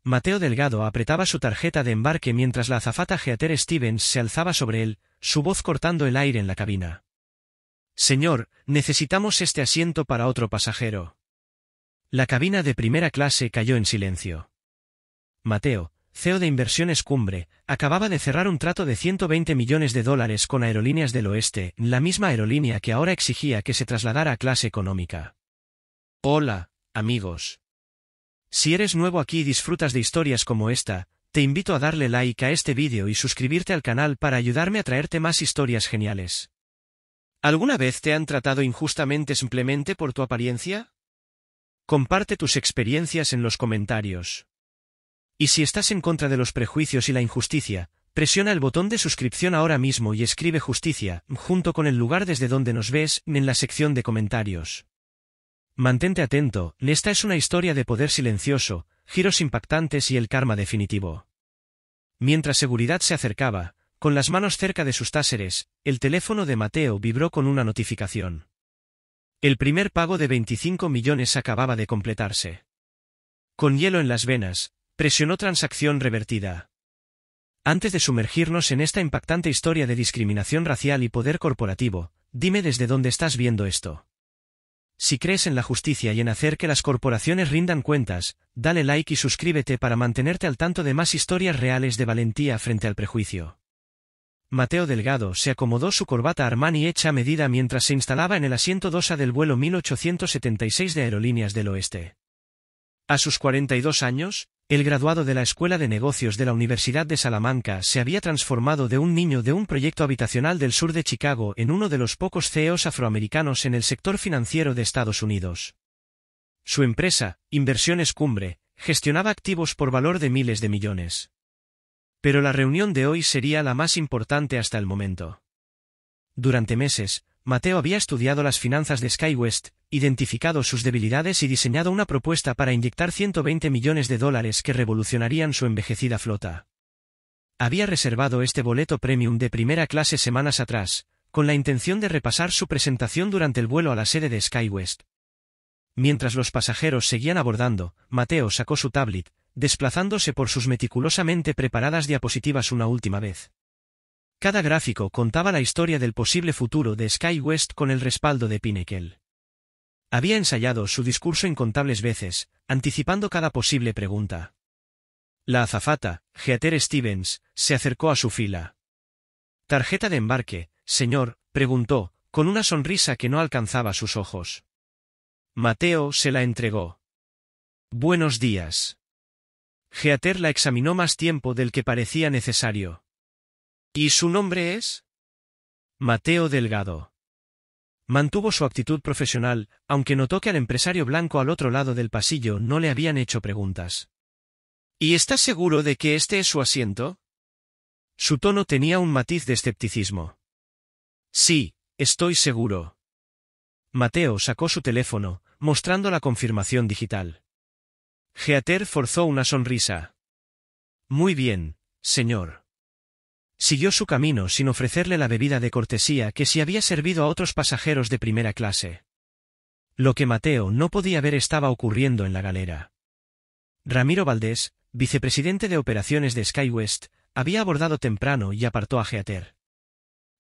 Mateo Delgado apretaba su tarjeta de embarque mientras la azafata Heather Stevens se alzaba sobre él, su voz cortando el aire en la cabina. «Señor, necesitamos este asiento para otro pasajero». La cabina de primera clase cayó en silencio. Mateo, CEO de Inversiones Cumbre, acababa de cerrar un trato de $120 millones con Aerolíneas del Oeste, la misma aerolínea que ahora exigía que se trasladara a clase económica. Hola, amigos. Si eres nuevo aquí y disfrutas de historias como esta, te invito a darle like a este vídeo y suscribirte al canal para ayudarme a traerte más historias geniales. ¿Alguna vez te han tratado injustamente simplemente por tu apariencia? Comparte tus experiencias en los comentarios. Y si estás en contra de los prejuicios y la injusticia, presiona el botón de suscripción ahora mismo y escribe justicia, junto con el lugar desde donde nos ves, en la sección de comentarios. Mantente atento, esta es una historia de poder silencioso, giros impactantes y el karma definitivo. Mientras seguridad se acercaba, con las manos cerca de sus táseres, el teléfono de Mateo vibró con una notificación. El primer pago de 25 millones acababa de completarse. Con hielo en las venas, presionó transacción revertida. Antes de sumergirnos en esta impactante historia de discriminación racial y poder corporativo, dime desde dónde estás viendo esto. Si crees en la justicia y en hacer que las corporaciones rindan cuentas, dale like y suscríbete para mantenerte al tanto de más historias reales de valentía frente al prejuicio. Mateo Delgado se acomodó su corbata Armani hecha a medida mientras se instalaba en el asiento 2A del vuelo 1876 de Aerolíneas del Oeste. A sus 42 años, el graduado de la Escuela de Negocios de la Universidad de Salamanca se había transformado de un niño de un proyecto habitacional del sur de Chicago en uno de los pocos CEOs afroamericanos en el sector financiero de Estados Unidos. Su empresa, Inversiones Cumbre, gestionaba activos por valor de miles de millones. Pero la reunión de hoy sería la más importante hasta el momento. Durante meses, Mateo había estudiado las finanzas de SkyWest, identificado sus debilidades y diseñado una propuesta para inyectar $120 millones que revolucionarían su envejecida flota. Había reservado este boleto premium de primera clase semanas atrás, con la intención de repasar su presentación durante el vuelo a la sede de SkyWest. Mientras los pasajeros seguían abordando, Mateo sacó su tablet, desplazándose por sus meticulosamente preparadas diapositivas una última vez. Cada gráfico contaba la historia del posible futuro de SkyWest con el respaldo de Pinnacle. Había ensayado su discurso incontables veces, anticipando cada posible pregunta. La azafata, Heather Stevens, se acercó a su fila. «¿Tarjeta de embarque, señor?», preguntó, con una sonrisa que no alcanzaba sus ojos. Mateo se la entregó. «Buenos días». Heather la examinó más tiempo del que parecía necesario. «¿Y su nombre es?» «Mateo Delgado». Mantuvo su actitud profesional, aunque notó que al empresario blanco al otro lado del pasillo no le habían hecho preguntas. «¿Y estás seguro de que este es su asiento?» Su tono tenía un matiz de escepticismo. «Sí, estoy seguro». Mateo sacó su teléfono, mostrando la confirmación digital. Heather forzó una sonrisa. «Muy bien, señor». Siguió su camino sin ofrecerle la bebida de cortesía que se había servido a otros pasajeros de primera clase. Lo que Mateo no podía ver estaba ocurriendo en la galera. Ramiro Valdés, vicepresidente de operaciones de SkyWest, había abordado temprano y apartó a Heather.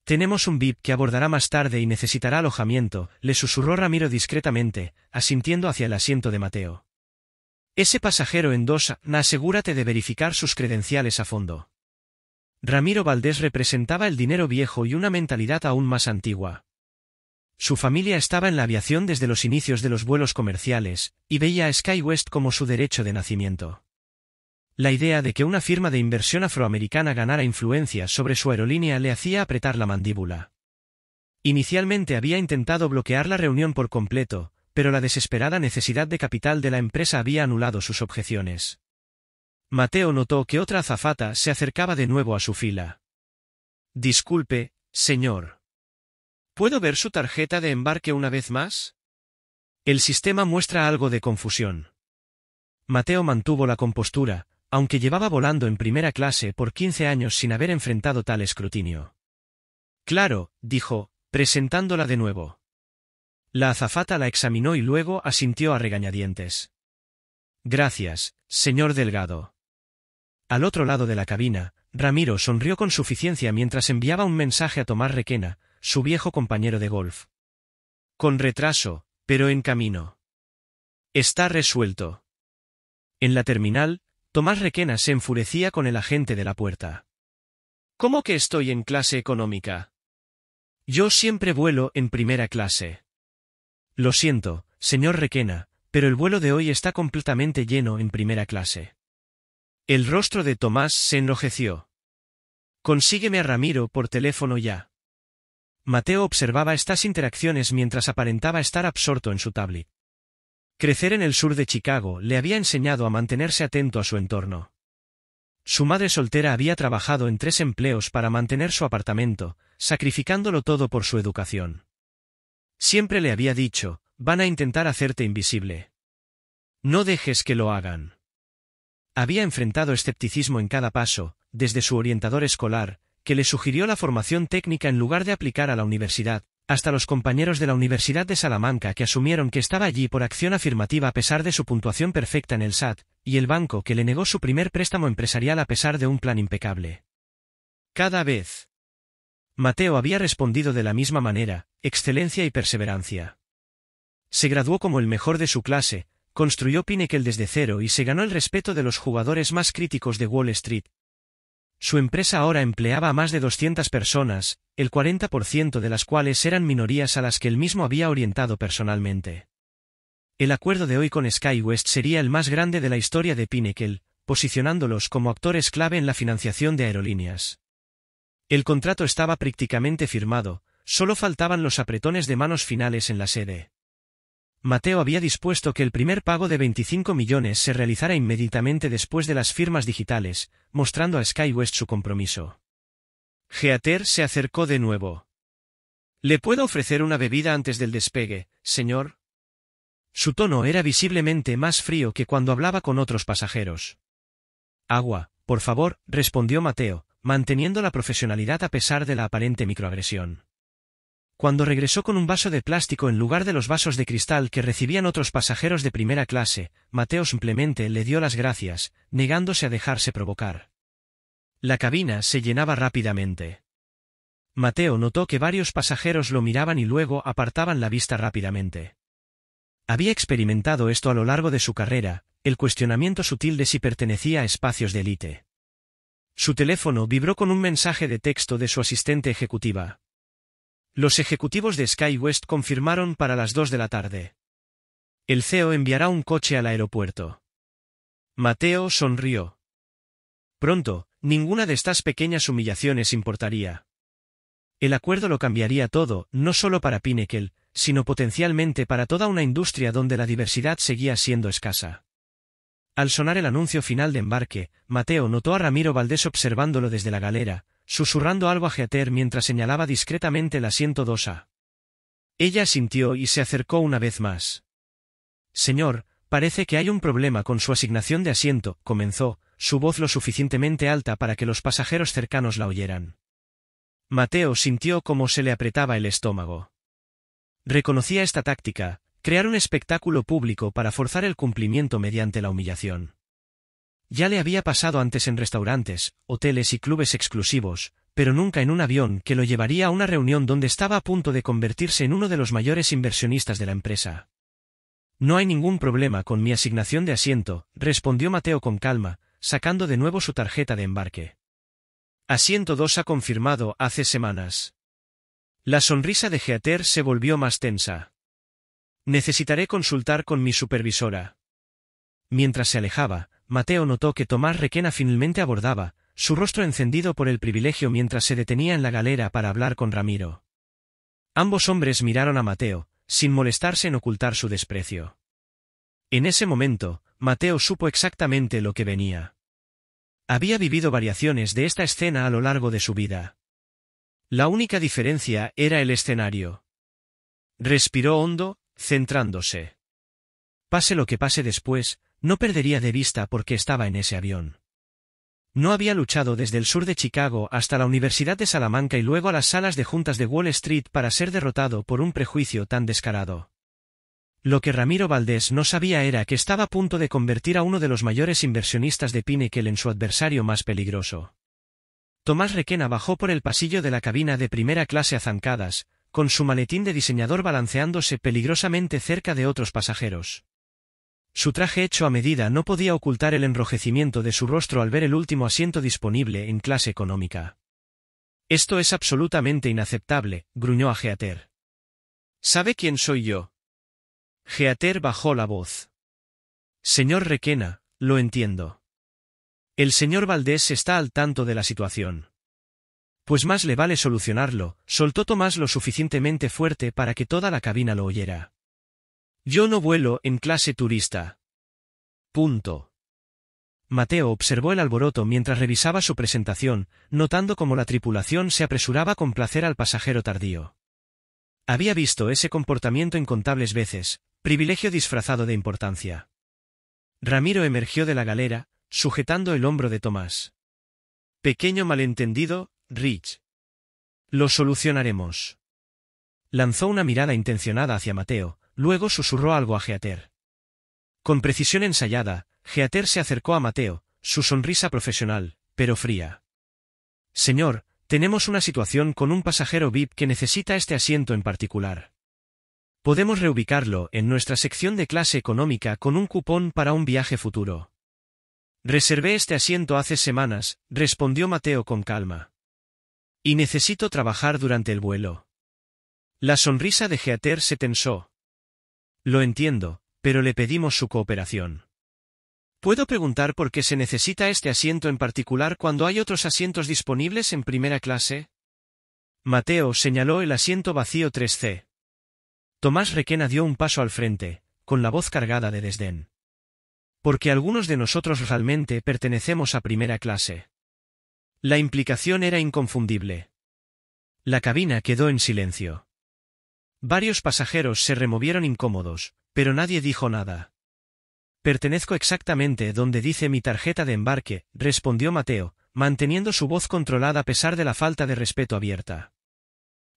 «Tenemos un VIP que abordará más tarde y necesitará alojamiento», le susurró Ramiro discretamente, asintiendo hacia el asiento de Mateo. «Ese pasajero en 2A, asegúrate de verificar sus credenciales a fondo». Ramiro Valdés representaba el dinero viejo y una mentalidad aún más antigua. Su familia estaba en la aviación desde los inicios de los vuelos comerciales, y veía a SkyWest como su derecho de nacimiento. La idea de que una firma de inversión afroamericana ganara influencia sobre su aerolínea le hacía apretar la mandíbula. Inicialmente había intentado bloquear la reunión por completo, pero la desesperada necesidad de capital de la empresa había anulado sus objeciones. Mateo notó que otra azafata se acercaba de nuevo a su fila. «Disculpe, señor. ¿Puedo ver su tarjeta de embarque una vez más?» El sistema muestra algo de confusión. Mateo mantuvo la compostura, aunque llevaba volando en primera clase por 15 años sin haber enfrentado tal escrutinio. «Claro», dijo, presentándola de nuevo. La azafata la examinó y luego asintió a regañadientes. «Gracias, señor Delgado». Al otro lado de la cabina, Ramiro sonrió con suficiencia mientras enviaba un mensaje a Tomás Requena, su viejo compañero de golf. Con retraso, pero en camino. Está resuelto. En la terminal, Tomás Requena se enfurecía con el agente de la puerta. ¿Cómo que estoy en clase económica? Yo siempre vuelo en primera clase. Lo siento, señor Requena, pero el vuelo de hoy está completamente lleno en primera clase. El rostro de Tomás se enrojeció. Consígueme a Ramiro por teléfono ya. Mateo observaba estas interacciones mientras aparentaba estar absorto en su tablet. Crecer en el sur de Chicago le había enseñado a mantenerse atento a su entorno. Su madre soltera había trabajado en 3 empleos para mantener su apartamento, sacrificándolo todo por su educación. Siempre le había dicho, van a intentar hacerte invisible. No dejes que lo hagan. Había enfrentado escepticismo en cada paso, desde su orientador escolar, que le sugirió la formación técnica en lugar de aplicar a la universidad, hasta los compañeros de la Universidad de Salamanca que asumieron que estaba allí por acción afirmativa a pesar de su puntuación perfecta en el SAT, y el banco que le negó su primer préstamo empresarial a pesar de un plan impecable. Cada vez. Mateo había respondido de la misma manera, excelencia y perseverancia. Se graduó como el mejor de su clase, construyó Pinnacle desde cero y se ganó el respeto de los jugadores más críticos de Wall Street. Su empresa ahora empleaba a más de 200 personas, el 40% de las cuales eran minorías a las que él mismo había orientado personalmente. El acuerdo de hoy con SkyWest sería el más grande de la historia de Pinnacle, posicionándolos como actores clave en la financiación de aerolíneas. El contrato estaba prácticamente firmado, solo faltaban los apretones de manos finales en la sede. Mateo había dispuesto que el primer pago de 25 millones se realizara inmediatamente después de las firmas digitales, mostrando a SkyWest su compromiso. Heather se acercó de nuevo. ¿Le puedo ofrecer una bebida antes del despegue, señor? Su tono era visiblemente más frío que cuando hablaba con otros pasajeros. Agua, por favor, respondió Mateo, manteniendo la profesionalidad a pesar de la aparente microagresión. Cuando regresó con un vaso de plástico en lugar de los vasos de cristal que recibían otros pasajeros de primera clase, Mateo simplemente le dio las gracias, negándose a dejarse provocar. La cabina se llenaba rápidamente. Mateo notó que varios pasajeros lo miraban y luego apartaban la vista rápidamente. Había experimentado esto a lo largo de su carrera, el cuestionamiento sutil de si pertenecía a espacios de élite. Su teléfono vibró con un mensaje de texto de su asistente ejecutiva. Los ejecutivos de SkyWest confirmaron para las 2 de la tarde. El CEO enviará un coche al aeropuerto. Mateo sonrió. Pronto, ninguna de estas pequeñas humillaciones importaría. El acuerdo lo cambiaría todo, no solo para Pinnacle, sino potencialmente para toda una industria donde la diversidad seguía siendo escasa. Al sonar el anuncio final de embarque, Mateo notó a Ramiro Valdés observándolo desde la galera, susurrando algo a Heather mientras señalaba discretamente el asiento 2A. Ella asintió y se acercó una vez más. Señor, parece que hay un problema con su asignación de asiento, comenzó, su voz lo suficientemente alta para que los pasajeros cercanos la oyeran. Mateo sintió cómo se le apretaba el estómago. Reconocía esta táctica, crear un espectáculo público para forzar el cumplimiento mediante la humillación. Ya le había pasado antes en restaurantes, hoteles y clubes exclusivos, pero nunca en un avión que lo llevaría a una reunión donde estaba a punto de convertirse en uno de los mayores inversionistas de la empresa. No hay ningún problema con mi asignación de asiento, respondió Mateo con calma, sacando de nuevo su tarjeta de embarque. Asiento 2 ha confirmado hace semanas. La sonrisa de Heather se volvió más tensa. Necesitaré consultar con mi supervisora. Mientras se alejaba, Mateo notó que Tomás Requena finalmente abordaba, su rostro encendido por el privilegio mientras se detenía en la galera para hablar con Ramiro. Ambos hombres miraron a Mateo, sin molestarse en ocultar su desprecio. En ese momento, Mateo supo exactamente lo que venía. Había vivido variaciones de esta escena a lo largo de su vida. La única diferencia era el escenario. Respiró hondo, centrándose. Pase lo que pase después, no perdería de vista por qué estaba en ese avión. No había luchado desde el sur de Chicago hasta la Universidad de Salamanca y luego a las salas de juntas de Wall Street para ser derrotado por un prejuicio tan descarado. Lo que Ramiro Valdés no sabía era que estaba a punto de convertir a uno de los mayores inversionistas de Pinnacle en su adversario más peligroso. Tomás Requena bajó por el pasillo de la cabina de primera clase a zancadas, con su maletín de diseñador balanceándose peligrosamente cerca de otros pasajeros. Su traje hecho a medida no podía ocultar el enrojecimiento de su rostro al ver el último asiento disponible en clase económica. «Esto es absolutamente inaceptable», gruñó a Jeter. «¿Sabe quién soy yo?» Jeter bajó la voz. «Señor Requena, lo entiendo. El señor Valdés está al tanto de la situación». «Pues más le vale solucionarlo», soltó Tomás lo suficientemente fuerte para que toda la cabina lo oyera. «Yo no vuelo en clase turista. Punto». Mateo observó el alboroto mientras revisaba su presentación, notando cómo la tripulación se apresuraba a complacer al pasajero tardío. Había visto ese comportamiento incontables veces, privilegio disfrazado de importancia. Ramiro emergió de la galera, sujetando el hombro de Tomás. «Pequeño malentendido, Rich. Lo solucionaremos». Lanzó una mirada intencionada hacia Mateo, luego susurró algo a Jeter. Con precisión ensayada, Jeter se acercó a Mateo, su sonrisa profesional, pero fría. «Señor, tenemos una situación con un pasajero VIP que necesita este asiento en particular. Podemos reubicarlo en nuestra sección de clase económica con un cupón para un viaje futuro». «Reservé este asiento hace semanas», respondió Mateo con calma. «Y necesito trabajar durante el vuelo». La sonrisa de Jeter se tensó. «Lo entiendo, pero le pedimos su cooperación». «¿Puedo preguntar por qué se necesita este asiento en particular cuando hay otros asientos disponibles en primera clase?» Mateo señaló el asiento vacío 3C. Tomás Requena dio un paso al frente, con la voz cargada de desdén. «Porque algunos de nosotros realmente pertenecemos a primera clase». La implicación era inconfundible. La cabina quedó en silencio. Varios pasajeros se removieron incómodos, pero nadie dijo nada. «Pertenezco exactamente donde dice mi tarjeta de embarque», respondió Mateo, manteniendo su voz controlada a pesar de la falta de respeto abierta.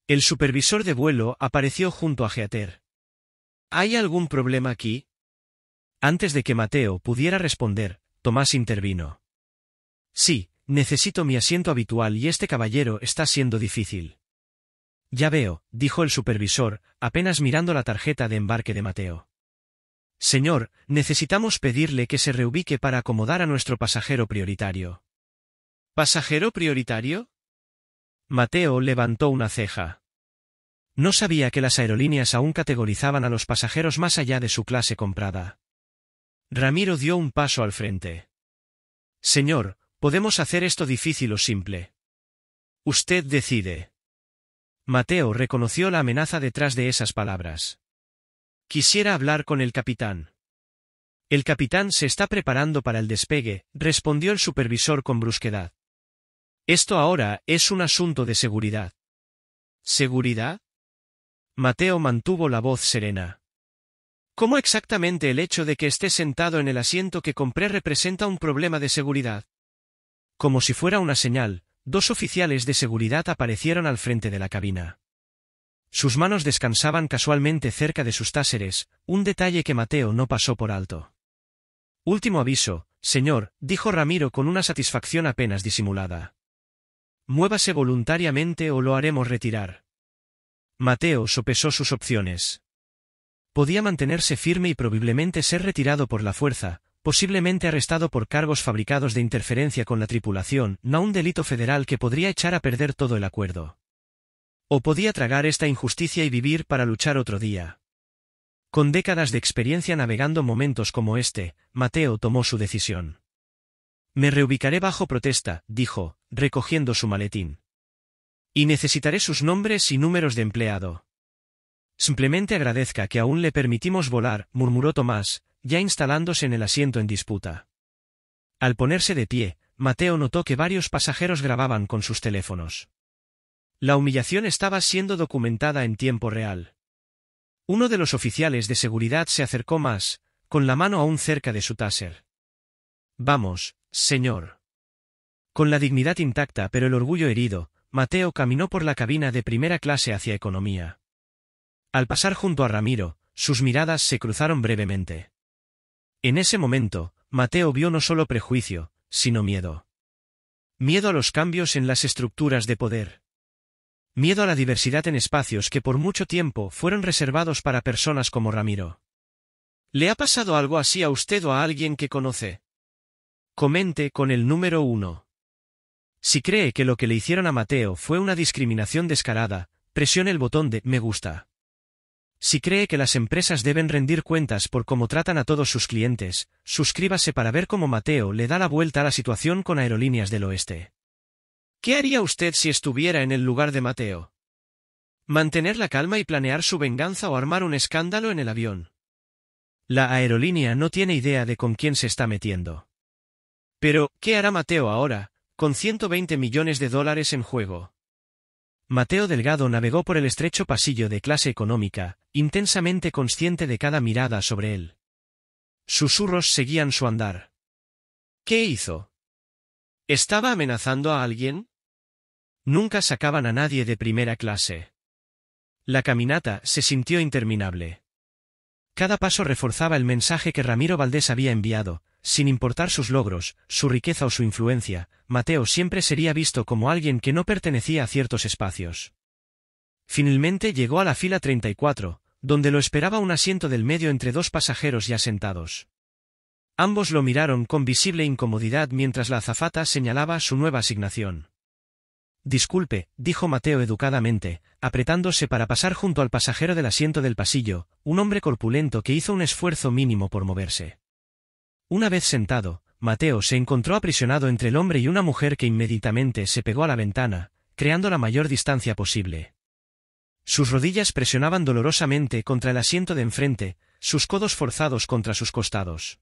El supervisor de vuelo apareció junto a Jeter. «¿Hay algún problema aquí?» Antes de que Mateo pudiera responder, Tomás intervino. «Sí, necesito mi asiento habitual y este caballero está siendo difícil». «Ya veo», dijo el supervisor, apenas mirando la tarjeta de embarque de Mateo. «Señor, necesitamos pedirle que se reubique para acomodar a nuestro pasajero prioritario». «¿Pasajero prioritario?» Mateo levantó una ceja. No sabía que las aerolíneas aún categorizaban a los pasajeros más allá de su clase comprada. Ramiro dio un paso al frente. «Señor, podemos hacer esto difícil o simple. Usted decide». Mateo reconoció la amenaza detrás de esas palabras. «Quisiera hablar con el capitán». «El capitán se está preparando para el despegue», respondió el supervisor con brusquedad. «Esto ahora es un asunto de seguridad». «¿Seguridad?» Mateo mantuvo la voz serena. «¿Cómo exactamente el hecho de que esté sentado en el asiento que compré representa un problema de seguridad?» Como si fuera una señal, dos oficiales de seguridad aparecieron al frente de la cabina. Sus manos descansaban casualmente cerca de sus táseres, un detalle que Mateo no pasó por alto. «Último aviso, señor», dijo Ramiro con una satisfacción apenas disimulada. «Muévase voluntariamente o lo haremos retirar». Mateo sopesó sus opciones. Podía mantenerse firme y probablemente ser retirado por la fuerza, posiblemente arrestado por cargos fabricados de interferencia con la tripulación, no un delito federal que podría echar a perder todo el acuerdo. O podía tragar esta injusticia y vivir para luchar otro día. Con décadas de experiencia navegando momentos como este, Mateo tomó su decisión. «Me reubicaré bajo protesta», dijo, recogiendo su maletín. «Y necesitaré sus nombres y números de empleado». «Simplemente agradezca que aún le permitimos volar», murmuró Tomás, ya instalándose en el asiento en disputa. Al ponerse de pie, Mateo notó que varios pasajeros grababan con sus teléfonos. La humillación estaba siendo documentada en tiempo real. Uno de los oficiales de seguridad se acercó más, con la mano aún cerca de su taser. «Vamos, señor». Con la dignidad intacta pero el orgullo herido, Mateo caminó por la cabina de primera clase hacia economía. Al pasar junto a Ramiro, sus miradas se cruzaron brevemente. En ese momento, Mateo vio no solo prejuicio, sino miedo. Miedo a los cambios en las estructuras de poder. Miedo a la diversidad en espacios que por mucho tiempo fueron reservados para personas como Ramiro. ¿Le ha pasado algo así a usted o a alguien que conoce? Comente con el número 1. Si cree que lo que le hicieron a Mateo fue una discriminación descarada, presione el botón de me gusta. Si cree que las empresas deben rendir cuentas por cómo tratan a todos sus clientes, suscríbase para ver cómo Mateo le da la vuelta a la situación con Aerolíneas del Oeste. ¿Qué haría usted si estuviera en el lugar de Mateo? ¿Mantener la calma y planear su venganza o armar un escándalo en el avión? La aerolínea no tiene idea de con quién se está metiendo. Pero, ¿qué hará Mateo ahora, con $120 millones en juego? Mateo Delgado navegó por el estrecho pasillo de clase económica, intensamente consciente de cada mirada sobre él. Susurros seguían su andar. ¿Qué hizo? ¿Estaba amenazando a alguien? Nunca sacaban a nadie de primera clase. La caminata se sintió interminable. Cada paso reforzaba el mensaje que Ramiro Valdés había enviado. Sin importar sus logros, su riqueza o su influencia, Mateo siempre sería visto como alguien que no pertenecía a ciertos espacios. Finalmente llegó a la fila 34, donde lo esperaba un asiento del medio entre dos pasajeros ya sentados. Ambos lo miraron con visible incomodidad mientras la azafata señalaba su nueva asignación. Disculpe, dijo Mateo educadamente, apretándose para pasar junto al pasajero del asiento del pasillo, un hombre corpulento que hizo un esfuerzo mínimo por moverse. Una vez sentado, Mateo se encontró aprisionado entre el hombre y una mujer que inmediatamente se pegó a la ventana, creando la mayor distancia posible. Sus rodillas presionaban dolorosamente contra el asiento de enfrente, sus codos forzados contra sus costados.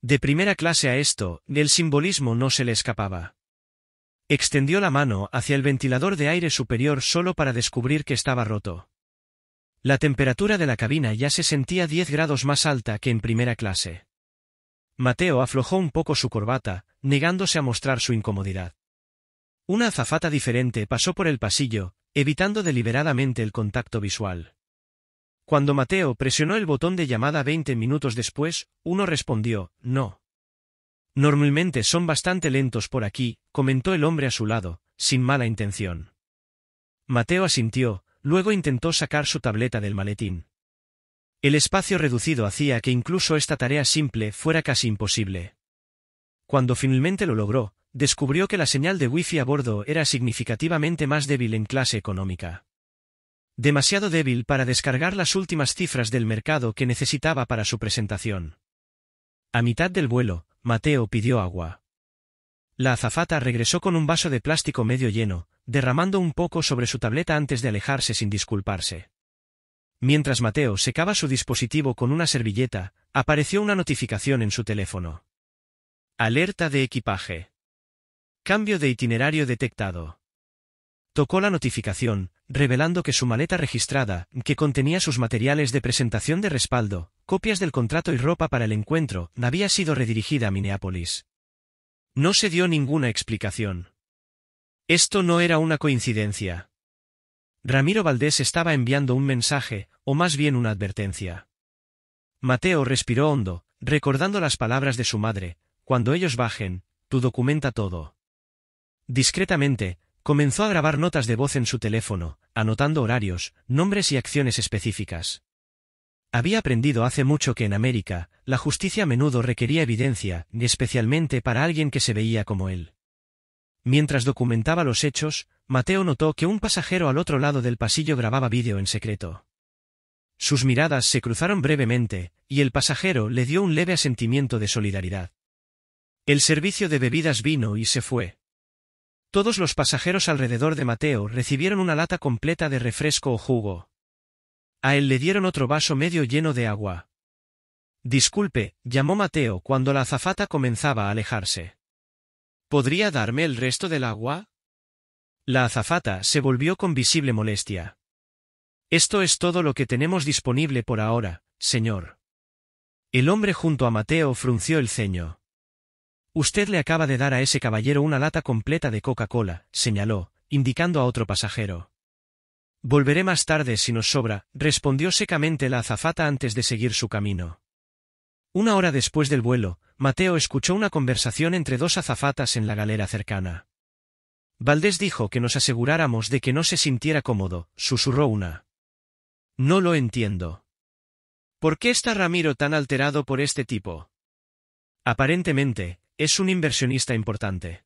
De primera clase a esto, el simbolismo no se le escapaba. Extendió la mano hacia el ventilador de aire superior solo para descubrir que estaba roto. La temperatura de la cabina ya se sentía 10 grados más alta que en primera clase. Mateo aflojó un poco su corbata, negándose a mostrar su incomodidad. Una azafata diferente pasó por el pasillo, evitando deliberadamente el contacto visual. Cuando Mateo presionó el botón de llamada 20 minutos después, uno respondió, no. Normalmente son bastante lentos por aquí, comentó el hombre a su lado, sin mala intención. Mateo asintió, luego intentó sacar su tableta del maletín. El espacio reducido hacía que incluso esta tarea simple fuera casi imposible. Cuando finalmente lo logró, descubrió que la señal de wifi a bordo era significativamente más débil en clase económica. Demasiado débil para descargar las últimas cifras del mercado que necesitaba para su presentación. A mitad del vuelo, Mateo pidió agua. La azafata regresó con un vaso de plástico medio lleno, derramando un poco sobre su tableta antes de alejarse sin disculparse. Mientras Mateo secaba su dispositivo con una servilleta, apareció una notificación en su teléfono. Alerta de equipaje. Cambio de itinerario detectado. Tocó la notificación, revelando que su maleta registrada, que contenía sus materiales de presentación de respaldo, copias del contrato y ropa para el encuentro, había sido redirigida a Minneapolis. No se dio ninguna explicación. Esto no era una coincidencia. Ramiro Valdés estaba enviando un mensaje, o más bien una advertencia. Mateo respiró hondo, recordando las palabras de su madre, cuando ellos bajen, tú documenta todo. Discretamente, comenzó a grabar notas de voz en su teléfono, anotando horarios, nombres y acciones específicas. Había aprendido hace mucho que en América, la justicia a menudo requería evidencia, especialmente para alguien que se veía como él. Mientras documentaba los hechos, Mateo notó que un pasajero al otro lado del pasillo grababa vídeo en secreto. Sus miradas se cruzaron brevemente, y el pasajero le dio un leve asentimiento de solidaridad. El servicio de bebidas vino y se fue. Todos los pasajeros alrededor de Mateo recibieron una lata completa de refresco o jugo. A él le dieron otro vaso medio lleno de agua. Disculpe, llamó Mateo cuando la azafata comenzaba a alejarse. ¿Podría darme el resto del agua? La azafata se volvió con visible molestia. Esto es todo lo que tenemos disponible por ahora, señor. El hombre junto a Mateo frunció el ceño. Usted le acaba de dar a ese caballero una lata completa de Coca-Cola, señaló, indicando a otro pasajero. Volveré más tarde si nos sobra, respondió secamente la azafata antes de seguir su camino. Una hora después del vuelo, Mateo escuchó una conversación entre dos azafatas en la galera cercana. Valdés dijo que nos aseguráramos de que no se sintiera cómodo, susurró una. No lo entiendo. ¿Por qué está Ramiro tan alterado por este tipo? Aparentemente, es un inversionista importante.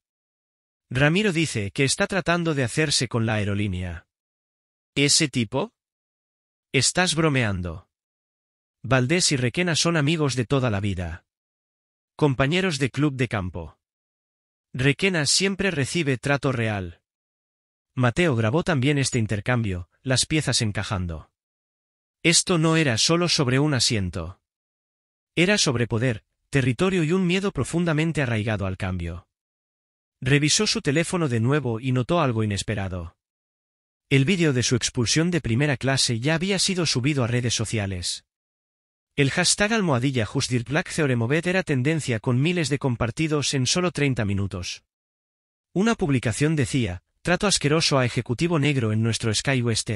Ramiro dice que está tratando de hacerse con la aerolínea. ¿Ese tipo? Estás bromeando. Valdés y Requena son amigos de toda la vida. Compañeros de club de campo. Requena siempre recibe trato real. Mateo grabó también este intercambio, las piezas encajando. Esto no era solo sobre un asiento. Era sobre poder, territorio y un miedo profundamente arraigado al cambio. Revisó su teléfono de nuevo y notó algo inesperado. El vídeo de su expulsión de primera clase ya había sido subido a redes sociales. El hashtag #JustDirPlackTheoremovet era tendencia con miles de compartidos en solo 30 minutos. Una publicación decía, trato asqueroso a ejecutivo negro en nuestro SkyWest.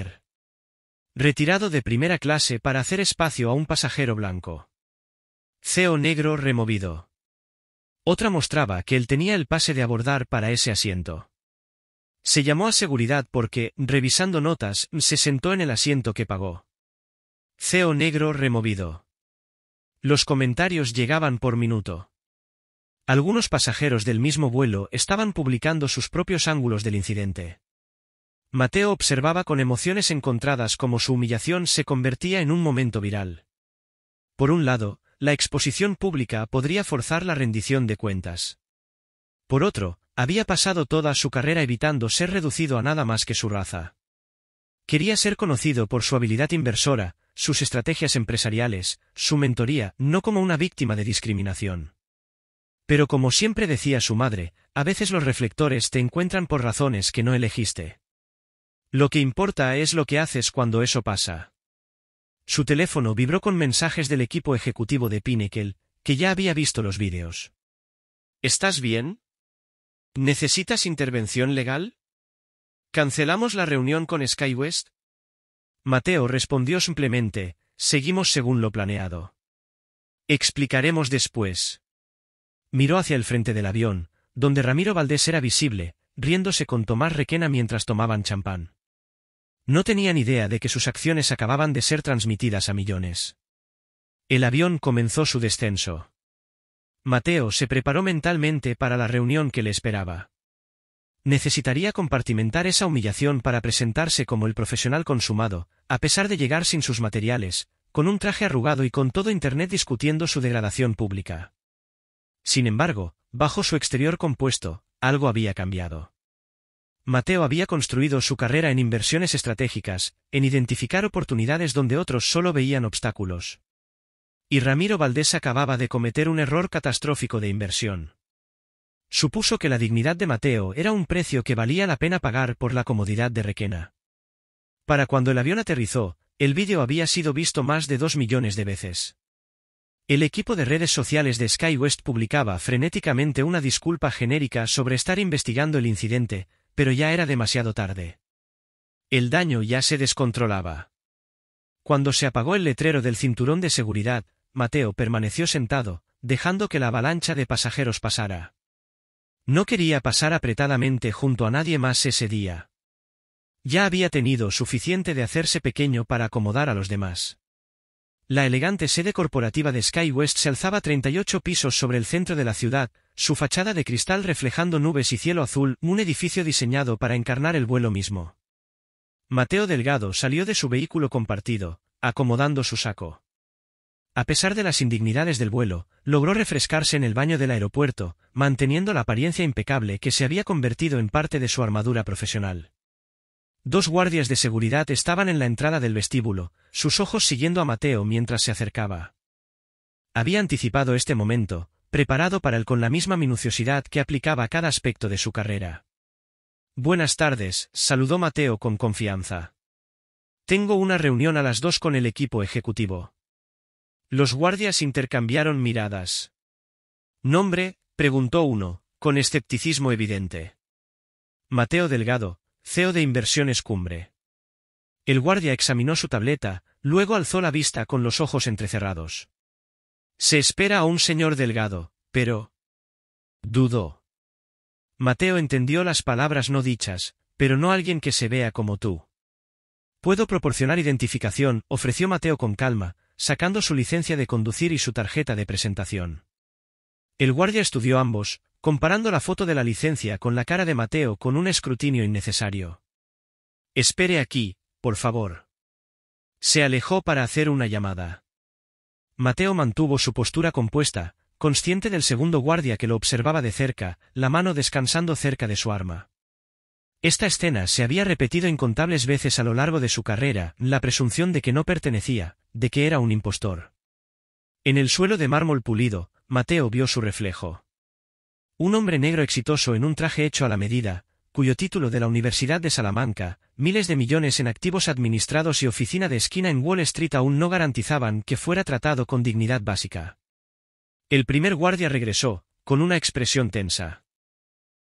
Retirado de primera clase para hacer espacio a un pasajero blanco. CEO negro removido. Otra mostraba que él tenía el pase de abordar para ese asiento. Se llamó a seguridad porque, revisando notas, se sentó en el asiento que pagó. CEO negro removido. Los comentarios llegaban por minuto. Algunos pasajeros del mismo vuelo estaban publicando sus propios ángulos del incidente. Mateo observaba con emociones encontradas cómo su humillación se convertía en un momento viral. Por un lado, la exposición pública podría forzar la rendición de cuentas. Por otro, había pasado toda su carrera evitando ser reducido a nada más que su raza. Quería ser conocido por su habilidad inversora, sus estrategias empresariales, su mentoría, no como una víctima de discriminación. Pero como siempre decía su madre, a veces los reflectores te encuentran por razones que no elegiste. Lo que importa es lo que haces cuando eso pasa. Su teléfono vibró con mensajes del equipo ejecutivo de Pinnacle, que ya había visto los vídeos. ¿Estás bien? ¿Necesitas intervención legal? ¿Cancelamos la reunión con SkyWest? Mateo respondió simplemente, seguimos según lo planeado. Explicaremos después. Miró hacia el frente del avión, donde Ramiro Valdés era visible, riéndose con Tomás Requena mientras tomaban champán. No tenían idea de que sus acciones acababan de ser transmitidas a millones. El avión comenzó su descenso. Mateo se preparó mentalmente para la reunión que le esperaba. Necesitaría compartimentar esa humillación para presentarse como el profesional consumado, a pesar de llegar sin sus materiales, con un traje arrugado y con todo Internet discutiendo su degradación pública. Sin embargo, bajo su exterior compuesto, algo había cambiado. Mateo había construido su carrera en inversiones estratégicas, en identificar oportunidades donde otros solo veían obstáculos. Y Ramiro Valdés acababa de cometer un error catastrófico de inversión. Supuso que la dignidad de Mateo era un precio que valía la pena pagar por la comodidad de Requena. Para cuando el avión aterrizó, el vídeo había sido visto más de 2 millones de veces. El equipo de redes sociales de SkyWest publicaba frenéticamente una disculpa genérica sobre estar investigando el incidente, pero ya era demasiado tarde. El daño ya se descontrolaba. Cuando se apagó el letrero del cinturón de seguridad, Mateo permaneció sentado, dejando que la avalancha de pasajeros pasara. No quería pasar apretadamente junto a nadie más ese día. Ya había tenido suficiente de hacerse pequeño para acomodar a los demás. La elegante sede corporativa de SkyWest se alzaba 38 pisos sobre el centro de la ciudad, su fachada de cristal reflejando nubes y cielo azul, un edificio diseñado para encarnar el vuelo mismo. Mateo Delgado salió de su vehículo compartido, acomodando su saco. A pesar de las indignidades del vuelo, logró refrescarse en el baño del aeropuerto, manteniendo la apariencia impecable que se había convertido en parte de su armadura profesional. 2 guardias de seguridad estaban en la entrada del vestíbulo, sus ojos siguiendo a Mateo mientras se acercaba. Había anticipado este momento, preparado para él con la misma minuciosidad que aplicaba a cada aspecto de su carrera. Buenas tardes, saludó Mateo con confianza. Tengo una reunión a las 2 con el equipo ejecutivo. Los guardias intercambiaron miradas. ¿Nombre?, preguntó uno, con escepticismo evidente. Mateo Delgado, CEO de Inversiones Cumbre. El guardia examinó su tableta, luego alzó la vista con los ojos entrecerrados. Se espera a un señor Delgado, pero... dudó. Mateo entendió las palabras no dichas, pero no alguien que se vea como tú. Puedo proporcionar identificación, ofreció Mateo con calma, sacando su licencia de conducir y su tarjeta de presentación. El guardia estudió ambos, comparando la foto de la licencia con la cara de Mateo con un escrutinio innecesario. Espere aquí, por favor. Se alejó para hacer una llamada. Mateo mantuvo su postura compuesta, consciente del segundo guardia que lo observaba de cerca, la mano descansando cerca de su arma. Esta escena se había repetido incontables veces a lo largo de su carrera, la presunción de que no pertenecía, de que era un impostor. En el suelo de mármol pulido, Mateo vio su reflejo. Un hombre negro exitoso en un traje hecho a la medida, cuyo título de la Universidad de Salamanca, miles de millones en activos administrados y oficina de esquina en Wall Street aún no garantizaban que fuera tratado con dignidad básica. El primer guardia regresó, con una expresión tensa.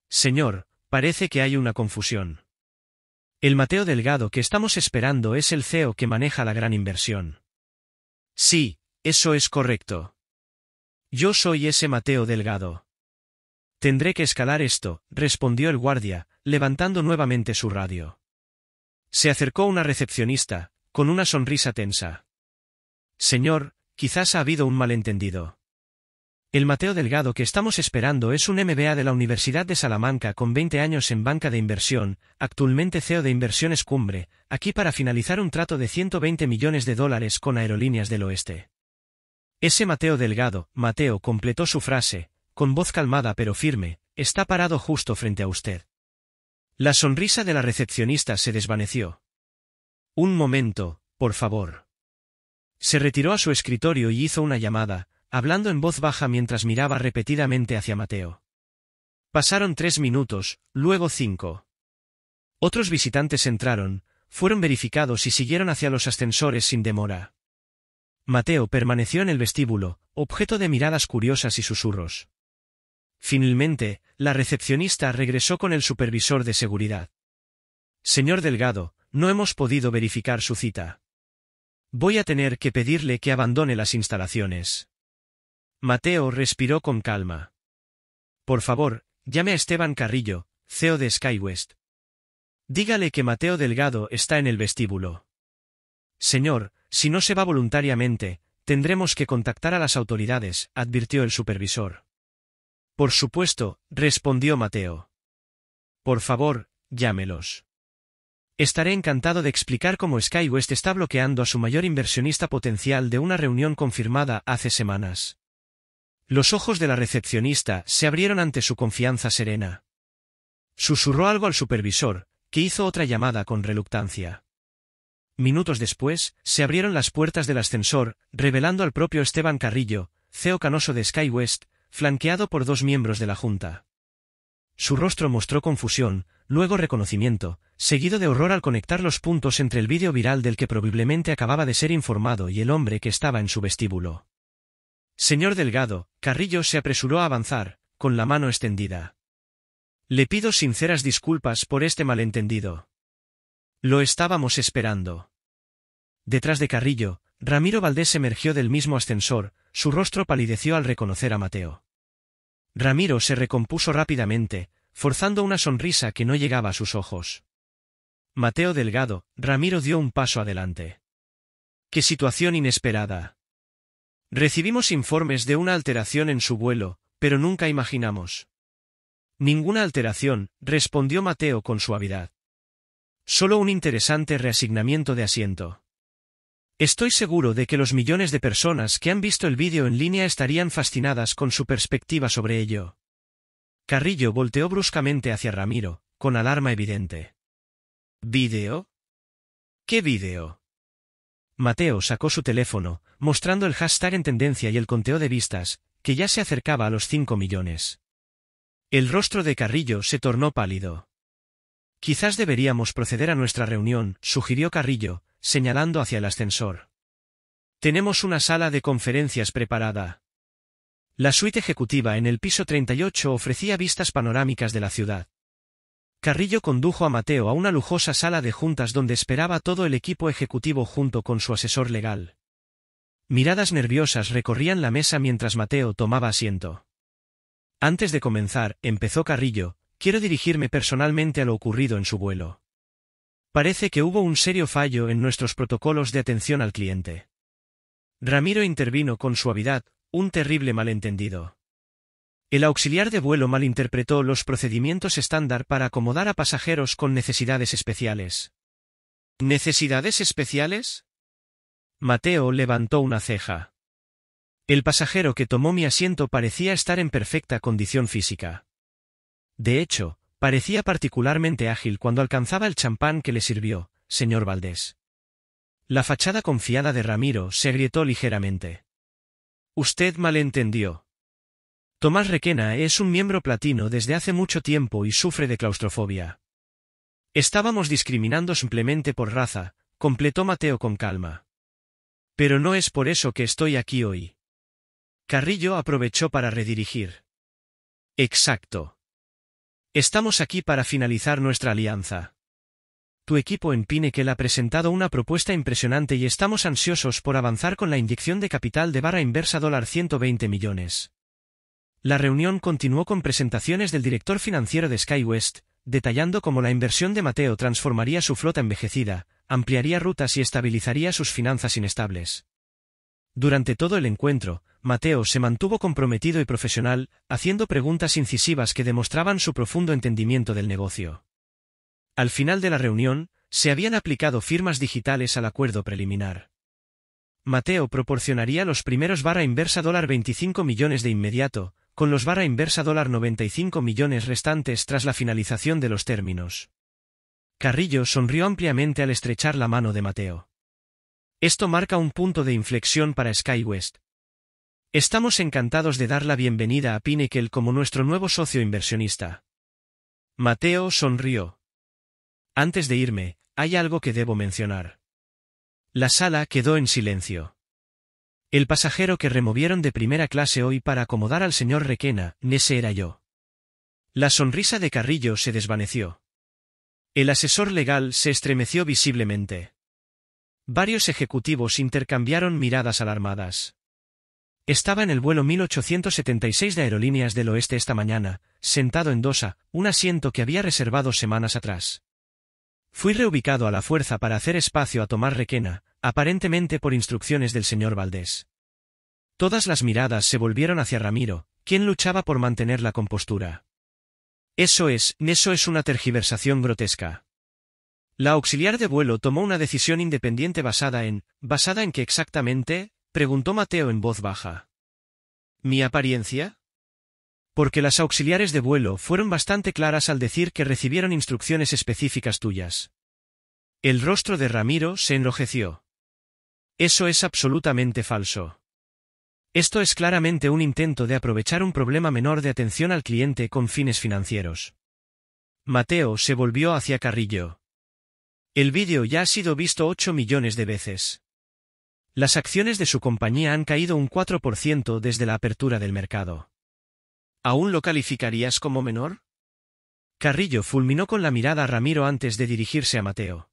Señor, parece que hay una confusión. El Mateo Delgado que estamos esperando es el CEO que maneja la gran inversión. Sí, eso es correcto. Yo soy ese Mateo Delgado. Tendré que escalar esto, respondió el guardia, levantando nuevamente su radio. Se acercó una recepcionista, con una sonrisa tensa. Señor, quizás ha habido un malentendido. El Mateo Delgado que estamos esperando es un MBA de la Universidad de Salamanca con 20 años en banca de inversión, actualmente CEO de Inversiones Cumbre, aquí para finalizar un trato de $120 millones con Aerolíneas del Oeste. Ese Mateo Delgado, Mateo completó su frase, con voz calmada pero firme, está parado justo frente a usted. La sonrisa de la recepcionista se desvaneció. Un momento, por favor. Se retiró a su escritorio y hizo una llamada, hablando en voz baja mientras miraba repetidamente hacia Mateo. Pasaron 3 minutos, luego 5. Otros visitantes entraron, fueron verificados y siguieron hacia los ascensores sin demora. Mateo permaneció en el vestíbulo, objeto de miradas curiosas y susurros. Finalmente, la recepcionista regresó con el supervisor de seguridad. Señor Delgado, no hemos podido verificar su cita. Voy a tener que pedirle que abandone las instalaciones. Mateo respiró con calma. Por favor, llame a Esteban Carrillo, CEO de SkyWest. Dígale que Mateo Delgado está en el vestíbulo. Señor, si no se va voluntariamente, tendremos que contactar a las autoridades, advirtió el supervisor. Por supuesto, respondió Mateo. Por favor, llámelos. Estaré encantado de explicar cómo SkyWest está bloqueando a su mayor inversionista potencial de una reunión confirmada hace semanas. Los ojos de la recepcionista se abrieron ante su confianza serena. Susurró algo al supervisor, que hizo otra llamada con reluctancia. Minutos después, se abrieron las puertas del ascensor, revelando al propio Esteban Carrillo, CEO canoso de SkyWest, flanqueado por 2 miembros de la Junta. Su rostro mostró confusión, luego reconocimiento, seguido de horror al conectar los puntos entre el vídeo viral del que probablemente acababa de ser informado y el hombre que estaba en su vestíbulo. Señor Delgado, Carrillo se apresuró a avanzar, con la mano extendida. Le pido sinceras disculpas por este malentendido. Lo estábamos esperando. Detrás de Carrillo, Ramiro Valdés emergió del mismo ascensor, su rostro palideció al reconocer a Mateo. Ramiro se recompuso rápidamente, forzando una sonrisa que no llegaba a sus ojos. Mateo Delgado, Ramiro dio un paso adelante. ¡Qué situación inesperada! Recibimos informes de una alteración en su vuelo, pero nunca imaginamos. Ninguna alteración, respondió Mateo con suavidad. Solo un interesante reasignamiento de asiento. Estoy seguro de que los millones de personas que han visto el vídeo en línea estarían fascinadas con su perspectiva sobre ello. Carrillo volteó bruscamente hacia Ramiro, con alarma evidente. ¿Vídeo? ¿Qué vídeo? Mateo sacó su teléfono, mostrando el hashtag en tendencia y el conteo de vistas, que ya se acercaba a los 5 millones. El rostro de Carrillo se tornó pálido. Quizás deberíamos proceder a nuestra reunión, sugirió Carrillo, señalando hacia el ascensor. Tenemos una sala de conferencias preparada. La suite ejecutiva en el piso 38 ofrecía vistas panorámicas de la ciudad. Carrillo condujo a Mateo a una lujosa sala de juntas donde esperaba todo el equipo ejecutivo junto con su asesor legal. Miradas nerviosas recorrían la mesa mientras Mateo tomaba asiento. Antes de comenzar, empezó Carrillo, quiero dirigirme personalmente a lo ocurrido en su vuelo. Parece que hubo un serio fallo en nuestros protocolos de atención al cliente. Ramiro intervino con suavidad, un terrible malentendido. El auxiliar de vuelo malinterpretó los procedimientos estándar para acomodar a pasajeros con necesidades especiales. ¿Necesidades especiales? Mateo levantó una ceja. El pasajero que tomó mi asiento parecía estar en perfecta condición física. De hecho, parecía particularmente ágil cuando alcanzaba el champán que le sirvió, señor Valdés. La fachada confiada de Ramiro se agrietó ligeramente. Usted malentendió. Tomás Requena es un miembro platino desde hace mucho tiempo y sufre de claustrofobia. Estábamos discriminando simplemente por raza, completó Mateo con calma. Pero no es por eso que estoy aquí hoy. Carrillo aprovechó para redirigir. Exacto. Estamos aquí para finalizar nuestra alianza. Tu equipo en Pinnacle ha presentado una propuesta impresionante y estamos ansiosos por avanzar con la inyección de capital de barra inversa $120 millones. La reunión continuó con presentaciones del director financiero de SkyWest, detallando cómo la inversión de Mateo transformaría su flota envejecida, ampliaría rutas y estabilizaría sus finanzas inestables. Durante todo el encuentro, Mateo se mantuvo comprometido y profesional, haciendo preguntas incisivas que demostraban su profundo entendimiento del negocio. Al final de la reunión, se habían aplicado firmas digitales al acuerdo preliminar. Mateo proporcionaría los primeros barra inversa $25 millones de inmediato, con los barra inversa $95 millones restantes tras la finalización de los términos. Carrillo sonrió ampliamente al estrechar la mano de Mateo. Esto marca un punto de inflexión para SkyWest. Estamos encantados de dar la bienvenida a Pinnacle como nuestro nuevo socio inversionista. Mateo sonrió. Antes de irme, hay algo que debo mencionar. La sala quedó en silencio. El pasajero que removieron de primera clase hoy para acomodar al señor Requena, ese era yo. La sonrisa de Carrillo se desvaneció. El asesor legal se estremeció visiblemente. Varios ejecutivos intercambiaron miradas alarmadas. Estaba en el vuelo 1876 de Aerolíneas del Oeste esta mañana, sentado en Dosa, un asiento que había reservado semanas atrás. Fui reubicado a la fuerza para hacer espacio a Tomás Requena, aparentemente por instrucciones del señor Valdés. Todas las miradas se volvieron hacia Ramiro, quien luchaba por mantener la compostura. Eso es una tergiversación grotesca. La auxiliar de vuelo tomó una decisión independiente ¿Basada en qué exactamente?, preguntó Mateo en voz baja. ¿Mi apariencia? Porque las auxiliares de vuelo fueron bastante claras al decir que recibieron instrucciones específicas tuyas. El rostro de Ramiro se enrojeció. Eso es absolutamente falso. Esto es claramente un intento de aprovechar un problema menor de atención al cliente con fines financieros. Mateo se volvió hacia Carrillo. El vídeo ya ha sido visto 8 millones de veces. Las acciones de su compañía han caído un 4% desde la apertura del mercado. ¿Aún lo calificarías como menor? Carrillo fulminó con la mirada a Ramiro antes de dirigirse a Mateo.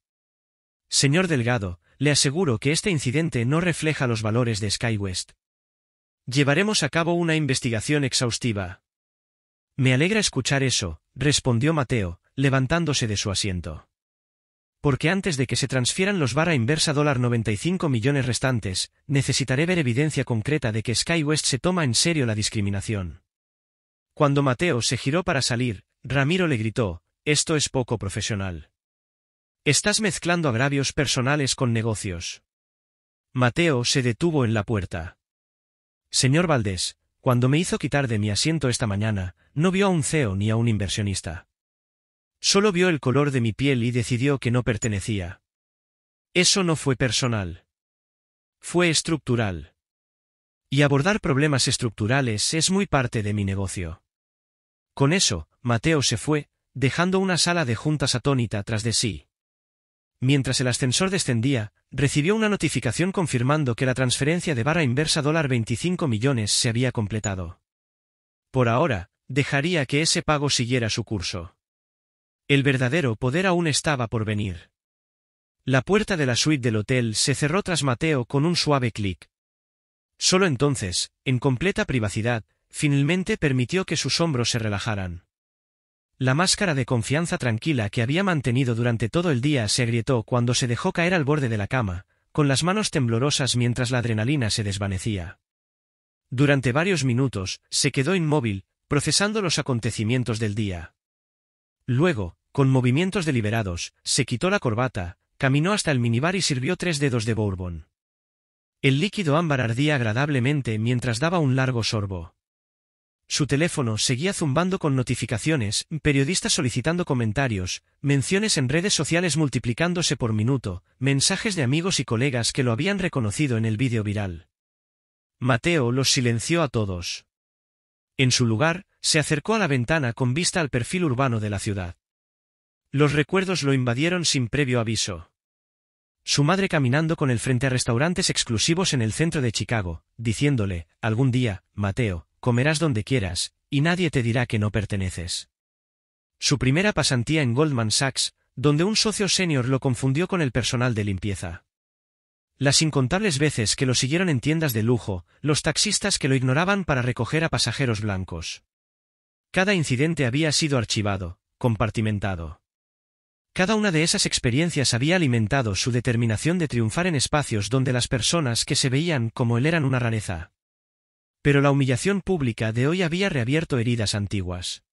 Señor Delgado, le aseguro que este incidente no refleja los valores de SkyWest. Llevaremos a cabo una investigación exhaustiva. Me alegra escuchar eso, respondió Mateo, levantándose de su asiento. Porque antes de que se transfieran los barra inversa $95 millones restantes, necesitaré ver evidencia concreta de que SkyWest se toma en serio la discriminación. Cuando Mateo se giró para salir, Ramiro le gritó, esto es poco profesional. Estás mezclando agravios personales con negocios. Mateo se detuvo en la puerta. Señor Valdés, cuando me hizo quitar de mi asiento esta mañana, no vio a un CEO ni a un inversionista. Solo vio el color de mi piel y decidió que no pertenecía. Eso no fue personal. Fue estructural. Y abordar problemas estructurales es muy parte de mi negocio. Con eso, Mateo se fue, dejando una sala de juntas atónita tras de sí. Mientras el ascensor descendía, recibió una notificación confirmando que la transferencia de barra inversa $25 millones se había completado. Por ahora, dejaría que ese pago siguiera su curso. El verdadero poder aún estaba por venir. La puerta de la suite del hotel se cerró tras Mateo con un suave clic. Solo entonces, en completa privacidad, finalmente permitió que sus hombros se relajaran. La máscara de confianza tranquila que había mantenido durante todo el día se agrietó cuando se dejó caer al borde de la cama, con las manos temblorosas mientras la adrenalina se desvanecía. Durante varios minutos, se quedó inmóvil, procesando los acontecimientos del día. Luego, con movimientos deliberados, se quitó la corbata, caminó hasta el minibar y sirvió 3 dedos de bourbon. El líquido ámbar ardía agradablemente mientras daba un largo sorbo. Su teléfono seguía zumbando con notificaciones, periodistas solicitando comentarios, menciones en redes sociales multiplicándose por minuto, mensajes de amigos y colegas que lo habían reconocido en el vídeo viral. Mateo los silenció a todos. En su lugar, se acercó a la ventana con vista al perfil urbano de la ciudad. Los recuerdos lo invadieron sin previo aviso. Su madre caminando con él frente a restaurantes exclusivos en el centro de Chicago, diciéndole, algún día, Mateo, comerás donde quieras, y nadie te dirá que no perteneces. Su primera pasantía en Goldman Sachs, donde un socio senior lo confundió con el personal de limpieza. Las incontables veces que lo siguieron en tiendas de lujo, los taxistas que lo ignoraban para recoger a pasajeros blancos. Cada incidente había sido archivado, compartimentado. Cada una de esas experiencias había alimentado su determinación de triunfar en espacios donde las personas que se veían como él eran una rareza. Pero la humillación pública de hoy había reabierto heridas antiguas.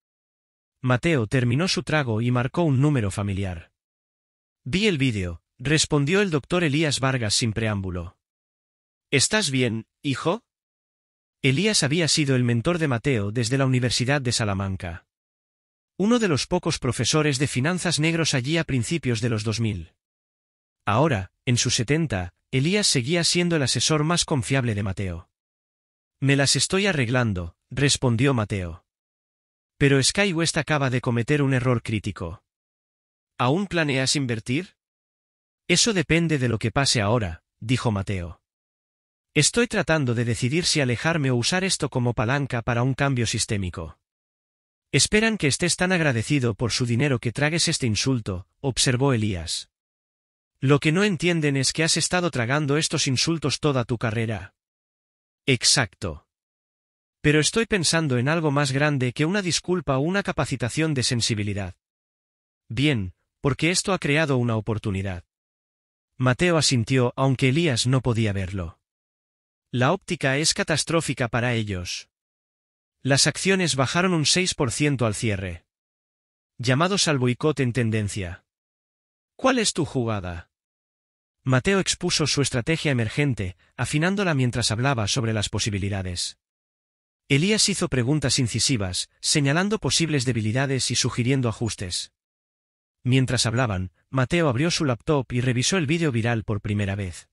Mateo terminó su trago y marcó un número familiar. Vi el vídeo, respondió el doctor Elías Vargas sin preámbulo. ¿Estás bien, hijo? Elías había sido el mentor de Mateo desde la Universidad de Salamanca. Uno de los pocos profesores de finanzas negros allí a principios de los 2000. Ahora, en sus 70, Elías seguía siendo el asesor más confiable de Mateo. Me las estoy arreglando, respondió Mateo. Pero SkyWest acaba de cometer un error crítico. ¿Aún planeas invertir? Eso depende de lo que pase ahora, dijo Mateo. Estoy tratando de decidir si alejarme o usar esto como palanca para un cambio sistémico. Esperan que estés tan agradecido por su dinero que tragues este insulto, observó Elías. Lo que no entienden es que has estado tragando estos insultos toda tu carrera. Exacto. Pero estoy pensando en algo más grande que una disculpa o una capacitación de sensibilidad. Bien, porque esto ha creado una oportunidad. Mateo asintió aunque Elías no podía verlo. La óptica es catastrófica para ellos. Las acciones bajaron un 6% al cierre. Llamados al boicot en tendencia. ¿Cuál es tu jugada? Mateo expuso su estrategia emergente, afinándola mientras hablaba sobre las posibilidades. Elías hizo preguntas incisivas, señalando posibles debilidades y sugiriendo ajustes. Mientras hablaban, Mateo abrió su laptop y revisó el vídeo viral por primera vez.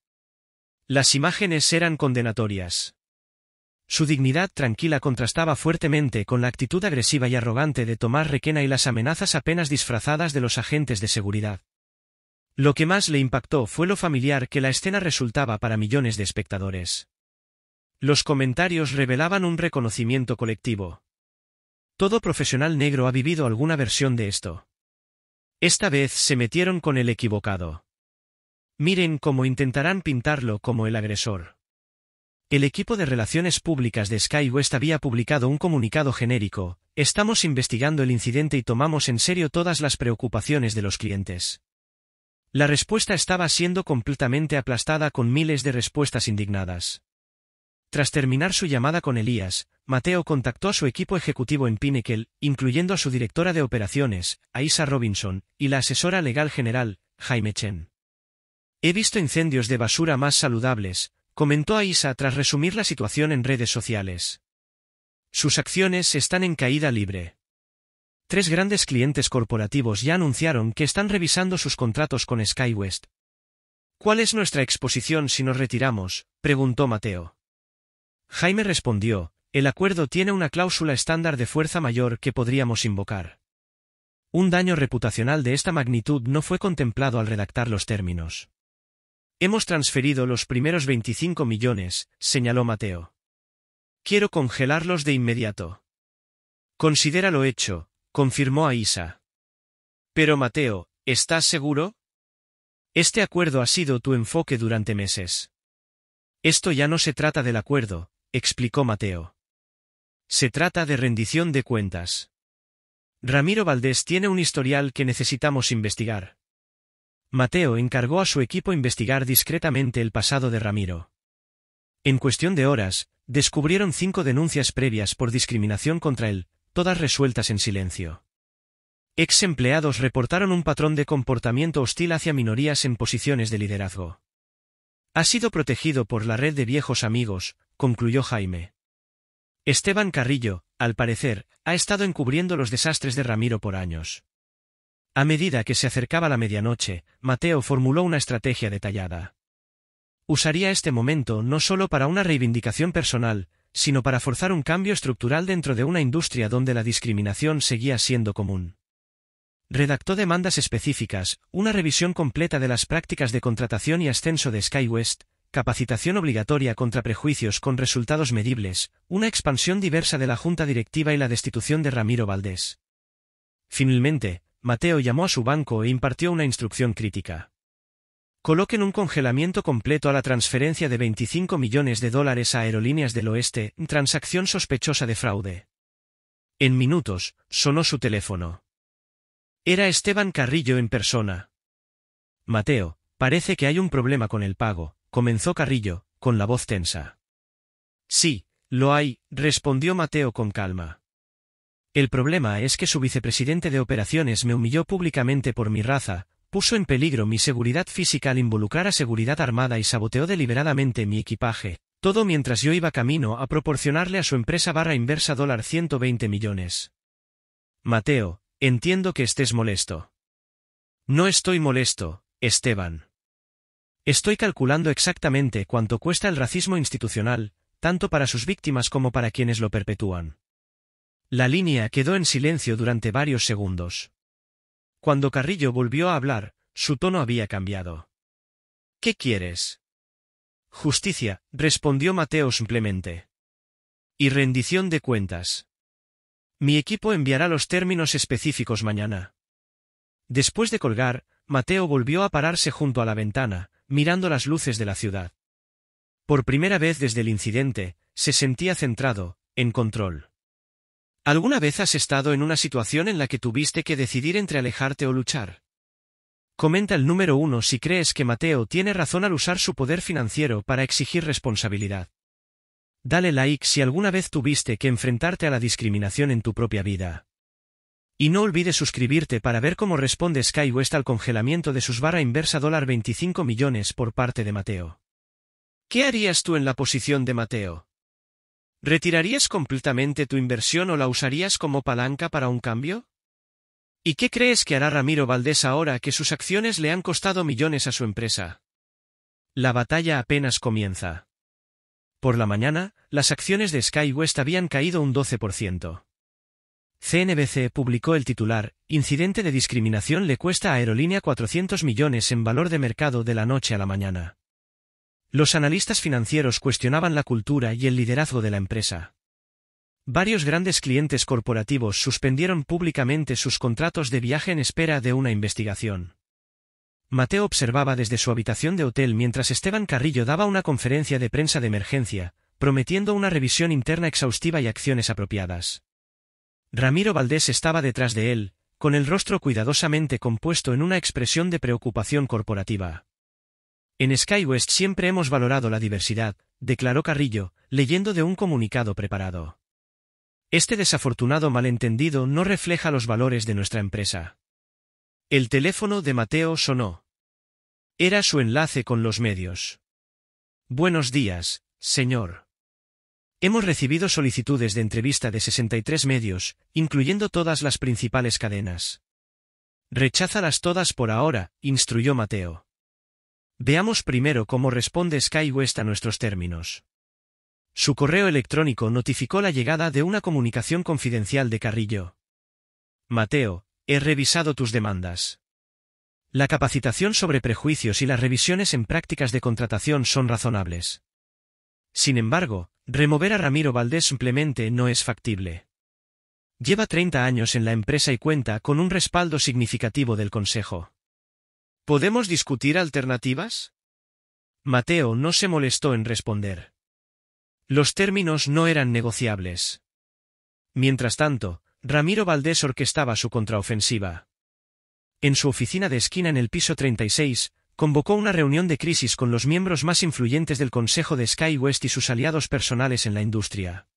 Las imágenes eran condenatorias. Su dignidad tranquila contrastaba fuertemente con la actitud agresiva y arrogante de Tomás Requena y las amenazas apenas disfrazadas de los agentes de seguridad. Lo que más le impactó fue lo familiar que la escena resultaba para millones de espectadores. Los comentarios revelaban un reconocimiento colectivo. Todo profesional negro ha vivido alguna versión de esto. Esta vez se metieron con el equivocado. Miren cómo intentarán pintarlo como el agresor. El equipo de relaciones públicas de SkyWest había publicado un comunicado genérico: estamos investigando el incidente y tomamos en serio todas las preocupaciones de los clientes. La respuesta estaba siendo completamente aplastada con miles de respuestas indignadas. Tras terminar su llamada con Elías, Mateo contactó a su equipo ejecutivo en Pinnacle, incluyendo a su directora de operaciones, Aisa Robinson, y la asesora legal general, Jaime Chen. He visto incendios de basura más saludables, comentó Aisa tras resumir la situación en redes sociales. Sus acciones están en caída libre. 3 grandes clientes corporativos ya anunciaron que están revisando sus contratos con SkyWest. ¿Cuál es nuestra exposición si nos retiramos?, preguntó Mateo. Jaime respondió: el acuerdo tiene una cláusula estándar de fuerza mayor que podríamos invocar. Un daño reputacional de esta magnitud no fue contemplado al redactar los términos. Hemos transferido los primeros 25 millones, señaló Mateo. Quiero congelarlos de inmediato. Considéralo hecho, confirmó Aisa. Pero Mateo, ¿estás seguro? Este acuerdo ha sido tu enfoque durante meses. Esto ya no se trata del acuerdo, explicó Mateo. Se trata de rendición de cuentas. Ramiro Valdés tiene un historial que necesitamos investigar. Mateo encargó a su equipo investigar discretamente el pasado de Ramiro. En cuestión de horas, descubrieron 5 denuncias previas por discriminación contra él, todas resueltas en silencio. Ex empleados reportaron un patrón de comportamiento hostil hacia minorías en posiciones de liderazgo. Ha sido protegido por la red de viejos amigos, concluyó Jaime. Esteban Carrillo, al parecer, ha estado encubriendo los desastres de Ramiro por años. A medida que se acercaba la medianoche, Mateo formuló una estrategia detallada. Usaría este momento no solo para una reivindicación personal, sino para forzar un cambio estructural dentro de una industria donde la discriminación seguía siendo común. Redactó demandas específicas, una revisión completa de las prácticas de contratación y ascenso de SkyWest, capacitación obligatoria contra prejuicios con resultados medibles, una expansión diversa de la junta directiva y la destitución de Ramiro Valdés. Finalmente, Mateo llamó a su banco e impartió una instrucción crítica. Coloquen un congelamiento completo a la transferencia de $25 millones a Aerolíneas del Oeste, transacción sospechosa de fraude. En minutos, sonó su teléfono. Era Esteban Carrillo en persona. Mateo, parece que hay un problema con el pago, comenzó Carrillo, con la voz tensa. Sí, lo hay, respondió Mateo con calma. El problema es que su vicepresidente de operaciones me humilló públicamente por mi raza, puso en peligro mi seguridad física al involucrar a seguridad armada y saboteó deliberadamente mi equipaje, todo mientras yo iba camino a proporcionarle a su empresa /inversa $120 millones. Mateo, entiendo que estés molesto. No estoy molesto, Esteban. Estoy calculando exactamente cuánto cuesta el racismo institucional, tanto para sus víctimas como para quienes lo perpetúan. La línea quedó en silencio durante varios segundos. Cuando Carrillo volvió a hablar, su tono había cambiado. ¿Qué quieres? Justicia, respondió Mateo simplemente. Y rendición de cuentas. Mi equipo enviará los términos específicos mañana. Después de colgar, Mateo volvió a pararse junto a la ventana, mirando las luces de la ciudad. Por primera vez desde el incidente, se sentía centrado, en control. ¿Alguna vez has estado en una situación en la que tuviste que decidir entre alejarte o luchar? Comenta el número 1 si crees que Mateo tiene razón al usar su poder financiero para exigir responsabilidad. Dale like si alguna vez tuviste que enfrentarte a la discriminación en tu propia vida. Y no olvides suscribirte para ver cómo responde SkyWest al congelamiento de sus /inversa $25 millones por parte de Mateo. ¿Qué harías tú en la posición de Mateo? ¿Retirarías completamente tu inversión o la usarías como palanca para un cambio? ¿Y qué crees que hará Ramiro Valdés ahora que sus acciones le han costado millones a su empresa? La batalla apenas comienza. Por la mañana, las acciones de SkyWest habían caído un 12%. CNBC publicó el titular, Incidente de discriminación le cuesta a Aerolínea 400 millones en valor de mercado de la noche a la mañana. Los analistas financieros cuestionaban la cultura y el liderazgo de la empresa. Varios grandes clientes corporativos suspendieron públicamente sus contratos de viaje en espera de una investigación. Mateo observaba desde su habitación de hotel mientras Esteban Carrillo daba una conferencia de prensa de emergencia, prometiendo una revisión interna exhaustiva y acciones apropiadas. Ramiro Valdés estaba detrás de él, con el rostro cuidadosamente compuesto en una expresión de preocupación corporativa. En SkyWest siempre hemos valorado la diversidad, declaró Carrillo, leyendo de un comunicado preparado. Este desafortunado malentendido no refleja los valores de nuestra empresa. El teléfono de Mateo sonó. Era su enlace con los medios. Buenos días, señor. Hemos recibido solicitudes de entrevista de 63 medios, incluyendo todas las principales cadenas. Recházalas todas por ahora, instruyó Mateo. Veamos primero cómo responde SkyWest a nuestros términos. Su correo electrónico notificó la llegada de una comunicación confidencial de Carrillo. Mateo, he revisado tus demandas. La capacitación sobre prejuicios y las revisiones en prácticas de contratación son razonables. Sin embargo, remover a Ramiro Valdés simplemente no es factible. Lleva 30 años en la empresa y cuenta con un respaldo significativo del consejo. ¿Podemos discutir alternativas? Mateo no se molestó en responder. Los términos no eran negociables. Mientras tanto, Ramiro Valdés orquestaba su contraofensiva. En su oficina de esquina en el piso 36, convocó una reunión de crisis con los miembros más influyentes del consejo de SkyWest y sus aliados personales en la industria.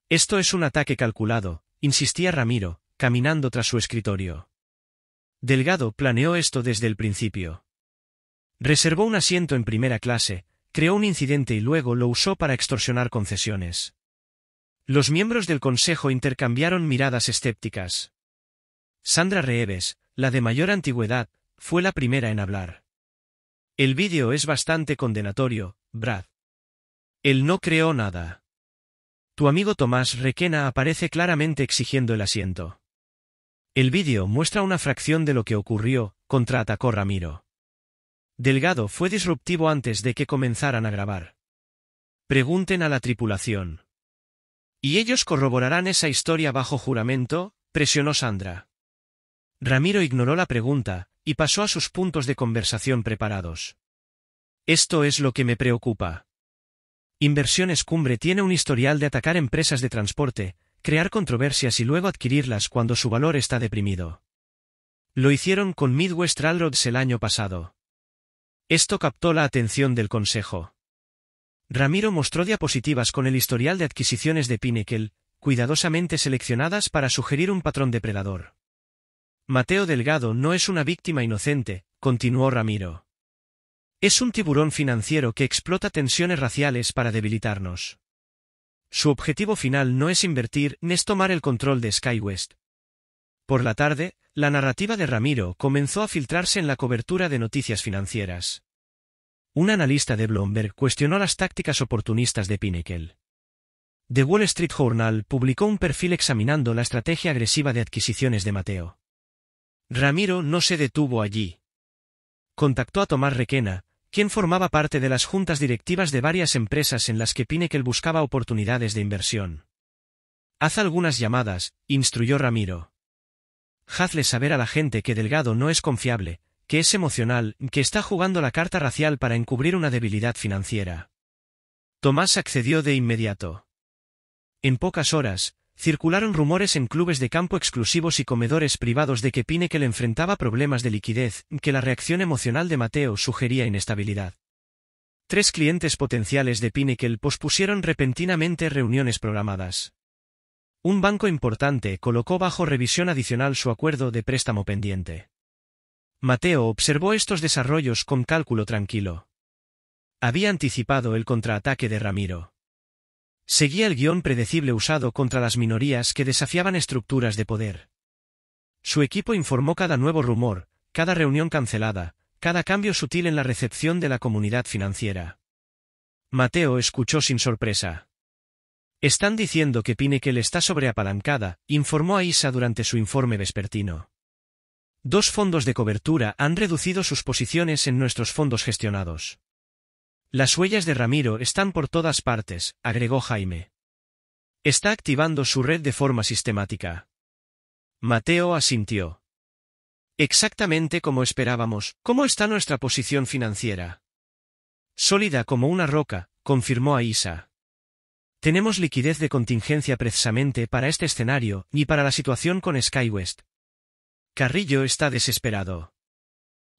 Esto es un ataque calculado, insistía Ramiro, caminando tras su escritorio. Delgado planeó esto desde el principio. Reservó un asiento en primera clase, creó un incidente y luego lo usó para extorsionar concesiones. Los miembros del consejo intercambiaron miradas escépticas. Sandra Reeves, la de mayor antigüedad, fue la primera en hablar. El vídeo es bastante condenatorio, Brad. Él no creó nada. Tu amigo Tomás Requena aparece claramente exigiendo el asiento. El vídeo muestra una fracción de lo que ocurrió, contraatacó Ramiro. Delgado fue disruptivo antes de que comenzaran a grabar. Pregunten a la tripulación. ¿Y ellos corroborarán esa historia bajo juramento?, presionó Sandra. Ramiro ignoró la pregunta, y pasó a sus puntos de conversación preparados. Esto es lo que me preocupa. Inversiones Cumbre tiene un historial de atacar empresas de transporte, crear controversias y luego adquirirlas cuando su valor está deprimido. Lo hicieron con Midwest Railroads el año pasado. Esto captó la atención del consejo. Ramiro mostró diapositivas con el historial de adquisiciones de Pinnacle, cuidadosamente seleccionadas para sugerir un patrón depredador. Mateo Delgado no es una víctima inocente, continuó Ramiro. Es un tiburón financiero que explota tensiones raciales para debilitarnos. Su objetivo final no es invertir, ni es tomar el control de SkyWest. Por la tarde, la narrativa de Ramiro comenzó a filtrarse en la cobertura de noticias financieras. Un analista de Bloomberg cuestionó las tácticas oportunistas de Pinnacle. The Wall Street Journal publicó un perfil examinando la estrategia agresiva de adquisiciones de Mateo. Ramiro no se detuvo allí. Contactó a Tomás Requena, quien formaba parte de las juntas directivas de varias empresas en las que Pinnacle buscaba oportunidades de inversión. Haz algunas llamadas, instruyó Ramiro. Hazle saber a la gente que Delgado no es confiable, que es emocional, que está jugando la carta racial para encubrir una debilidad financiera. Tomás accedió de inmediato. En pocas horas, circularon rumores en clubes de campo exclusivos y comedores privados de que Pinnacle enfrentaba problemas de liquidez, que la reacción emocional de Mateo sugería inestabilidad. 3 clientes potenciales de Pinnacle pospusieron repentinamente reuniones programadas. Un banco importante colocó bajo revisión adicional su acuerdo de préstamo pendiente. Mateo observó estos desarrollos con cálculo tranquilo. Había anticipado el contraataque de Ramiro. Seguía el guión predecible usado contra las minorías que desafiaban estructuras de poder. Su equipo informó cada nuevo rumor, cada reunión cancelada, cada cambio sutil en la recepción de la comunidad financiera. Mateo escuchó sin sorpresa. Están diciendo que Pinnacle está sobreapalancada, informó a Isa durante su informe vespertino. 2 fondos de cobertura han reducido sus posiciones en nuestros fondos gestionados. Las huellas de Ramiro están por todas partes, agregó Jaime. Está activando su red de forma sistemática. Mateo asintió. Exactamente como esperábamos. ¿Cómo está nuestra posición financiera? Sólida como una roca, confirmó Aisa. Tenemos liquidez de contingencia precisamente para este escenario, y para la situación con SkyWest. Carrillo está desesperado.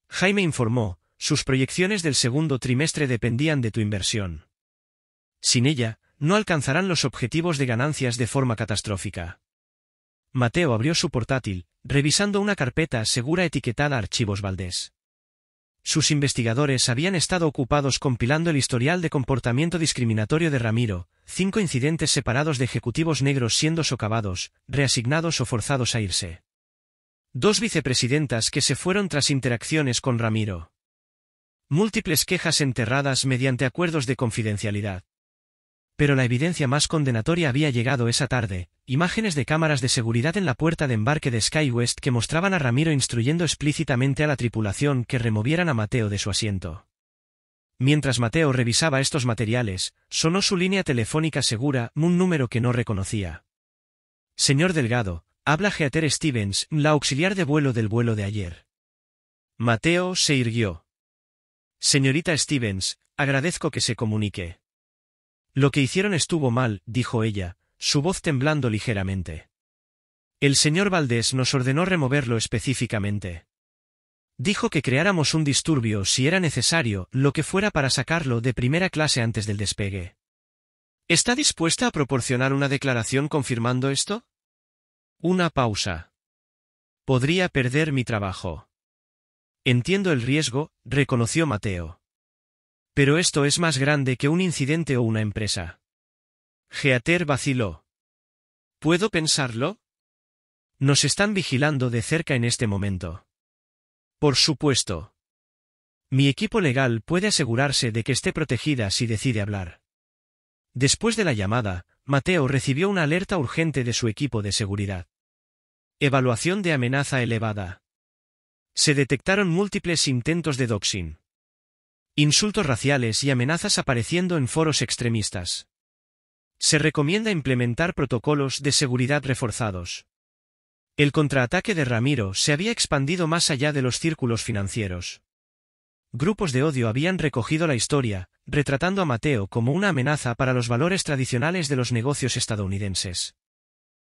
Jaime informó. Sus proyecciones del segundo trimestre dependían de tu inversión. Sin ella, no alcanzarán los objetivos de ganancias de forma catastrófica. Mateo abrió su portátil, revisando una carpeta segura etiquetada Archivos Valdés. Sus investigadores habían estado ocupados compilando el historial de comportamiento discriminatorio de Ramiro, 5 incidentes separados de ejecutivos negros siendo socavados, reasignados o forzados a irse. 2 vicepresidentas que se fueron tras interacciones con Ramiro. Múltiples quejas enterradas mediante acuerdos de confidencialidad. Pero la evidencia más condenatoria había llegado esa tarde, imágenes de cámaras de seguridad en la puerta de embarque de SkyWest que mostraban a Ramiro instruyendo explícitamente a la tripulación que removieran a Mateo de su asiento. Mientras Mateo revisaba estos materiales, sonó su línea telefónica segura, un número que no reconocía. Señor Delgado, habla Heather Stevens, la auxiliar de vuelo del vuelo de ayer. Mateo se irguió. Señorita Stevens, agradezco que se comunique. Lo que hicieron estuvo mal, dijo ella, su voz temblando ligeramente. El señor Valdés nos ordenó removerlo específicamente. Dijo que creáramos un disturbio si era necesario, lo que fuera para sacarlo de primera clase antes del despegue. ¿Está dispuesta a proporcionar una declaración confirmando esto? Una pausa. Podría perder mi trabajo. Entiendo el riesgo, reconoció Mateo. Pero esto es más grande que un incidente o una empresa. Heather vaciló. ¿Puedo pensarlo? Nos están vigilando de cerca en este momento. Por supuesto. Mi equipo legal puede asegurarse de que esté protegida si decide hablar. Después de la llamada, Mateo recibió una alerta urgente de su equipo de seguridad. Evaluación de amenaza elevada. Se detectaron múltiples intentos de doxing. Insultos raciales y amenazas apareciendo en foros extremistas. Se recomienda implementar protocolos de seguridad reforzados. El contraataque de Ramiro se había expandido más allá de los círculos financieros. Grupos de odio habían recogido la historia, retratando a Mateo como una amenaza para los valores tradicionales de los negocios estadounidenses.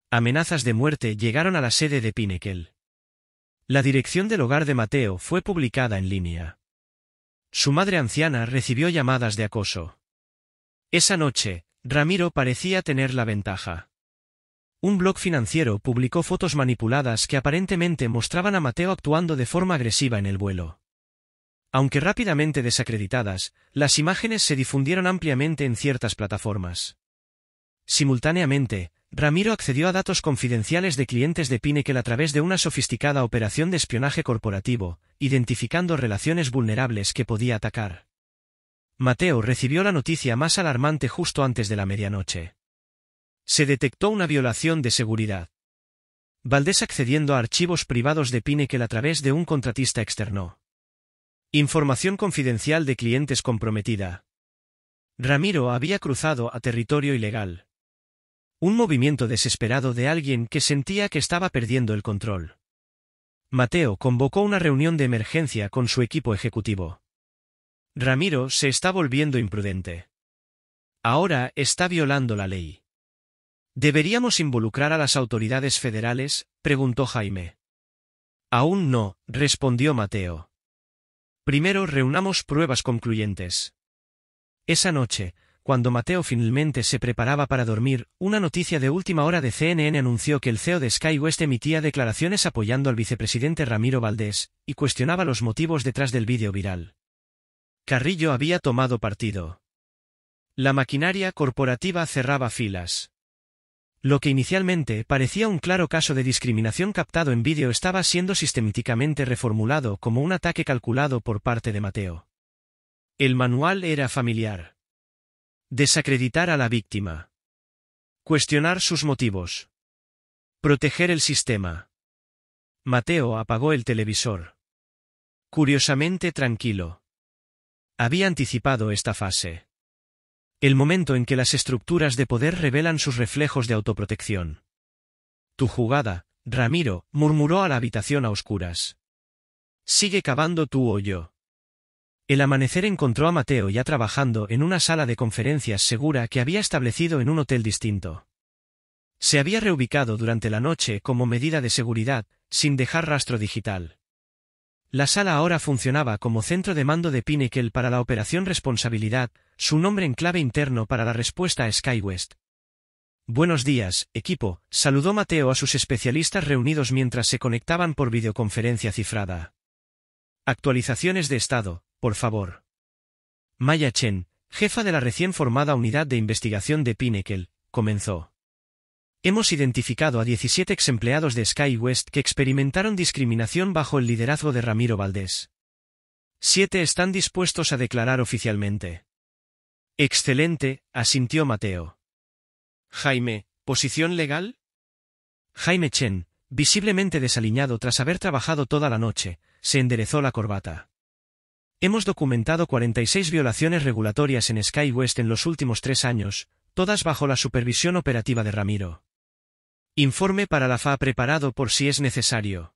Amenazas de muerte llegaron a la sede de Pinnacle. La dirección del hogar de Mateo fue publicada en línea. Su madre anciana recibió llamadas de acoso. Esa noche, Ramiro parecía tener la ventaja. Un blog financiero publicó fotos manipuladas que aparentemente mostraban a Mateo actuando de forma agresiva en el vuelo. Aunque rápidamente desacreditadas, las imágenes se difundieron ampliamente en ciertas plataformas. Simultáneamente, Ramiro accedió a datos confidenciales de clientes de Pinnacle a través de una sofisticada operación de espionaje corporativo, identificando relaciones vulnerables que podía atacar. Mateo recibió la noticia más alarmante justo antes de la medianoche. Se detectó una violación de seguridad. Valdés accediendo a archivos privados de Pinnacle a través de un contratista externo. Información confidencial de clientes comprometida. Ramiro había cruzado a territorio ilegal. Un movimiento desesperado de alguien que sentía que estaba perdiendo el control. Mateo convocó una reunión de emergencia con su equipo ejecutivo. Ramiro se está volviendo imprudente. Ahora está violando la ley. ¿Deberíamos involucrar a las autoridades federales?, preguntó Jaime. Aún no, respondió Mateo. Primero reunamos pruebas concluyentes. Esa noche, cuando Mateo finalmente se preparaba para dormir, una noticia de última hora de CNN anunció que el CEO de SkyWest emitía declaraciones apoyando al vicepresidente Ramiro Valdés, y cuestionaba los motivos detrás del vídeo viral. Carrillo había tomado partido. La maquinaria corporativa cerraba filas. Lo que inicialmente parecía un claro caso de discriminación captado en vídeo estaba siendo sistemáticamente reformulado como un ataque calculado por parte de Mateo. El manual era familiar. Desacreditar a la víctima. Cuestionar sus motivos. Proteger el sistema. Mateo apagó el televisor. Curiosamente tranquilo. Había anticipado esta fase. El momento en que las estructuras de poder revelan sus reflejos de autoprotección. Tu jugada, Ramiro, murmuró a la habitación a oscuras. Sigue cavando tu hoyo. El amanecer encontró a Mateo ya trabajando en una sala de conferencias segura que había establecido en un hotel distinto. Se había reubicado durante la noche como medida de seguridad, sin dejar rastro digital. La sala ahora funcionaba como centro de mando de Pinnacle para la operación Responsabilidad, su nombre en clave interno para la respuesta a SkyWest. Buenos días, equipo, saludó Mateo a sus especialistas reunidos mientras se conectaban por videoconferencia cifrada. Actualizaciones de estado, por favor. Maya Chen, jefa de la recién formada unidad de investigación de Pinnacle, comenzó. Hemos identificado a 17 exempleados de SkyWest que experimentaron discriminación bajo el liderazgo de Ramiro Valdés. 7 están dispuestos a declarar oficialmente. Excelente, asintió Mateo. Jaime, ¿posición legal? Jaime Chen, visiblemente desaliñado tras haber trabajado toda la noche, se enderezó la corbata. Hemos documentado 46 violaciones regulatorias en SkyWest en los últimos 3 años, todas bajo la supervisión operativa de Ramiro. Informe para la FA preparado por si es necesario.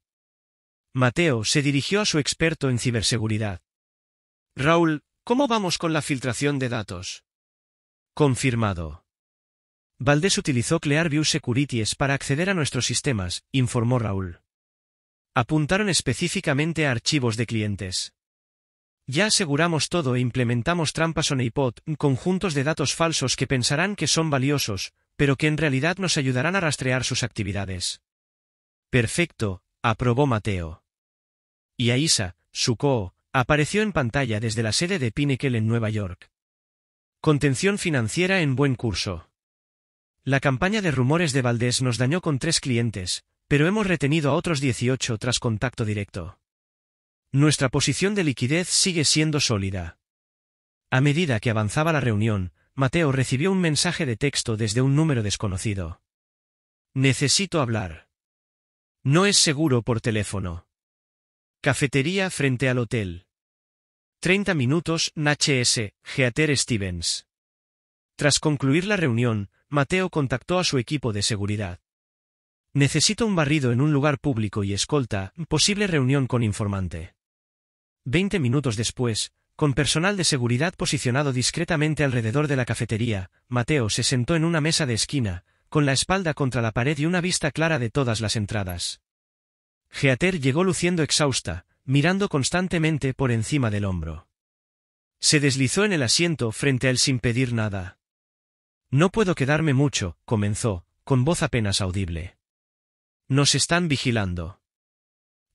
Mateo se dirigió a su experto en ciberseguridad. Raúl, ¿cómo vamos con la filtración de datos? Confirmado. Valdés utilizó Clearview Securities para acceder a nuestros sistemas, informó Raúl. Apuntaron específicamente a archivos de clientes. Ya aseguramos todo e implementamos trampas honeypot, conjuntos de datos falsos que pensarán que son valiosos, pero que en realidad nos ayudarán a rastrear sus actividades. Perfecto, aprobó Mateo. Y Aisa, su co, apareció en pantalla desde la sede de Pinnacle en Nueva York. Contención financiera en buen curso. La campaña de rumores de Valdés nos dañó con 3 clientes, pero hemos retenido a otros 18 tras contacto directo. Nuestra posición de liquidez sigue siendo sólida. A medida que avanzaba la reunión, Mateo recibió un mensaje de texto desde un número desconocido. Necesito hablar. No es seguro por teléfono. Cafetería frente al hotel. 30 minutos, HS, Heather Stevens. Tras concluir la reunión, Mateo contactó a su equipo de seguridad. Necesito un barrido en un lugar público y escolta, posible reunión con informante. 20 minutos después, con personal de seguridad posicionado discretamente alrededor de la cafetería, Mateo se sentó en una mesa de esquina, con la espalda contra la pared y una vista clara de todas las entradas. Heather llegó luciendo exhausta, mirando constantemente por encima del hombro. Se deslizó en el asiento frente a él sin pedir nada. No puedo quedarme mucho, comenzó, con voz apenas audible. Nos están vigilando.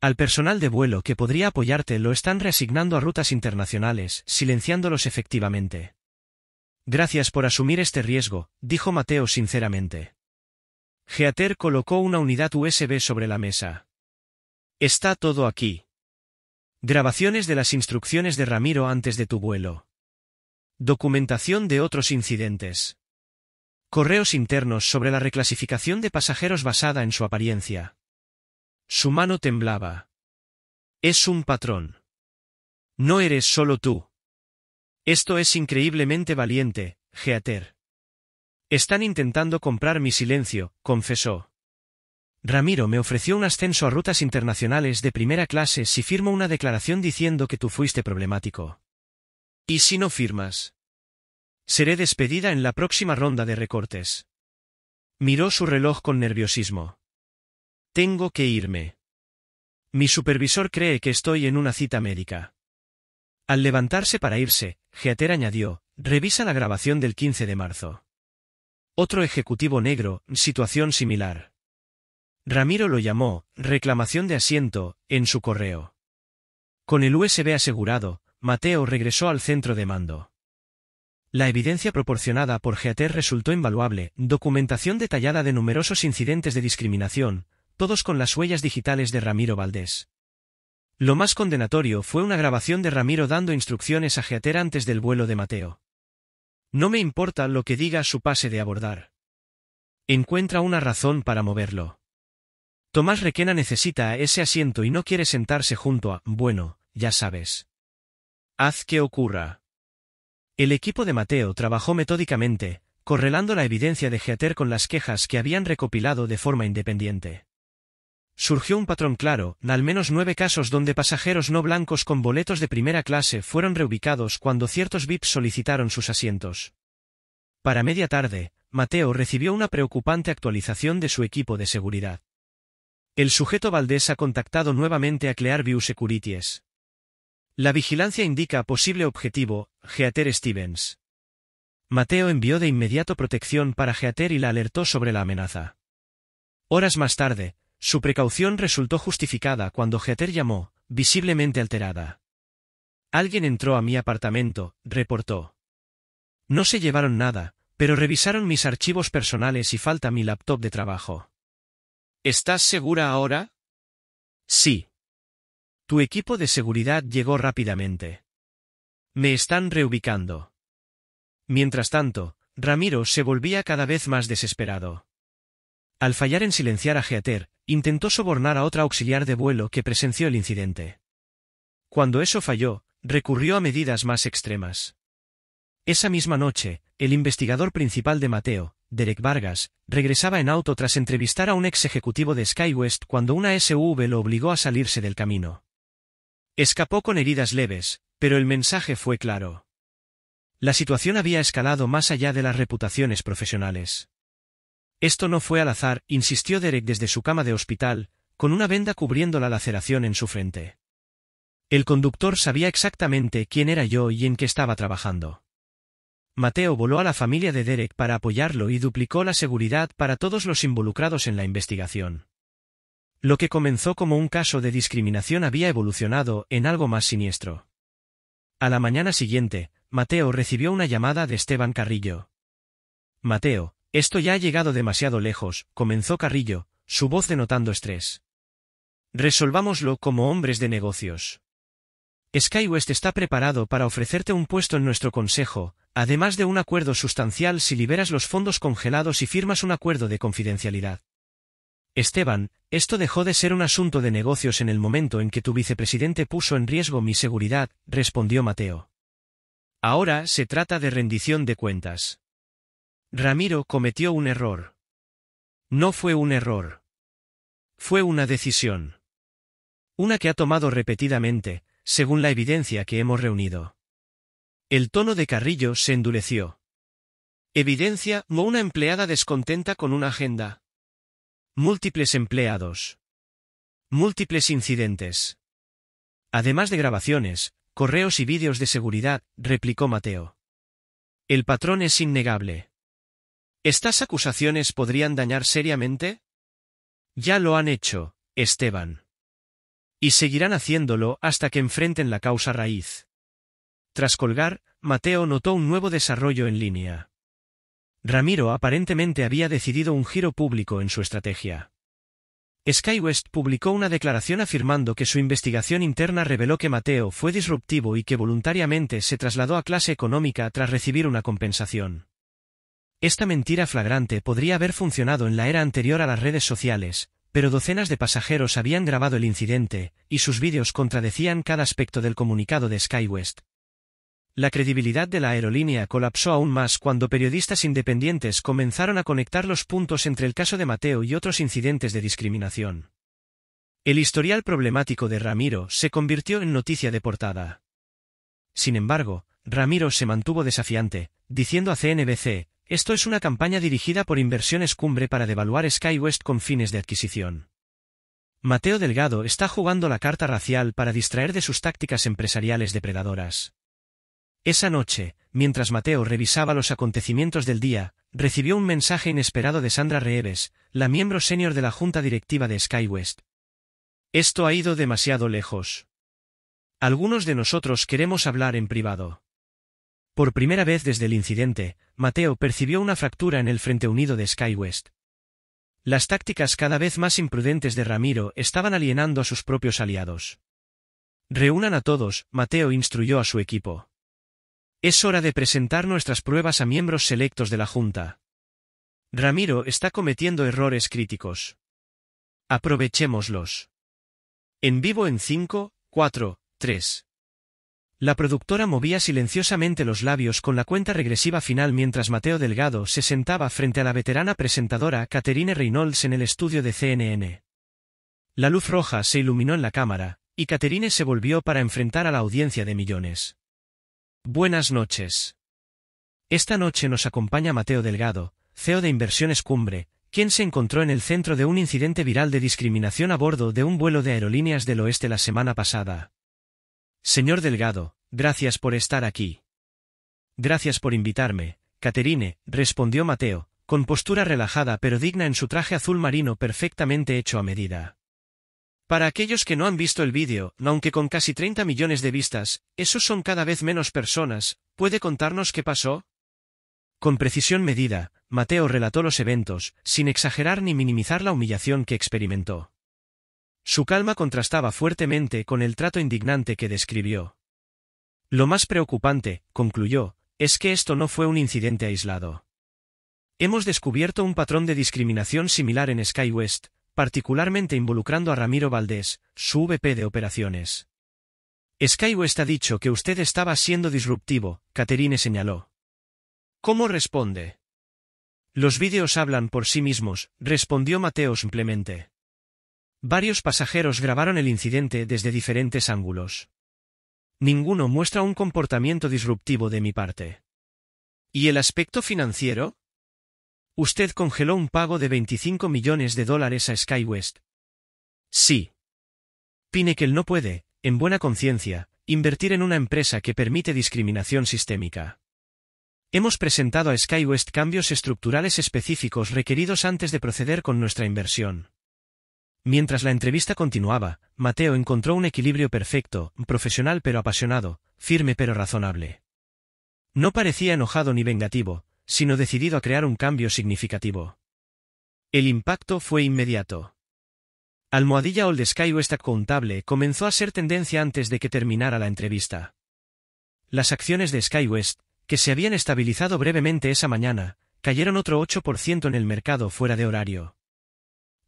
Al personal de vuelo que podría apoyarte lo están reasignando a rutas internacionales, silenciándolos efectivamente. Gracias por asumir este riesgo, dijo Mateo sinceramente. Heather colocó una unidad USB sobre la mesa. Está todo aquí. Grabaciones de las instrucciones de Ramiro antes de tu vuelo. Documentación de otros incidentes. Correos internos sobre la reclasificación de pasajeros basada en su apariencia. Su mano temblaba. Es un patrón. No eres solo tú. Esto es increíblemente valiente, Heather. Están intentando comprar mi silencio, confesó. Ramiro me ofreció un ascenso a rutas internacionales de primera clase si firmo una declaración diciendo que tú fuiste problemático. ¿Y si no firmas? Seré despedida en la próxima ronda de recortes. Miró su reloj con nerviosismo. Tengo que irme. Mi supervisor cree que estoy en una cita médica. Al levantarse para irse, Heather añadió, revisa la grabación del 15 de marzo. Otro ejecutivo negro, situación similar. Ramiro lo llamó, reclamación de asiento, en su correo. Con el USB asegurado, Mateo regresó al centro de mando. La evidencia proporcionada por Heather resultó invaluable, documentación detallada de numerosos incidentes de discriminación, todos con las huellas digitales de Ramiro Valdés. Lo más condenatorio fue una grabación de Ramiro dando instrucciones a Heather antes del vuelo de Mateo. No me importa lo que diga su pase de abordar. Encuentra una razón para moverlo. Tomás Requena necesita ese asiento y no quiere sentarse junto a, bueno, ya sabes. Haz que ocurra. El equipo de Mateo trabajó metódicamente, correlando la evidencia de Heather con las quejas que habían recopilado de forma independiente. Surgió un patrón claro, al menos 9 casos donde pasajeros no blancos con boletos de primera clase fueron reubicados cuando ciertos VIPs solicitaron sus asientos. Para media tarde, Mateo recibió una preocupante actualización de su equipo de seguridad. El sujeto Valdés ha contactado nuevamente a Clearview Securities. La vigilancia indica posible objetivo, Heather Stevens. Mateo envió de inmediato protección para Heather y la alertó sobre la amenaza. Horas más tarde, su precaución resultó justificada cuando Heather llamó, visiblemente alterada. Alguien entró a mi apartamento, reportó. No se llevaron nada, pero revisaron mis archivos personales y falta mi laptop de trabajo. ¿Estás segura ahora? Sí. Tu equipo de seguridad llegó rápidamente. Me están reubicando. Mientras tanto, Ramiro se volvía cada vez más desesperado. Al fallar en silenciar a Heather, intentó sobornar a otra auxiliar de vuelo que presenció el incidente. Cuando eso falló, recurrió a medidas más extremas. Esa misma noche, el investigador principal de Mateo, Derek Vargas, regresaba en auto tras entrevistar a un ex ejecutivo de SkyWest cuando una SUV lo obligó a salirse del camino. Escapó con heridas leves, pero el mensaje fue claro. La situación había escalado más allá de las reputaciones profesionales. Esto no fue al azar, insistió Derek desde su cama de hospital, con una venda cubriendo la laceración en su frente. El conductor sabía exactamente quién era yo y en qué estaba trabajando. Mateo voló a la familia de Derek para apoyarlo y duplicó la seguridad para todos los involucrados en la investigación. Lo que comenzó como un caso de discriminación había evolucionado en algo más siniestro. A la mañana siguiente, Mateo recibió una llamada de Esteban Carrillo. Mateo, esto ya ha llegado demasiado lejos, comenzó Carrillo, su voz denotando estrés. Resolvámoslo como hombres de negocios. SkyWest está preparado para ofrecerte un puesto en nuestro consejo, además de un acuerdo sustancial si liberas los fondos congelados y firmas un acuerdo de confidencialidad. Esteban, esto dejó de ser un asunto de negocios en el momento en que tu vicepresidente puso en riesgo mi seguridad, respondió Mateo. Ahora se trata de rendición de cuentas. Ramiro cometió un error. No fue un error. Fue una decisión. Una que ha tomado repetidamente, según la evidencia que hemos reunido. El tono de Carrillo se endureció. ¿Evidencia o una empleada descontenta con una agenda? Múltiples empleados. Múltiples incidentes. Además de grabaciones, correos y vídeos de seguridad, replicó Mateo. El patrón es innegable. ¿Estas acusaciones podrían dañar seriamente? Ya lo han hecho, Esteban. Y seguirán haciéndolo hasta que enfrenten la causa raíz. Tras colgar, Mateo notó un nuevo desarrollo en línea. Ramiro aparentemente había decidido un giro público en su estrategia. SkyWest publicó una declaración afirmando que su investigación interna reveló que Mateo fue disruptivo y que voluntariamente se trasladó a clase económica tras recibir una compensación. Esta mentira flagrante podría haber funcionado en la era anterior a las redes sociales, pero docenas de pasajeros habían grabado el incidente, y sus vídeos contradecían cada aspecto del comunicado de SkyWest. La credibilidad de la aerolínea colapsó aún más cuando periodistas independientes comenzaron a conectar los puntos entre el caso de Mateo y otros incidentes de discriminación. El historial problemático de Ramiro se convirtió en noticia de portada. Sin embargo, Ramiro se mantuvo desafiante, diciendo a CNBC, esto es una campaña dirigida por Inversiones Cumbre para devaluar SkyWest con fines de adquisición. Mateo Delgado está jugando la carta racial para distraer de sus tácticas empresariales depredadoras. Esa noche, mientras Mateo revisaba los acontecimientos del día, recibió un mensaje inesperado de Sandra Reeves, la miembro senior de la junta directiva de SkyWest. Esto ha ido demasiado lejos. Algunos de nosotros queremos hablar en privado. Por primera vez desde el incidente, Mateo percibió una fractura en el frente unido de SkyWest. Las tácticas cada vez más imprudentes de Ramiro estaban alienando a sus propios aliados. Reúnan a todos, Mateo instruyó a su equipo. Es hora de presentar nuestras pruebas a miembros selectos de la Junta. Ramiro está cometiendo errores críticos. Aprovechémoslos. En vivo en 5, 4, 3. La productora movía silenciosamente los labios con la cuenta regresiva final mientras Mateo Delgado se sentaba frente a la veterana presentadora Catherine Reynolds en el estudio de CNN. La luz roja se iluminó en la cámara, y Catherine se volvió para enfrentar a la audiencia de millones. Buenas noches. Esta noche nos acompaña Mateo Delgado, CEO de Inversiones Cumbre, quien se encontró en el centro de un incidente viral de discriminación a bordo de un vuelo de Aerolíneas del Oeste la semana pasada. Señor Delgado, gracias por estar aquí. Gracias por invitarme, Catherine, respondió Mateo, con postura relajada pero digna en su traje azul marino perfectamente hecho a medida. Para aquellos que no han visto el vídeo, aunque con casi 30 millones de vistas, esos son cada vez menos personas, ¿puede contarnos qué pasó? Con precisión medida, Mateo relató los eventos, sin exagerar ni minimizar la humillación que experimentó. Su calma contrastaba fuertemente con el trato indignante que describió. Lo más preocupante, concluyó, es que esto no fue un incidente aislado. Hemos descubierto un patrón de discriminación similar en SkyWest, particularmente involucrando a Ramiro Valdés, su VP de operaciones. SkyWest ha dicho que usted estaba siendo disruptivo, Catherine señaló. ¿Cómo responde? Los vídeos hablan por sí mismos, respondió Mateo simplemente. Varios pasajeros grabaron el incidente desde diferentes ángulos. Ninguno muestra un comportamiento disruptivo de mi parte. ¿Y el aspecto financiero? Usted congeló un pago de $25 millones a SkyWest. Sí. Pinnacle no puede, en buena conciencia, invertir en una empresa que permite discriminación sistémica. Hemos presentado a SkyWest cambios estructurales específicos requeridos antes de proceder con nuestra inversión. Mientras la entrevista continuaba, Mateo encontró un equilibrio perfecto, profesional pero apasionado, firme pero razonable. No parecía enojado ni vengativo, sino decidido a crear un cambio significativo. El impacto fue inmediato. Almohadilla Old SkyWest Accountable comenzó a ser tendencia antes de que terminara la entrevista. Las acciones de SkyWest, que se habían estabilizado brevemente esa mañana, cayeron otro 8% en el mercado fuera de horario.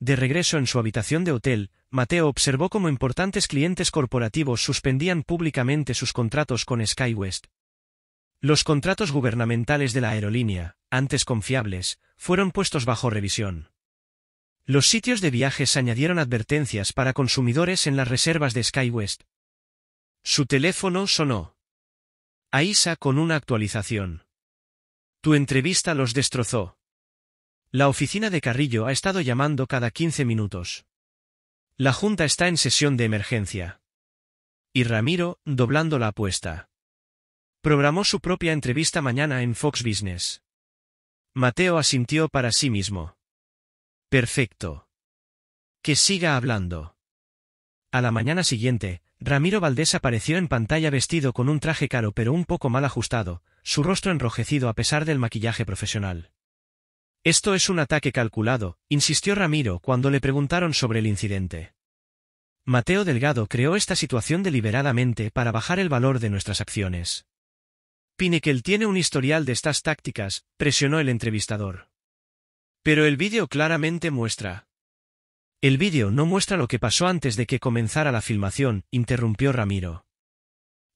De regreso en su habitación de hotel, Mateo observó cómo importantes clientes corporativos suspendían públicamente sus contratos con SkyWest. Los contratos gubernamentales de la aerolínea, antes confiables, fueron puestos bajo revisión. Los sitios de viajes añadieron advertencias para consumidores en las reservas de SkyWest. Su teléfono sonó. Aisa con una actualización. Tu entrevista los destrozó. La oficina de Carrillo ha estado llamando cada 15 minutos. La junta está en sesión de emergencia. Y Ramiro, doblando la apuesta. Programó su propia entrevista mañana en Fox Business. Mateo asintió para sí mismo. Perfecto. Que siga hablando. A la mañana siguiente, Ramiro Valdés apareció en pantalla vestido con un traje caro pero un poco mal ajustado, su rostro enrojecido a pesar del maquillaje profesional. Esto es un ataque calculado, insistió Ramiro cuando le preguntaron sobre el incidente. Mateo Delgado creó esta situación deliberadamente para bajar el valor de nuestras acciones. Pinnacle tiene un historial de estas tácticas, presionó el entrevistador. Pero el vídeo claramente muestra. El vídeo no muestra lo que pasó antes de que comenzara la filmación, interrumpió Ramiro.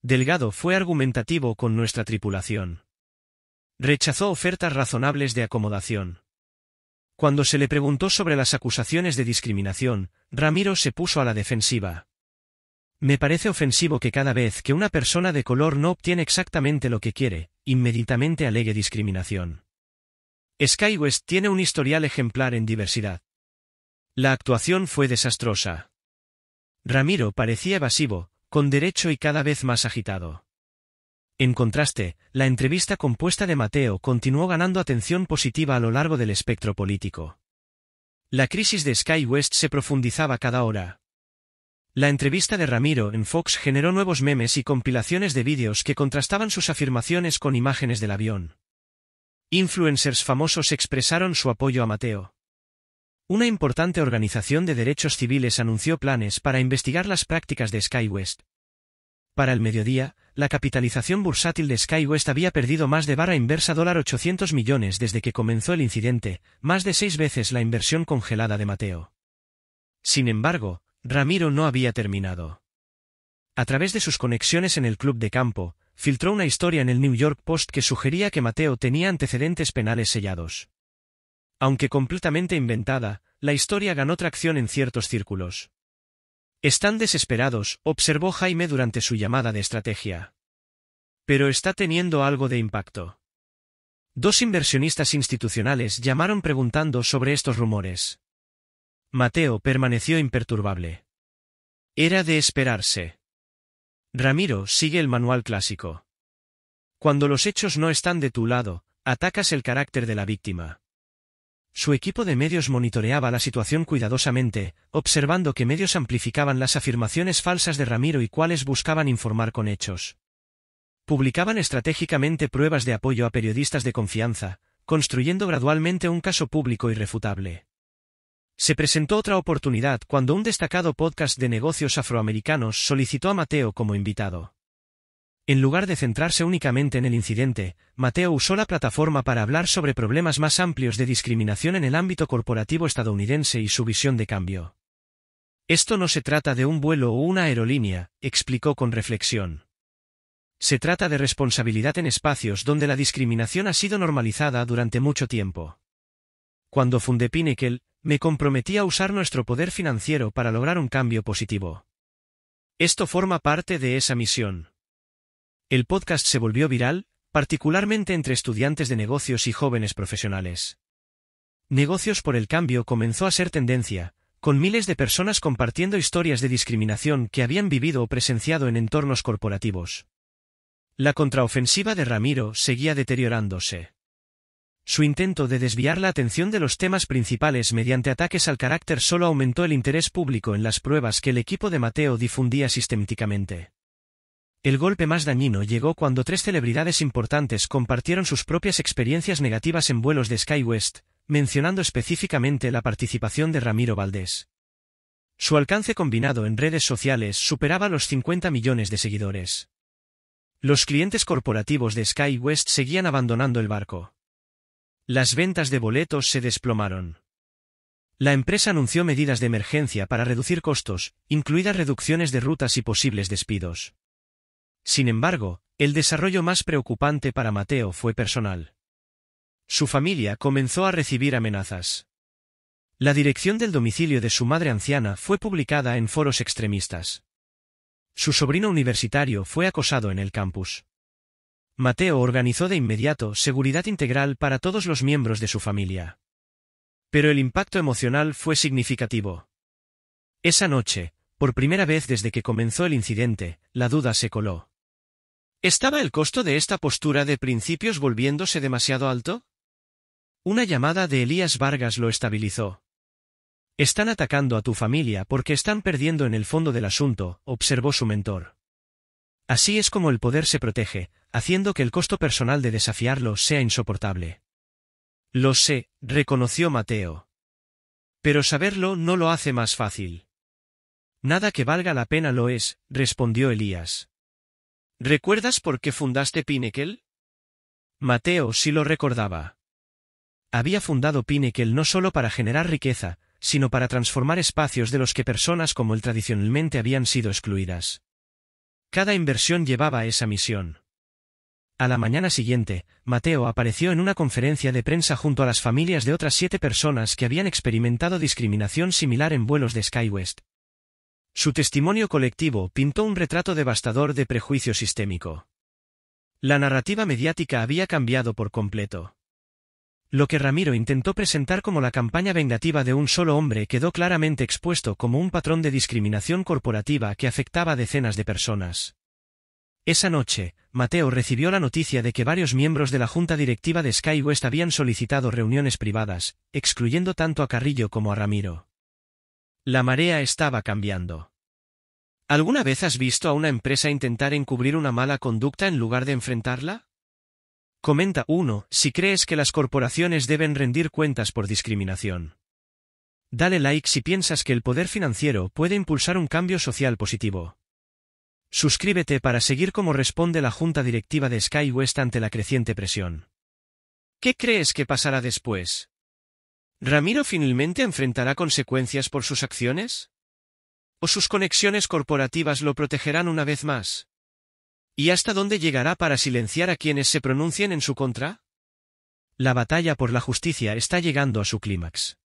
Delgado fue argumentativo con nuestra tripulación. Rechazó ofertas razonables de acomodación. Cuando se le preguntó sobre las acusaciones de discriminación, Ramiro se puso a la defensiva. Me parece ofensivo que cada vez que una persona de color no obtiene exactamente lo que quiere, inmediatamente alegue discriminación. SkyWest tiene un historial ejemplar en diversidad. La actuación fue desastrosa. Ramiro parecía evasivo, con derecho y cada vez más agitado. En contraste, la entrevista compuesta de Mateo continuó ganando atención positiva a lo largo del espectro político. La crisis de SkyWest se profundizaba cada hora. La entrevista de Ramiro en Fox generó nuevos memes y compilaciones de vídeos que contrastaban sus afirmaciones con imágenes del avión. Influencers famosos expresaron su apoyo a Mateo. Una importante organización de derechos civiles anunció planes para investigar las prácticas de SkyWest. Para el mediodía, la capitalización bursátil de SkyWest había perdido más de barra inversa $800 millones desde que comenzó el incidente, más de 6 veces la inversión congelada de Mateo. Sin embargo, Ramiro no había terminado. A través de sus conexiones en el club de campo, filtró una historia en el New York Post que sugería que Mateo tenía antecedentes penales sellados. Aunque completamente inventada, la historia ganó tracción en ciertos círculos. Están desesperados, observó Jaime durante su llamada de estrategia. Pero está teniendo algo de impacto. 2 inversionistas institucionales llamaron preguntando sobre estos rumores. Mateo permaneció imperturbable. Era de esperarse. Ramiro sigue el manual clásico. Cuando los hechos no están de tu lado, atacas el carácter de la víctima. Su equipo de medios monitoreaba la situación cuidadosamente, observando que medios amplificaban las afirmaciones falsas de Ramiro y cuáles buscaban informar con hechos. Publicaban estratégicamente pruebas de apoyo a periodistas de confianza, construyendo gradualmente un caso público irrefutable. Se presentó otra oportunidad cuando un destacado podcast de negocios afroamericanos solicitó a Mateo como invitado. En lugar de centrarse únicamente en el incidente, Mateo usó la plataforma para hablar sobre problemas más amplios de discriminación en el ámbito corporativo estadounidense y su visión de cambio. Esto no se trata de un vuelo o una aerolínea, explicó con reflexión. Se trata de responsabilidad en espacios donde la discriminación ha sido normalizada durante mucho tiempo. Cuando fundé Pinnacle, me comprometí a usar nuestro poder financiero para lograr un cambio positivo. Esto forma parte de esa misión. El podcast se volvió viral, particularmente entre estudiantes de negocios y jóvenes profesionales. Negocios por el Cambio comenzó a ser tendencia, con miles de personas compartiendo historias de discriminación que habían vivido o presenciado en entornos corporativos. La contraofensiva de Ramiro seguía deteriorándose. Su intento de desviar la atención de los temas principales mediante ataques al carácter solo aumentó el interés público en las pruebas que el equipo de Mateo difundía sistemáticamente. El golpe más dañino llegó cuando 3 celebridades importantes compartieron sus propias experiencias negativas en vuelos de SkyWest, mencionando específicamente la participación de Ramiro Valdés. Su alcance combinado en redes sociales superaba los 50 millones de seguidores. Los clientes corporativos de SkyWest seguían abandonando el barco. Las ventas de boletos se desplomaron. La empresa anunció medidas de emergencia para reducir costos, incluidas reducciones de rutas y posibles despidos. Sin embargo, el desarrollo más preocupante para Mateo fue personal. Su familia comenzó a recibir amenazas. La dirección del domicilio de su madre anciana fue publicada en foros extremistas. Su sobrino universitario fue acosado en el campus. Mateo organizó de inmediato seguridad integral para todos los miembros de su familia. Pero el impacto emocional fue significativo. Esa noche, por primera vez desde que comenzó el incidente, la duda se coló. ¿Estaba el costo de esta postura de principios volviéndose demasiado alto? Una llamada de Elías Vargas lo estabilizó. Están atacando a tu familia porque están perdiendo en el fondo del asunto, observó su mentor. Así es como el poder se protege, haciendo que el costo personal de desafiarlo sea insoportable. Lo sé, reconoció Mateo. Pero saberlo no lo hace más fácil. Nada que valga la pena lo es, respondió Elías. ¿Recuerdas por qué fundaste Pinnacle? Mateo sí lo recordaba. Había fundado Pinnacle no solo para generar riqueza, sino para transformar espacios de los que personas como él tradicionalmente habían sido excluidas. Cada inversión llevaba esa misión. A la mañana siguiente, Mateo apareció en una conferencia de prensa junto a las familias de otras 7 personas que habían experimentado discriminación similar en vuelos de SkyWest. Su testimonio colectivo pintó un retrato devastador de prejuicio sistémico. La narrativa mediática había cambiado por completo. Lo que Ramiro intentó presentar como la campaña vengativa de un solo hombre quedó claramente expuesto como un patrón de discriminación corporativa que afectaba a decenas de personas. Esa noche, Mateo recibió la noticia de que varios miembros de la junta directiva de SkyWest habían solicitado reuniones privadas, excluyendo tanto a Carrillo como a Ramiro. La marea estaba cambiando. ¿Alguna vez has visto a una empresa intentar encubrir una mala conducta en lugar de enfrentarla? Comenta 1 si crees que las corporaciones deben rendir cuentas por discriminación. Dale like si piensas que el poder financiero puede impulsar un cambio social positivo. Suscríbete para seguir cómo responde la junta directiva de SkyWest ante la creciente presión. ¿Qué crees que pasará después? ¿Ramiro finalmente enfrentará consecuencias por sus acciones? ¿O sus conexiones corporativas lo protegerán una vez más? ¿Y hasta dónde llegará para silenciar a quienes se pronuncien en su contra? La batalla por la justicia está llegando a su clímax.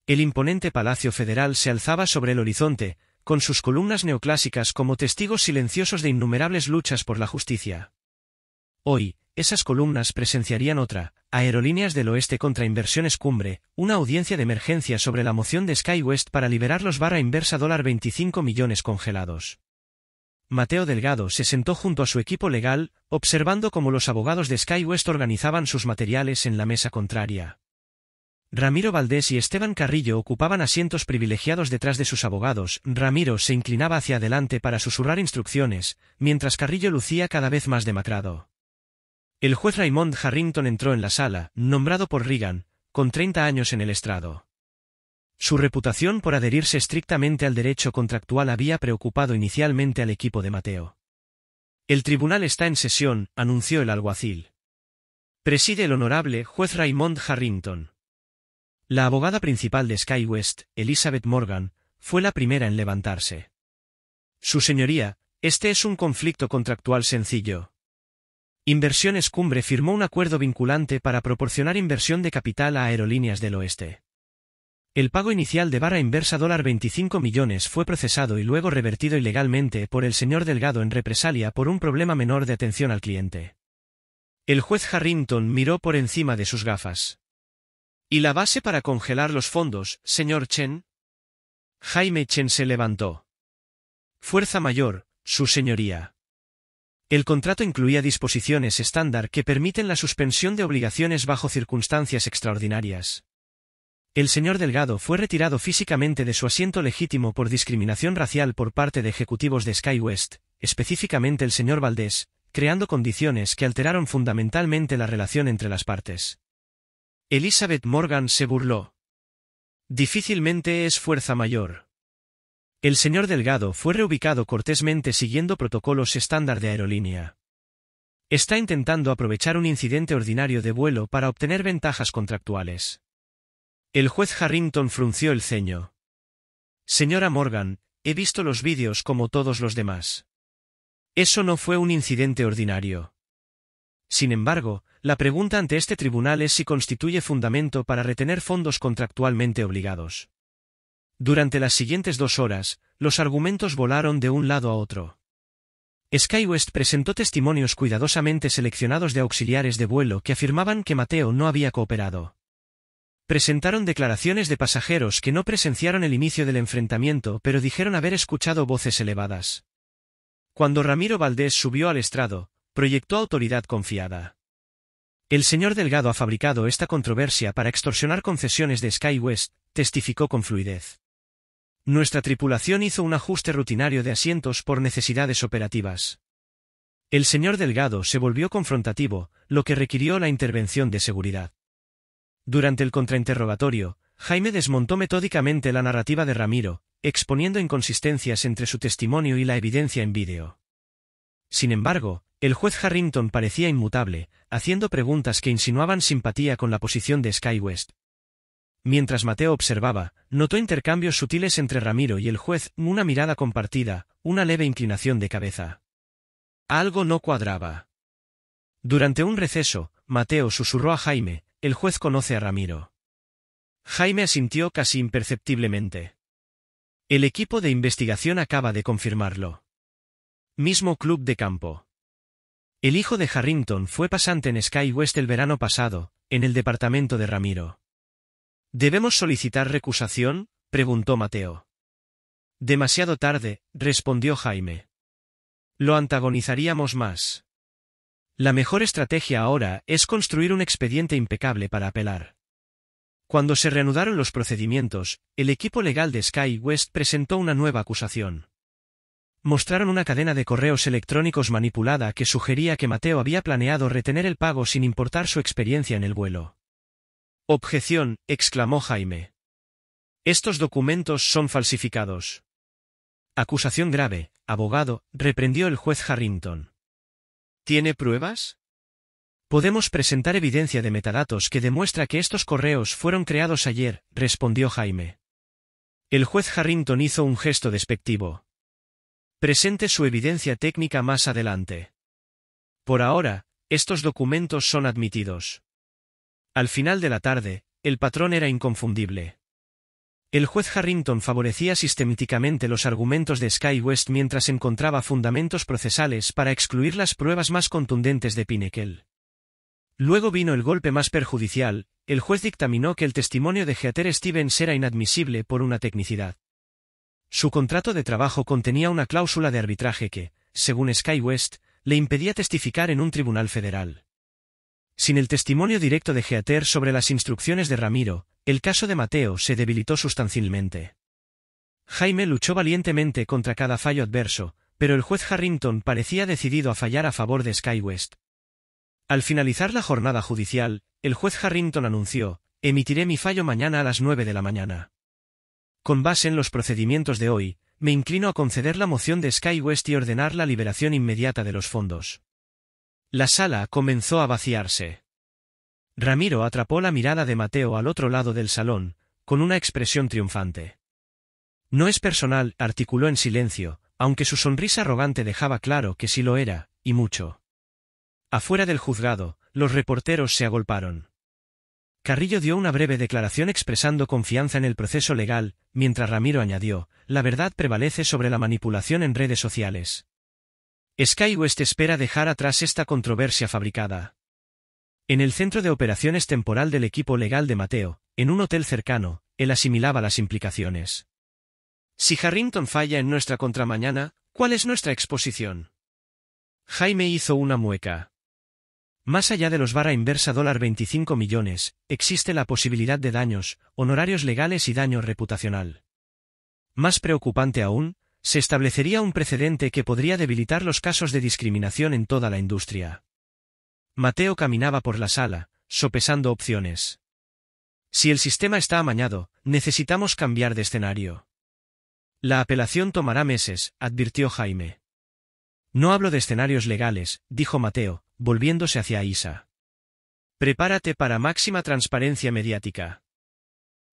El imponente Palacio Federal se alzaba sobre el horizonte, con sus columnas neoclásicas como testigos silenciosos de innumerables luchas por la justicia. Hoy, esas columnas presenciarían otra, Aerolíneas del Oeste contra Inversiones Cumbre, una audiencia de emergencia sobre la moción de SkyWest para liberar los inversa $25 millones congelados. Mateo Delgado se sentó junto a su equipo legal, observando cómo los abogados de SkyWest organizaban sus materiales en la mesa contraria. Ramiro Valdés y Esteban Carrillo ocupaban asientos privilegiados detrás de sus abogados. Ramiro se inclinaba hacia adelante para susurrar instrucciones, mientras Carrillo lucía cada vez más demacrado. El juez Raymond Harrington entró en la sala, nombrado por Reagan, con 30 años en el estrado. Su reputación por adherirse estrictamente al derecho contractual había preocupado inicialmente al equipo de Mateo. El tribunal está en sesión, anunció el alguacil. Preside el honorable juez Raymond Harrington. La abogada principal de SkyWest, Elizabeth Morgan, fue la primera en levantarse. Su señoría, este es un conflicto contractual sencillo. Inversiones Cumbre firmó un acuerdo vinculante para proporcionar inversión de capital a Aerolíneas del Oeste. El pago inicial de barra inversa $25 millones fue procesado y luego revertido ilegalmente por el señor Delgado en represalia por un problema menor de atención al cliente. El juez Harrington miró por encima de sus gafas. ¿Y la base para congelar los fondos, señor Chen? Jaime Chen se levantó. Fuerza mayor, su señoría. El contrato incluía disposiciones estándar que permiten la suspensión de obligaciones bajo circunstancias extraordinarias. El señor Delgado fue retirado físicamente de su asiento legítimo por discriminación racial por parte de ejecutivos de SkyWest, específicamente el señor Valdés, creando condiciones que alteraron fundamentalmente la relación entre las partes. Elizabeth Morgan se burló. Difícilmente es fuerza mayor. El señor Delgado fue reubicado cortésmente siguiendo protocolos estándar de aerolínea. Está intentando aprovechar un incidente ordinario de vuelo para obtener ventajas contractuales. El juez Harrington frunció el ceño. Señora Morgan, he visto los vídeos como todos los demás. Eso no fue un incidente ordinario. Sin embargo, la pregunta ante este tribunal es si constituye fundamento para retener fondos contractualmente obligados. Durante las siguientes 2 horas, los argumentos volaron de un lado a otro. SkyWest presentó testimonios cuidadosamente seleccionados de auxiliares de vuelo que afirmaban que Mateo no había cooperado. Presentaron declaraciones de pasajeros que no presenciaron el inicio del enfrentamiento pero dijeron haber escuchado voces elevadas. Cuando Ramiro Valdés subió al estrado, proyectó autoridad confiada. El señor Delgado ha fabricado esta controversia para extorsionar concesiones de SkyWest, testificó con fluidez. Nuestra tripulación hizo un ajuste rutinario de asientos por necesidades operativas. El señor Delgado se volvió confrontativo, lo que requirió la intervención de seguridad. Durante el contrainterrogatorio, Jaime desmontó metódicamente la narrativa de Ramiro, exponiendo inconsistencias entre su testimonio y la evidencia en vídeo. Sin embargo, el juez Harrington parecía inmutable, haciendo preguntas que insinuaban simpatía con la posición de SkyWest. Mientras Mateo observaba, notó intercambios sutiles entre Ramiro y el juez, una mirada compartida, una leve inclinación de cabeza. Algo no cuadraba. Durante un receso, Mateo susurró a Jaime: el juez conoce a Ramiro. Jaime asintió casi imperceptiblemente. El equipo de investigación acaba de confirmarlo. Mismo club de campo. El hijo de Harrington fue pasante en SkyWest el verano pasado, en el departamento de Ramiro. ¿Debemos solicitar recusación?, preguntó Mateo. Demasiado tarde, respondió Jaime. Lo antagonizaríamos más. La mejor estrategia ahora es construir un expediente impecable para apelar. Cuando se reanudaron los procedimientos, el equipo legal de SkyWest presentó una nueva acusación. Mostraron una cadena de correos electrónicos manipulada que sugería que Mateo había planeado retener el pago sin importar su experiencia en el vuelo. Objeción, exclamó Jaime. Estos documentos son falsificados. Acusación grave, abogado, reprendió el juez Harrington. ¿Tiene pruebas? Podemos presentar evidencia de metadatos que demuestra que estos correos fueron creados ayer, respondió Jaime. El juez Harrington hizo un gesto despectivo. Presente su evidencia técnica más adelante. Por ahora, estos documentos son admitidos. Al final de la tarde, el patrón era inconfundible. El juez Harrington favorecía sistemáticamente los argumentos de SkyWest mientras encontraba fundamentos procesales para excluir las pruebas más contundentes de Pinnacle. Luego vino el golpe más perjudicial: el juez dictaminó que el testimonio de Heather Stevens era inadmisible por una tecnicidad. Su contrato de trabajo contenía una cláusula de arbitraje que, según SkyWest, le impedía testificar en un tribunal federal. Sin el testimonio directo de Heather sobre las instrucciones de Ramiro, el caso de Mateo se debilitó sustancialmente. Jaime luchó valientemente contra cada fallo adverso, pero el juez Harrington parecía decidido a fallar a favor de SkyWest. Al finalizar la jornada judicial, el juez Harrington anunció: emitiré mi fallo mañana a las 9 de la mañana. Con base en los procedimientos de hoy, me inclino a conceder la moción de SkyWest y ordenar la liberación inmediata de los fondos. La sala comenzó a vaciarse. Ramiro atrapó la mirada de Mateo al otro lado del salón, con una expresión triunfante. No es personal, articuló en silencio, aunque su sonrisa arrogante dejaba claro que sí lo era, y mucho. Afuera del juzgado, los reporteros se agolparon. Carrillo dio una breve declaración expresando confianza en el proceso legal, mientras Ramiro añadió, la verdad prevalece sobre la manipulación en redes sociales. SkyWest espera dejar atrás esta controversia fabricada. En el centro de operaciones temporal del equipo legal de Mateo, en un hotel cercano, él asimilaba las implicaciones. Si Harrington falla en nuestra contra mañana, ¿cuál es nuestra exposición? Jaime hizo una mueca. Más allá de los barra inversa $25 millones, existe la posibilidad de daños, honorarios legales y daño reputacional. Más preocupante aún, se establecería un precedente que podría debilitar los casos de discriminación en toda la industria. Mateo caminaba por la sala, sopesando opciones. Si el sistema está amañado, necesitamos cambiar de escenario. La apelación tomará meses, advirtió Jaime. No hablo de escenarios legales, dijo Mateo, volviéndose hacia Isa. Prepárate para máxima transparencia mediática.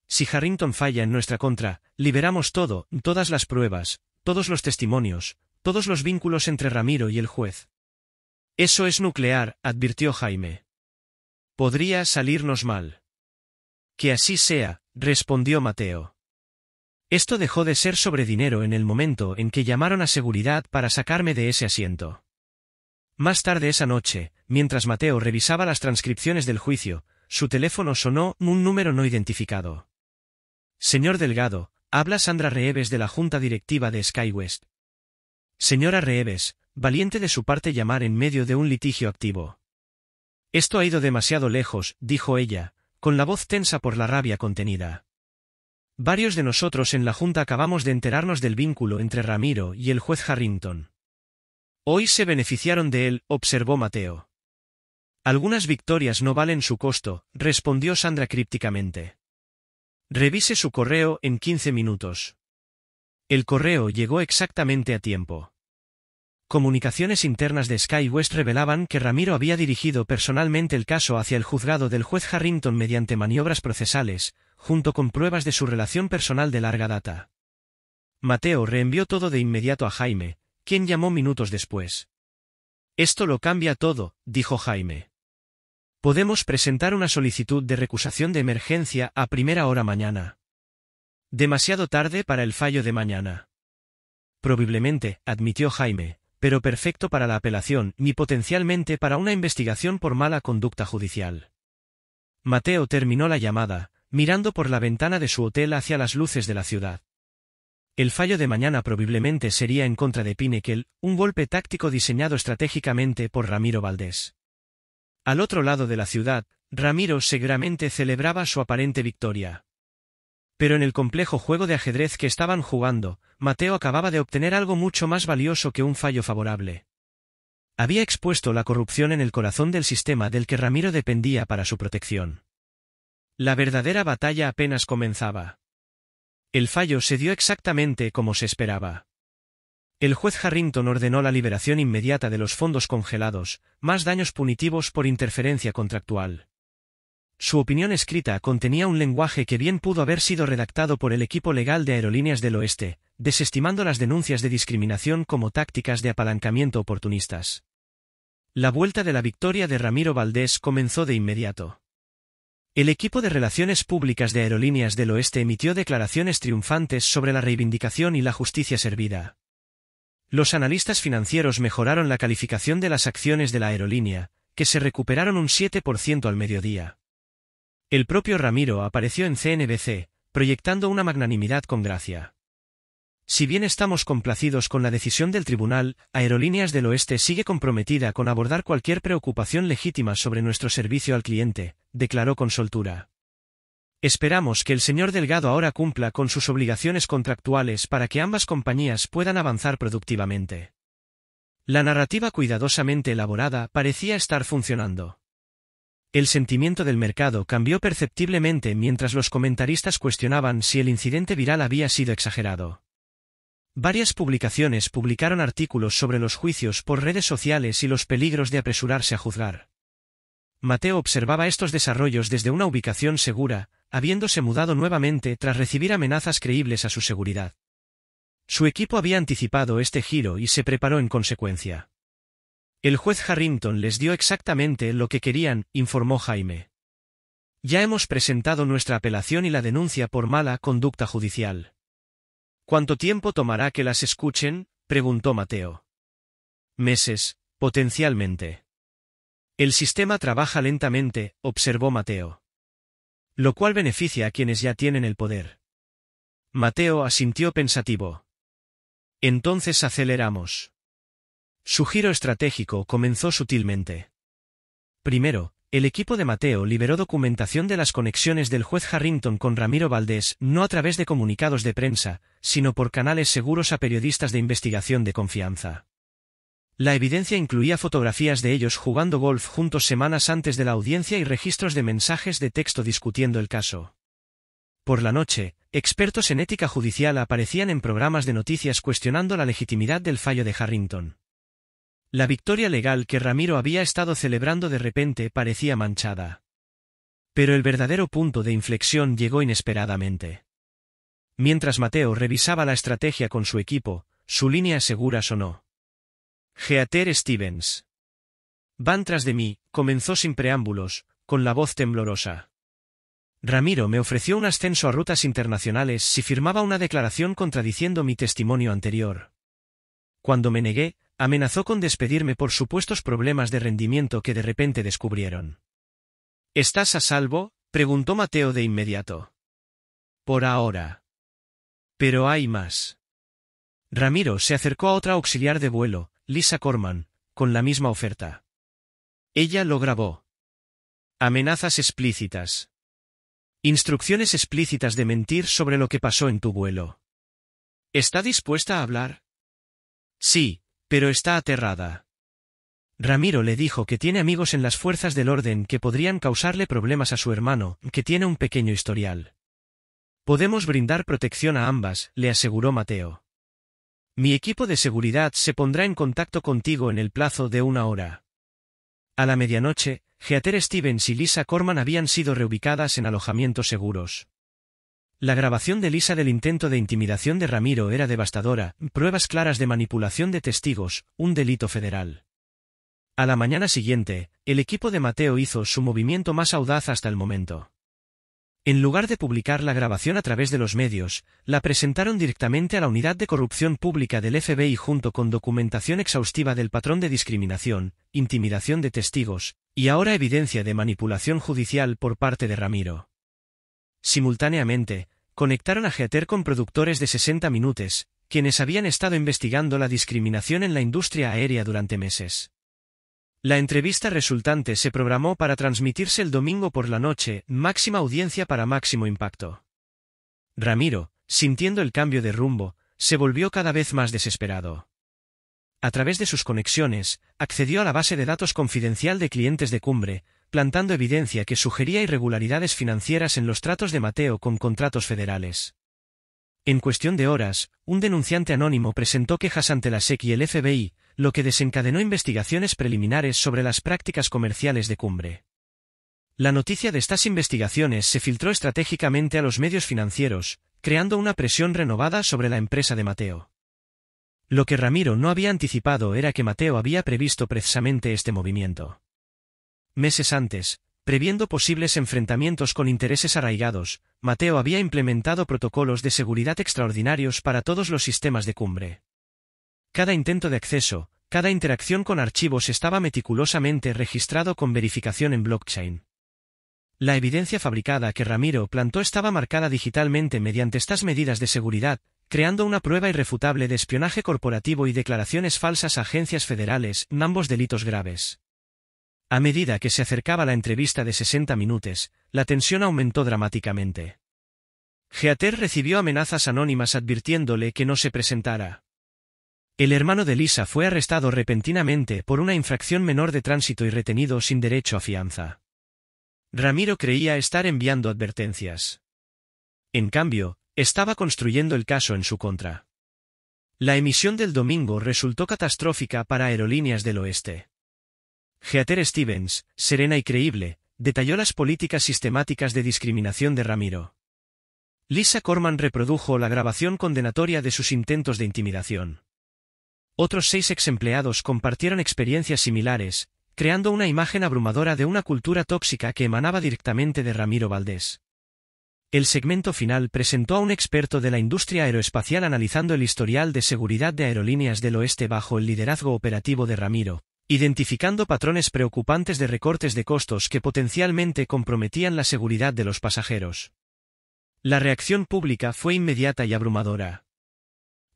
Si Harrington falla en nuestra contra, liberamos todo, todas las pruebas, todos los testimonios, todos los vínculos entre Ramiro y el juez. Eso es nuclear, advirtió Jaime. Podría salirnos mal. Que así sea, respondió Mateo. Esto dejó de ser sobre dinero en el momento en que llamaron a seguridad para sacarme de ese asiento. Más tarde esa noche, mientras Mateo revisaba las transcripciones del juicio, su teléfono sonó un número no identificado. Señor Delgado, habla Sandra Reeves de la Junta Directiva de SkyWest. Señora Reeves, valiente de su parte llamar en medio de un litigio activo. Esto ha ido demasiado lejos, dijo ella, con la voz tensa por la rabia contenida. Varios de nosotros en la Junta acabamos de enterarnos del vínculo entre Ramiro y el juez Harrington. Hoy se beneficiaron de él, observó Mateo. Algunas victorias no valen su costo, respondió Sandra crípticamente. Revise su correo en 15 minutos. El correo llegó exactamente a tiempo. Comunicaciones internas de SkyWest revelaban que Ramiro había dirigido personalmente el caso hacia el juzgado del juez Harrington mediante maniobras procesales, junto con pruebas de su relación personal de larga data. Mateo reenvió todo de inmediato a Jaime, quien llamó minutos después. Esto lo cambia todo, dijo Jaime. Podemos presentar una solicitud de recusación de emergencia a primera hora mañana. Demasiado tarde para el fallo de mañana. Probablemente, admitió Jaime, pero perfecto para la apelación y potencialmente para una investigación por mala conducta judicial. Mateo terminó la llamada, mirando por la ventana de su hotel hacia las luces de la ciudad. El fallo de mañana probablemente sería en contra de Pinnacle, un golpe táctico diseñado estratégicamente por Ramiro Valdés. Al otro lado de la ciudad, Ramiro seguramente celebraba su aparente victoria. Pero en el complejo juego de ajedrez que estaban jugando, Mateo acababa de obtener algo mucho más valioso que un fallo favorable. Había expuesto la corrupción en el corazón del sistema del que Ramiro dependía para su protección. La verdadera batalla apenas comenzaba. El fallo se dio exactamente como se esperaba. El juez Harrington ordenó la liberación inmediata de los fondos congelados, más daños punitivos por interferencia contractual. Su opinión escrita contenía un lenguaje que bien pudo haber sido redactado por el equipo legal de Aerolíneas del Oeste, desestimando las denuncias de discriminación como tácticas de apalancamiento oportunistas. La vuelta de la victoria de Ramiro Valdés comenzó de inmediato. El equipo de Relaciones Públicas de Aerolíneas del Oeste emitió declaraciones triunfantes sobre la reivindicación y la justicia servida. Los analistas financieros mejoraron la calificación de las acciones de la aerolínea, que se recuperaron un 7% al mediodía. El propio Ramiro apareció en CNBC, proyectando una magnanimidad con gracia. Si bien estamos complacidos con la decisión del tribunal, Aerolíneas del Oeste sigue comprometida con abordar cualquier preocupación legítima sobre nuestro servicio al cliente, declaró con soltura. Esperamos que el señor Delgado ahora cumpla con sus obligaciones contractuales para que ambas compañías puedan avanzar productivamente. La narrativa cuidadosamente elaborada parecía estar funcionando. El sentimiento del mercado cambió perceptiblemente mientras los comentaristas cuestionaban si el incidente viral había sido exagerado. Varias publicaciones publicaron artículos sobre los juicios por redes sociales y los peligros de apresurarse a juzgar. Mateo observaba estos desarrollos desde una ubicación segura, habiéndose mudado nuevamente tras recibir amenazas creíbles a su seguridad. Su equipo había anticipado este giro y se preparó en consecuencia. El juez Harrington les dio exactamente lo que querían, informó Jaime. Ya hemos presentado nuestra apelación y la denuncia por mala conducta judicial. ¿Cuánto tiempo tomará que las escuchen?, preguntó Mateo. Meses, potencialmente. El sistema trabaja lentamente, observó Mateo. Lo cual beneficia a quienes ya tienen el poder. Mateo asintió pensativo. Entonces aceleramos. Su giro estratégico comenzó sutilmente. Primero, el equipo de Mateo liberó documentación de las conexiones del juez Harrington con Ramiro Valdés, no a través de comunicados de prensa, sino por canales seguros a periodistas de investigación de confianza. La evidencia incluía fotografías de ellos jugando golf juntos semanas antes de la audiencia y registros de mensajes de texto discutiendo el caso. Por la noche, expertos en ética judicial aparecían en programas de noticias cuestionando la legitimidad del fallo de Harrington. La victoria legal que Ramiro había estado celebrando de repente parecía manchada. Pero el verdadero punto de inflexión llegó inesperadamente. Mientras Mateo revisaba la estrategia con su equipo, su línea segura sonó. Heather Stevens. Van tras de mí, comenzó sin preámbulos, con la voz temblorosa. Ramiro me ofreció un ascenso a rutas internacionales si firmaba una declaración contradiciendo mi testimonio anterior. Cuando me negué, amenazó con despedirme por supuestos problemas de rendimiento que de repente descubrieron. ¿Estás a salvo?, preguntó Mateo de inmediato. Por ahora. Pero hay más. Ramiro se acercó a otra auxiliar de vuelo, Lisa Corman, con la misma oferta. Ella lo grabó. Amenazas explícitas. Instrucciones explícitas de mentir sobre lo que pasó en tu vuelo. ¿Está dispuesta a hablar? Sí, pero está aterrada. Ramiro le dijo que tiene amigos en las fuerzas del orden que podrían causarle problemas a su hermano, que tiene un pequeño historial. Podemos brindar protección a ambas, le aseguró Mateo. Mi equipo de seguridad se pondrá en contacto contigo en el plazo de 1 hora. A la medianoche, Heather Stevens y Lisa Corman habían sido reubicadas en alojamientos seguros. La grabación de Lisa del intento de intimidación de Ramiro era devastadora, pruebas claras de manipulación de testigos, un delito federal. A la mañana siguiente, el equipo de Mateo hizo su movimiento más audaz hasta el momento. En lugar de publicar la grabación a través de los medios, la presentaron directamente a la Unidad de Corrupción Pública del FBI junto con documentación exhaustiva del patrón de discriminación, intimidación de testigos, y ahora evidencia de manipulación judicial por parte de Ramiro. Simultáneamente, conectaron a Heather con productores de 60 Minutos, quienes habían estado investigando la discriminación en la industria aérea durante meses. La entrevista resultante se programó para transmitirse el domingo por la noche, máxima audiencia para máximo impacto. Ramiro, sintiendo el cambio de rumbo, se volvió cada vez más desesperado. A través de sus conexiones, accedió a la base de datos confidencial de clientes de Cumbre, plantando evidencia que sugería irregularidades financieras en los tratos de Mateo con contratos federales. En cuestión de horas, un denunciante anónimo presentó quejas ante la SEC y el FBI, lo que desencadenó investigaciones preliminares sobre las prácticas comerciales de Cumbre. La noticia de estas investigaciones se filtró estratégicamente a los medios financieros, creando una presión renovada sobre la empresa de Mateo. Lo que Ramiro no había anticipado era que Mateo había previsto precisamente este movimiento. Meses antes, previendo posibles enfrentamientos con intereses arraigados, Mateo había implementado protocolos de seguridad extraordinarios para todos los sistemas de Cumbre. Cada intento de acceso, cada interacción con archivos estaba meticulosamente registrado con verificación en blockchain. La evidencia fabricada que Ramiro plantó estaba marcada digitalmente mediante estas medidas de seguridad, creando una prueba irrefutable de espionaje corporativo y declaraciones falsas a agencias federales, ambos delitos graves. A medida que se acercaba la entrevista de 60 Minutos, la tensión aumentó dramáticamente. Heather recibió amenazas anónimas advirtiéndole que no se presentara. El hermano de Lisa fue arrestado repentinamente por una infracción menor de tránsito y retenido sin derecho a fianza. Ramiro creía estar enviando advertencias. En cambio, estaba construyendo el caso en su contra. La emisión del domingo resultó catastrófica para Aerolíneas del Oeste. Heather Stevens, serena y creíble, detalló las políticas sistemáticas de discriminación de Ramiro. Lisa Corman reprodujo la grabación condenatoria de sus intentos de intimidación. Otros 6 exempleados compartieron experiencias similares, creando una imagen abrumadora de una cultura tóxica que emanaba directamente de Ramiro Valdés. El segmento final presentó a un experto de la industria aeroespacial analizando el historial de seguridad de Aerolíneas del Oeste bajo el liderazgo operativo de Ramiro, identificando patrones preocupantes de recortes de costos que potencialmente comprometían la seguridad de los pasajeros. La reacción pública fue inmediata y abrumadora.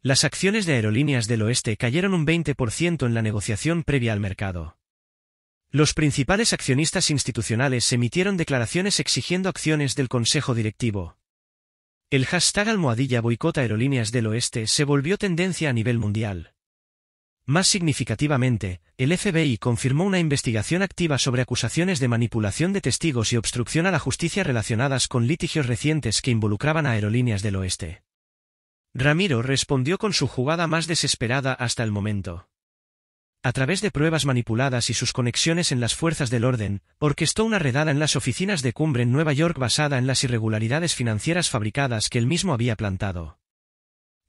Las acciones de Aerolíneas del Oeste cayeron un 20% en la negociación previa al mercado. Los principales accionistas institucionales emitieron declaraciones exigiendo acciones del Consejo Directivo. El hashtag #boicot Aerolíneas del Oeste se volvió tendencia a nivel mundial. Más significativamente, el FBI confirmó una investigación activa sobre acusaciones de manipulación de testigos y obstrucción a la justicia relacionadas con litigios recientes que involucraban a Aerolíneas del Oeste. Ramiro respondió con su jugada más desesperada hasta el momento. A través de pruebas manipuladas y sus conexiones en las fuerzas del orden, orquestó una redada en las oficinas de Cumbre en Nueva York basada en las irregularidades financieras fabricadas que él mismo había plantado.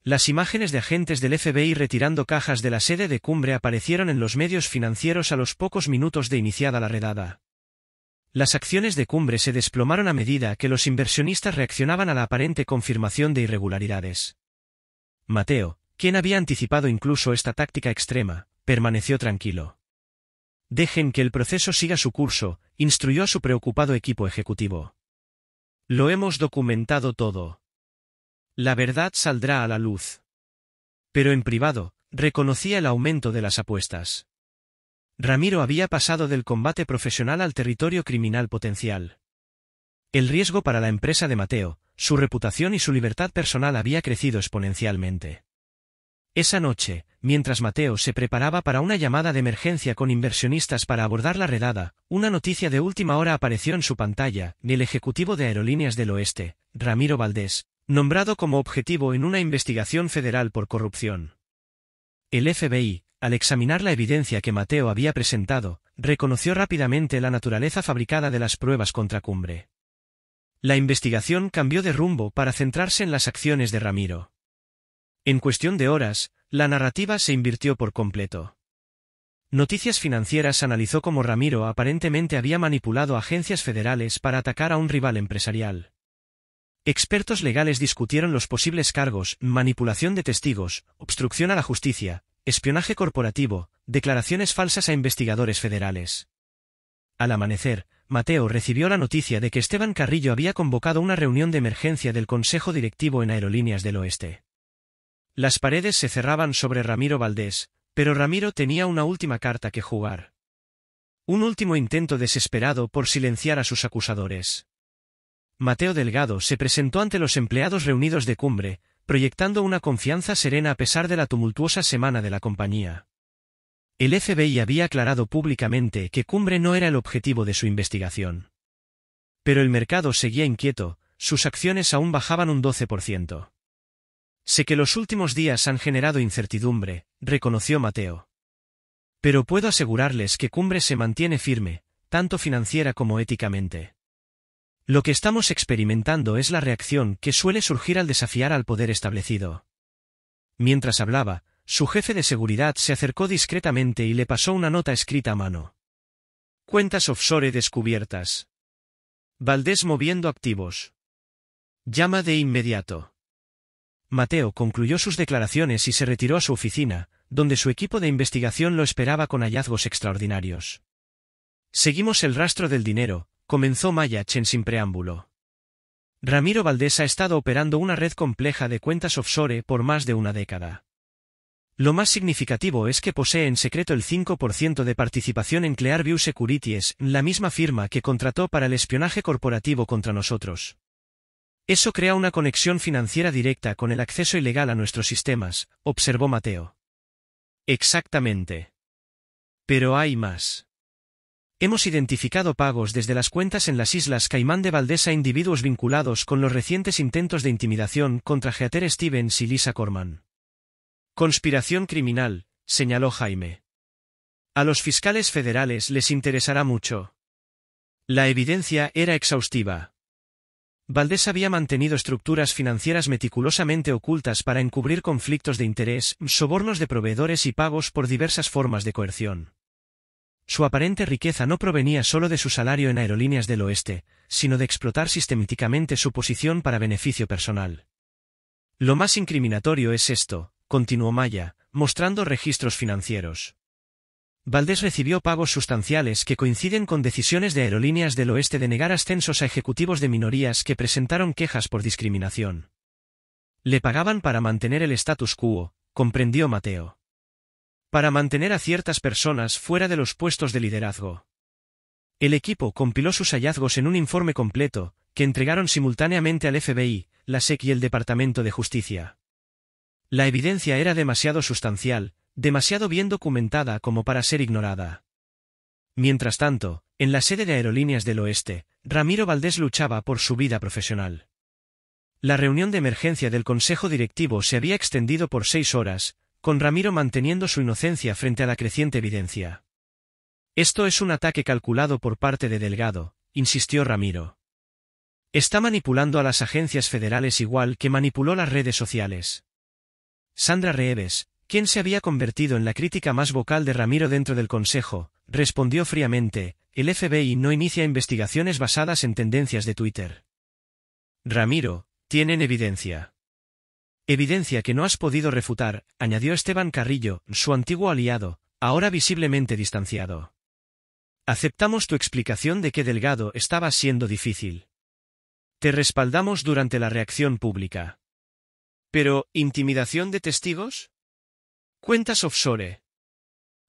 Las imágenes de agentes del FBI retirando cajas de la sede de Cumbre aparecieron en los medios financieros a los pocos minutos de iniciada la redada. Las acciones de Cumbre se desplomaron a medida que los inversionistas reaccionaban a la aparente confirmación de irregularidades. Mateo, quien había anticipado incluso esta táctica extrema, permaneció tranquilo. Dejen que el proceso siga su curso, instruyó a su preocupado equipo ejecutivo. Lo hemos documentado todo. La verdad saldrá a la luz. Pero en privado, reconocía el aumento de las apuestas. Ramiro había pasado del combate profesional al territorio criminal potencial. El riesgo para la empresa de Mateo, su reputación y su libertad personal había crecido exponencialmente. Esa noche, mientras Mateo se preparaba para una llamada de emergencia con inversionistas para abordar la redada, una noticia de última hora apareció en su pantalla: el ejecutivo de Aerolíneas del Oeste, Ramiro Valdés, nombrado como objetivo en una investigación federal por corrupción. El FBI, al examinar la evidencia que Mateo había presentado, reconoció rápidamente la naturaleza fabricada de las pruebas contra Cumbre. La investigación cambió de rumbo para centrarse en las acciones de Ramiro. En cuestión de horas, la narrativa se invirtió por completo. Noticias Financieras analizó cómo Ramiro aparentemente había manipulado agencias federales para atacar a un rival empresarial. Expertos legales discutieron los posibles cargos: manipulación de testigos, obstrucción a la justicia, espionaje corporativo, declaraciones falsas a investigadores federales. Al amanecer, Mateo recibió la noticia de que Esteban Carrillo había convocado una reunión de emergencia del Consejo Directivo en Aerolíneas del Oeste. Las paredes se cerraban sobre Ramiro Valdés, pero Ramiro tenía una última carta que jugar. Un último intento desesperado por silenciar a sus acusadores. Mateo Delgado se presentó ante los empleados reunidos de Cumbre, proyectando una confianza serena a pesar de la tumultuosa semana de la compañía. El FBI había aclarado públicamente que Cumbre no era el objetivo de su investigación. Pero el mercado seguía inquieto, sus acciones aún bajaban un 12%. Sé que los últimos días han generado incertidumbre, reconoció Mateo. Pero puedo asegurarles que Cumbre se mantiene firme, tanto financiera como éticamente. Lo que estamos experimentando es la reacción que suele surgir al desafiar al poder establecido. Mientras hablaba, su jefe de seguridad se acercó discretamente y le pasó una nota escrita a mano. Cuentas offshore descubiertas. Valdés moviendo activos. Llama de inmediato. Mateo concluyó sus declaraciones y se retiró a su oficina, donde su equipo de investigación lo esperaba con hallazgos extraordinarios. Seguimos el rastro del dinero, comenzó Maya Chen sin preámbulo. Ramiro Valdés ha estado operando una red compleja de cuentas offshore por más de una década. Lo más significativo es que posee en secreto el 5% de participación en Clearview Securities, la misma firma que contrató para el espionaje corporativo contra nosotros. Eso crea una conexión financiera directa con el acceso ilegal a nuestros sistemas, observó Mateo. Exactamente. Pero hay más. Hemos identificado pagos desde las cuentas en las Islas Caimán de Valdés a individuos vinculados con los recientes intentos de intimidación contra Heather Stevens y Lisa Corman. Conspiración criminal, señaló Jaime. A los fiscales federales les interesará mucho. La evidencia era exhaustiva. Valdés había mantenido estructuras financieras meticulosamente ocultas para encubrir conflictos de interés, sobornos de proveedores y pagos por diversas formas de coerción. Su aparente riqueza no provenía solo de su salario en Aerolíneas del Oeste, sino de explotar sistemáticamente su posición para beneficio personal. Lo más incriminatorio es esto, continuó Maya, mostrando registros financieros. Valdés recibió pagos sustanciales que coinciden con decisiones de Aerolíneas del Oeste de negar ascensos a ejecutivos de minorías que presentaron quejas por discriminación. Le pagaban para mantener el status quo, comprendió Mateo. Para mantener a ciertas personas fuera de los puestos de liderazgo. El equipo compiló sus hallazgos en un informe completo, que entregaron simultáneamente al FBI, la SEC y el Departamento de Justicia. La evidencia era demasiado sustancial, demasiado bien documentada como para ser ignorada. Mientras tanto, en la sede de Aerolíneas del Oeste, Ramiro Valdés luchaba por su vida profesional. La reunión de emergencia del Consejo Directivo se había extendido por 6 horas, con Ramiro manteniendo su inocencia frente a la creciente evidencia. Esto es un ataque calculado por parte de Delgado, insistió Ramiro. Está manipulando a las agencias federales igual que manipuló las redes sociales. Sandra Reeves, quien se había convertido en la crítica más vocal de Ramiro dentro del Consejo, respondió fríamente: el FBI no inicia investigaciones basadas en tendencias de Twitter. Ramiro, tienen evidencia. Evidencia que no has podido refutar, añadió Esteban Carrillo, su antiguo aliado, ahora visiblemente distanciado. Aceptamos tu explicación de que Delgado estaba siendo difícil. Te respaldamos durante la reacción pública. Pero, ¿intimidación de testigos? Cuentas offshore.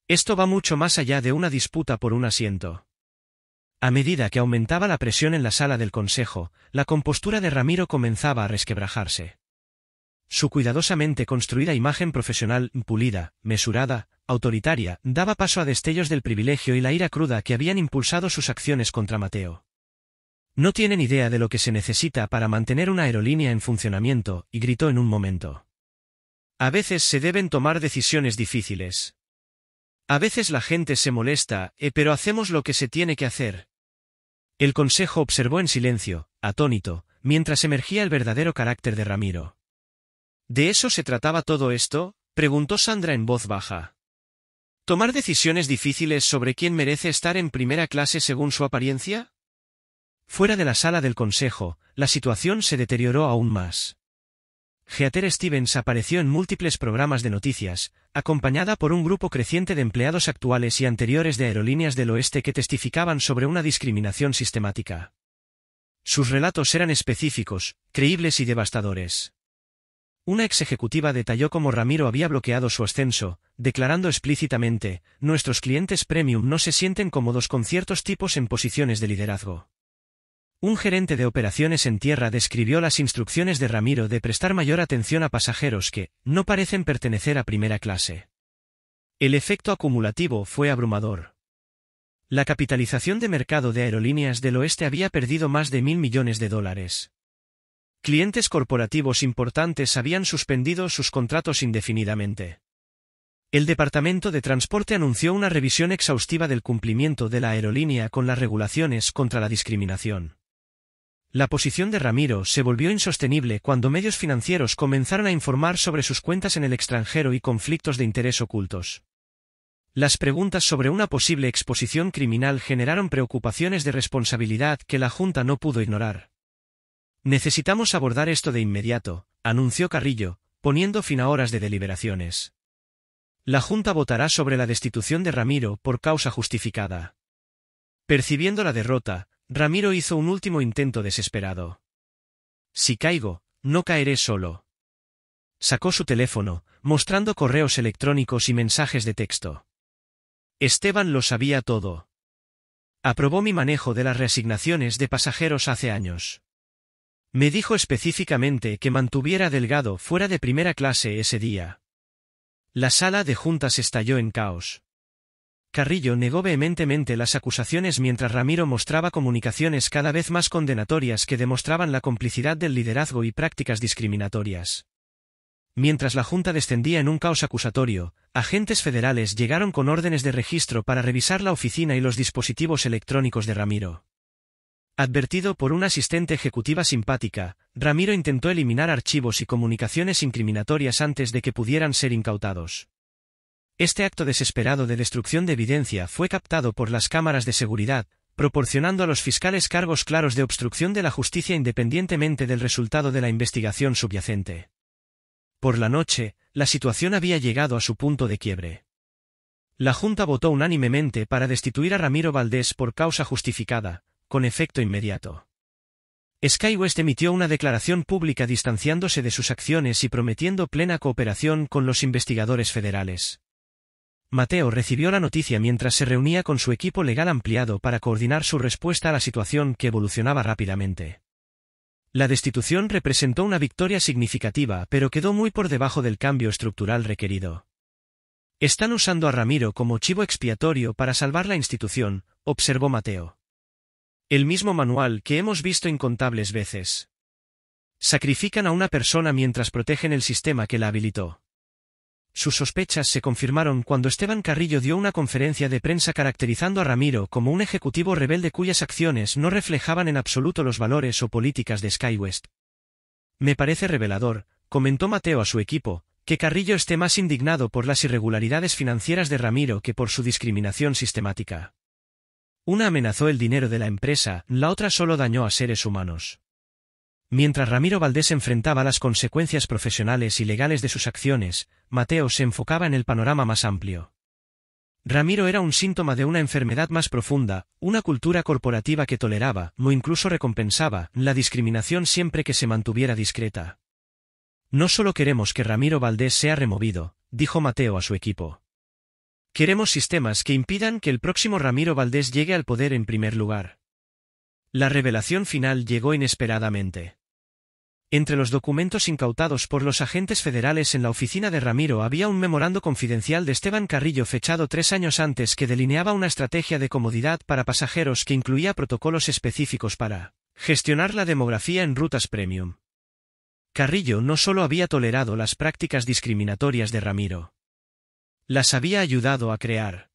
Esto va mucho más allá de una disputa por un asiento. A medida que aumentaba la presión en la sala del consejo, la compostura de Ramiro comenzaba a resquebrajarse. Su cuidadosamente construida imagen profesional, pulida, mesurada, autoritaria, daba paso a destellos del privilegio y la ira cruda que habían impulsado sus acciones contra Mateo. No tienen idea de lo que se necesita para mantener una aerolínea en funcionamiento, y gritó en un momento. A veces se deben tomar decisiones difíciles. A veces la gente se molesta, pero hacemos lo que se tiene que hacer. El consejo observó en silencio, atónito, mientras emergía el verdadero carácter de Ramiro. ¿De eso se trataba todo esto?, preguntó Sandra en voz baja. ¿Tomar decisiones difíciles sobre quién merece estar en primera clase según su apariencia? Fuera de la sala del consejo, la situación se deterioró aún más. Heather Stevens apareció en múltiples programas de noticias, acompañada por un grupo creciente de empleados actuales y anteriores de Aerolíneas del Oeste que testificaban sobre una discriminación sistemática. Sus relatos eran específicos, creíbles y devastadores. Una ex ejecutiva detalló cómo Ramiro había bloqueado su ascenso, declarando explícitamente: nuestros clientes premium no se sienten cómodos con ciertos tipos en posiciones de liderazgo. Un gerente de operaciones en tierra describió las instrucciones de Ramiro de prestar mayor atención a pasajeros que no parecen pertenecer a primera clase. El efecto acumulativo fue abrumador. La capitalización de mercado de Aerolíneas del Oeste había perdido más de $1.000 millones. Clientes corporativos importantes habían suspendido sus contratos indefinidamente. El Departamento de Transporte anunció una revisión exhaustiva del cumplimiento de la aerolínea con las regulaciones contra la discriminación. La posición de Ramiro se volvió insostenible cuando medios financieros comenzaron a informar sobre sus cuentas en el extranjero y conflictos de interés ocultos. Las preguntas sobre una posible exposición criminal generaron preocupaciones de responsabilidad que la Junta no pudo ignorar. Necesitamos abordar esto de inmediato, anunció Carrillo, poniendo fin a horas de deliberaciones. La Junta votará sobre la destitución de Ramiro por causa justificada. Percibiendo la derrota, Ramiro hizo un último intento desesperado. Si caigo, no caeré solo. Sacó su teléfono, mostrando correos electrónicos y mensajes de texto. Esteban lo sabía todo. Aprobó mi manejo de las reasignaciones de pasajeros hace años. Me dijo específicamente que mantuviera a Delgado fuera de primera clase ese día. La sala de juntas estalló en caos. Carrillo negó vehementemente las acusaciones mientras Ramiro mostraba comunicaciones cada vez más condenatorias que demostraban la complicidad del liderazgo y prácticas discriminatorias. Mientras la Junta descendía en un caos acusatorio, agentes federales llegaron con órdenes de registro para revisar la oficina y los dispositivos electrónicos de Ramiro. Advertido por una asistente ejecutiva simpática, Ramiro intentó eliminar archivos y comunicaciones incriminatorias antes de que pudieran ser incautados. Este acto desesperado de destrucción de evidencia fue captado por las cámaras de seguridad, proporcionando a los fiscales cargos claros de obstrucción de la justicia independientemente del resultado de la investigación subyacente. Por la noche, la situación había llegado a su punto de quiebre. La Junta votó unánimemente para destituir a Ramiro Valdés por causa justificada, con efecto inmediato. SkyWest emitió una declaración pública distanciándose de sus acciones y prometiendo plena cooperación con los investigadores federales. Mateo recibió la noticia mientras se reunía con su equipo legal ampliado para coordinar su respuesta a la situación que evolucionaba rápidamente. La destitución representó una victoria significativa, pero quedó muy por debajo del cambio estructural requerido. Están usando a Ramiro como chivo expiatorio para salvar la institución, observó Mateo. El mismo manual que hemos visto incontables veces. Sacrifican a una persona mientras protegen el sistema que la habilitó. Sus sospechas se confirmaron cuando Esteban Carrillo dio una conferencia de prensa caracterizando a Ramiro como un ejecutivo rebelde cuyas acciones no reflejaban en absoluto los valores o políticas de SkyWest. Me parece revelador, comentó Mateo a su equipo, que Carrillo esté más indignado por las irregularidades financieras de Ramiro que por su discriminación sistemática. Una amenazó el dinero de la empresa, la otra solo dañó a seres humanos. Mientras Ramiro Valdés enfrentaba las consecuencias profesionales y legales de sus acciones, Mateo se enfocaba en el panorama más amplio. Ramiro era un síntoma de una enfermedad más profunda, una cultura corporativa que toleraba, o incluso recompensaba, la discriminación siempre que se mantuviera discreta. No solo queremos que Ramiro Valdés sea removido, dijo Mateo a su equipo. Queremos sistemas que impidan que el próximo Ramiro Valdés llegue al poder en primer lugar. La revelación final llegó inesperadamente. Entre los documentos incautados por los agentes federales en la oficina de Ramiro había un memorando confidencial de Esteban Carrillo fechado 3 años antes que delineaba una estrategia de comodidad para pasajeros que incluía protocolos específicos para gestionar la demografía en rutas premium. Carrillo no solo había tolerado las prácticas discriminatorias de Ramiro. Las había ayudado a crear.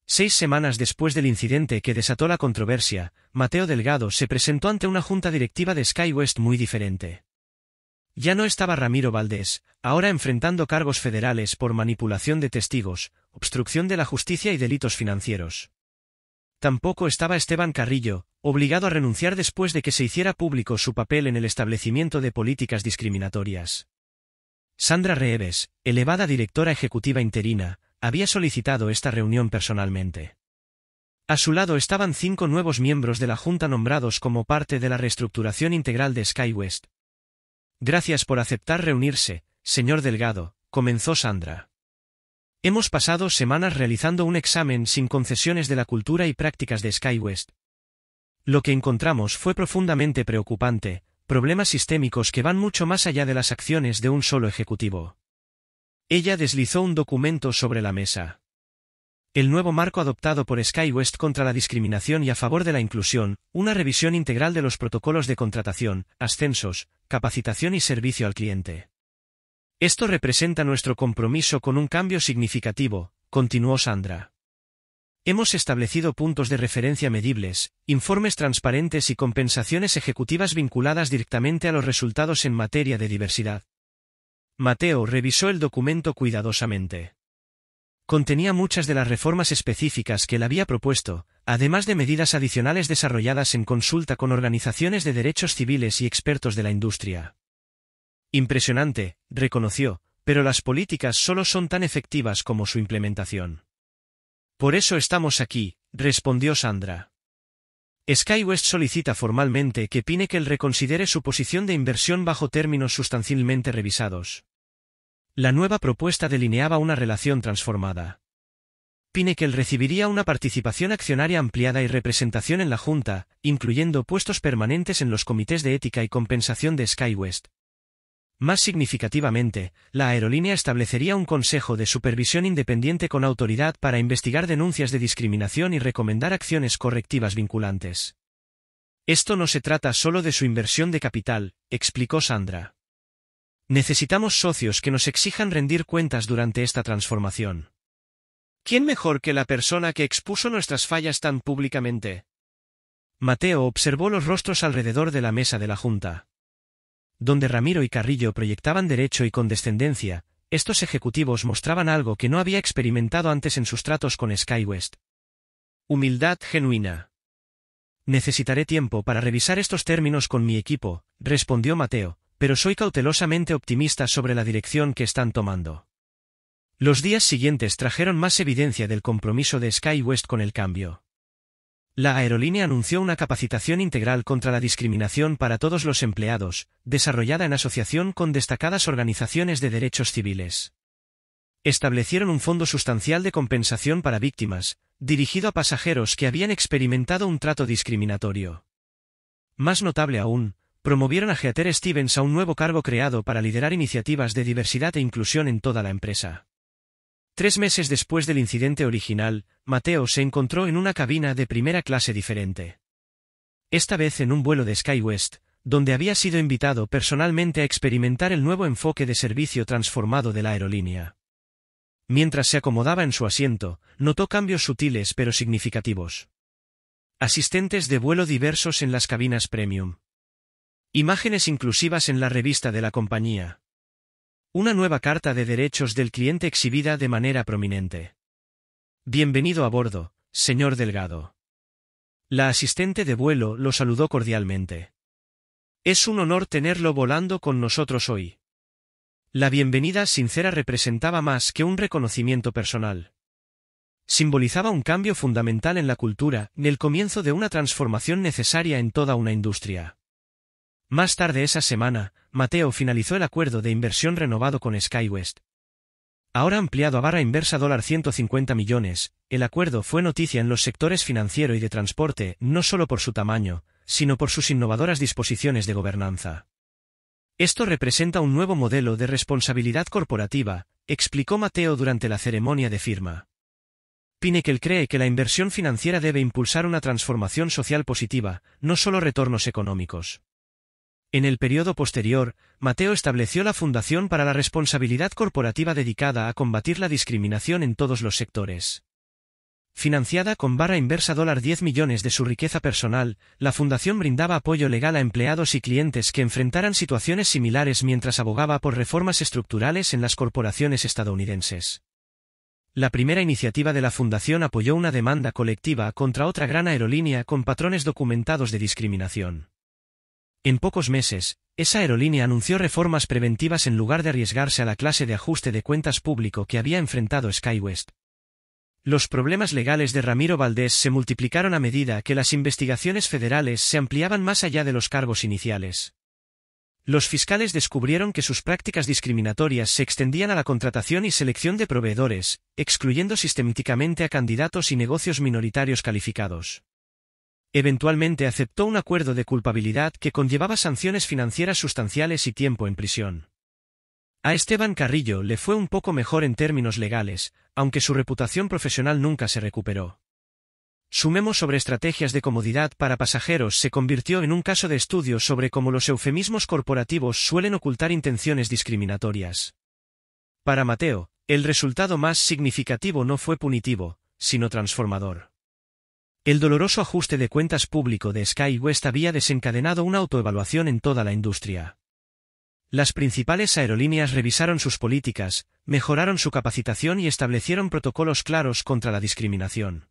6 semanas después del incidente que desató la controversia, Mateo Delgado se presentó ante una junta directiva de SkyWest muy diferente. Ya no estaba Ramiro Valdés, ahora enfrentando cargos federales por manipulación de testigos, obstrucción de la justicia y delitos financieros. Tampoco estaba Esteban Carrillo, obligado a renunciar después de que se hiciera público su papel en el establecimiento de políticas discriminatorias. Sandra Reeves, elevada directora ejecutiva interina, había solicitado esta reunión personalmente. A su lado estaban 5 nuevos miembros de la Junta nombrados como parte de la reestructuración integral de SkyWest. Gracias por aceptar reunirse, señor Delgado, comenzó Sandra. Hemos pasado semanas realizando un examen sin concesiones de la cultura y prácticas de SkyWest. Lo que encontramos fue profundamente preocupante, problemas sistémicos que van mucho más allá de las acciones de un solo ejecutivo. Ella deslizó un documento sobre la mesa. El nuevo marco adoptado por SkyWest contra la discriminación y a favor de la inclusión, una revisión integral de los protocolos de contratación, ascensos, capacitación y servicio al cliente. Esto representa nuestro compromiso con un cambio significativo, continuó Sandra. Hemos establecido puntos de referencia medibles, informes transparentes y compensaciones ejecutivas vinculadas directamente a los resultados en materia de diversidad. Mateo revisó el documento cuidadosamente. Contenía muchas de las reformas específicas que él había propuesto, además de medidas adicionales desarrolladas en consulta con organizaciones de derechos civiles y expertos de la industria. Impresionante, reconoció, pero las políticas solo son tan efectivas como su implementación. Por eso estamos aquí, respondió Sandra. SkyWest solicita formalmente que Pinnacle reconsidere su posición de inversión bajo términos sustancialmente revisados. La nueva propuesta delineaba una relación transformada. Pinnacle recibiría una participación accionaria ampliada y representación en la Junta, incluyendo puestos permanentes en los comités de ética y compensación de SkyWest. Más significativamente, la aerolínea establecería un consejo de supervisión independiente con autoridad para investigar denuncias de discriminación y recomendar acciones correctivas vinculantes. Esto no se trata solo de su inversión de capital, explicó Sandra. Necesitamos socios que nos exijan rendir cuentas durante esta transformación. ¿Quién mejor que la persona que expuso nuestras fallas tan públicamente? Mateo observó los rostros alrededor de la mesa de la junta. Donde Ramiro y Carrillo proyectaban derecho y condescendencia, estos ejecutivos mostraban algo que no había experimentado antes en sus tratos con SkyWest. Humildad genuina. Necesitaré tiempo para revisar estos términos con mi equipo, respondió Mateo, pero soy cautelosamente optimista sobre la dirección que están tomando. Los días siguientes trajeron más evidencia del compromiso de SkyWest con el cambio. La aerolínea anunció una capacitación integral contra la discriminación para todos los empleados, desarrollada en asociación con destacadas organizaciones de derechos civiles. Establecieron un fondo sustancial de compensación para víctimas, dirigido a pasajeros que habían experimentado un trato discriminatorio. Más notable aún, promovieron a Heather Stevens a un nuevo cargo creado para liderar iniciativas de diversidad e inclusión en toda la empresa. 3 meses después del incidente original, Mateo se encontró en una cabina de primera clase diferente. Esta vez en un vuelo de SkyWest, donde había sido invitado personalmente a experimentar el nuevo enfoque de servicio transformado de la aerolínea. Mientras se acomodaba en su asiento, notó cambios sutiles pero significativos. Asistentes de vuelo diversos en las cabinas premium. Imágenes inclusivas en la revista de la compañía. Una nueva carta de derechos del cliente exhibida de manera prominente. Bienvenido a bordo, señor Delgado. La asistente de vuelo lo saludó cordialmente. Es un honor tenerlo volando con nosotros hoy. La bienvenida sincera representaba más que un reconocimiento personal. Simbolizaba un cambio fundamental en la cultura y el comienzo de una transformación necesaria en toda una industria. Más tarde esa semana, Mateo finalizó el acuerdo de inversión renovado con SkyWest. Ahora ampliado a barra inversa $150 millones, el acuerdo fue noticia en los sectores financiero y de transporte no solo por su tamaño, sino por sus innovadoras disposiciones de gobernanza. Esto representa un nuevo modelo de responsabilidad corporativa, explicó Mateo durante la ceremonia de firma. Pinnacle cree que la inversión financiera debe impulsar una transformación social positiva, no solo retornos económicos. En el periodo posterior, Mateo estableció la Fundación para la Responsabilidad Corporativa dedicada a combatir la discriminación en todos los sectores. Financiada con barra inversa $10 millones de su riqueza personal, la fundación brindaba apoyo legal a empleados y clientes que enfrentaran situaciones similares mientras abogaba por reformas estructurales en las corporaciones estadounidenses. La primera iniciativa de la fundación apoyó una demanda colectiva contra otra gran aerolínea con patrones documentados de discriminación. En pocos meses, esa aerolínea anunció reformas preventivas en lugar de arriesgarse a la clase de ajuste de cuentas público que había enfrentado SkyWest. Los problemas legales de Ramiro Valdés se multiplicaron a medida que las investigaciones federales se ampliaban más allá de los cargos iniciales. Los fiscales descubrieron que sus prácticas discriminatorias se extendían a la contratación y selección de proveedores, excluyendo sistemáticamente a candidatos y negocios minoritarios calificados. Eventualmente aceptó un acuerdo de culpabilidad que conllevaba sanciones financieras sustanciales y tiempo en prisión. A Esteban Carrillo le fue un poco mejor en términos legales, aunque su reputación profesional nunca se recuperó. Su memo sobre estrategias de comodidad para pasajeros se convirtió en un caso de estudio sobre cómo los eufemismos corporativos suelen ocultar intenciones discriminatorias. Para Mateo, el resultado más significativo no fue punitivo, sino transformador. El doloroso ajuste de cuentas público de SkyWest había desencadenado una autoevaluación en toda la industria. Las principales aerolíneas revisaron sus políticas, mejoraron su capacitación y establecieron protocolos claros contra la discriminación.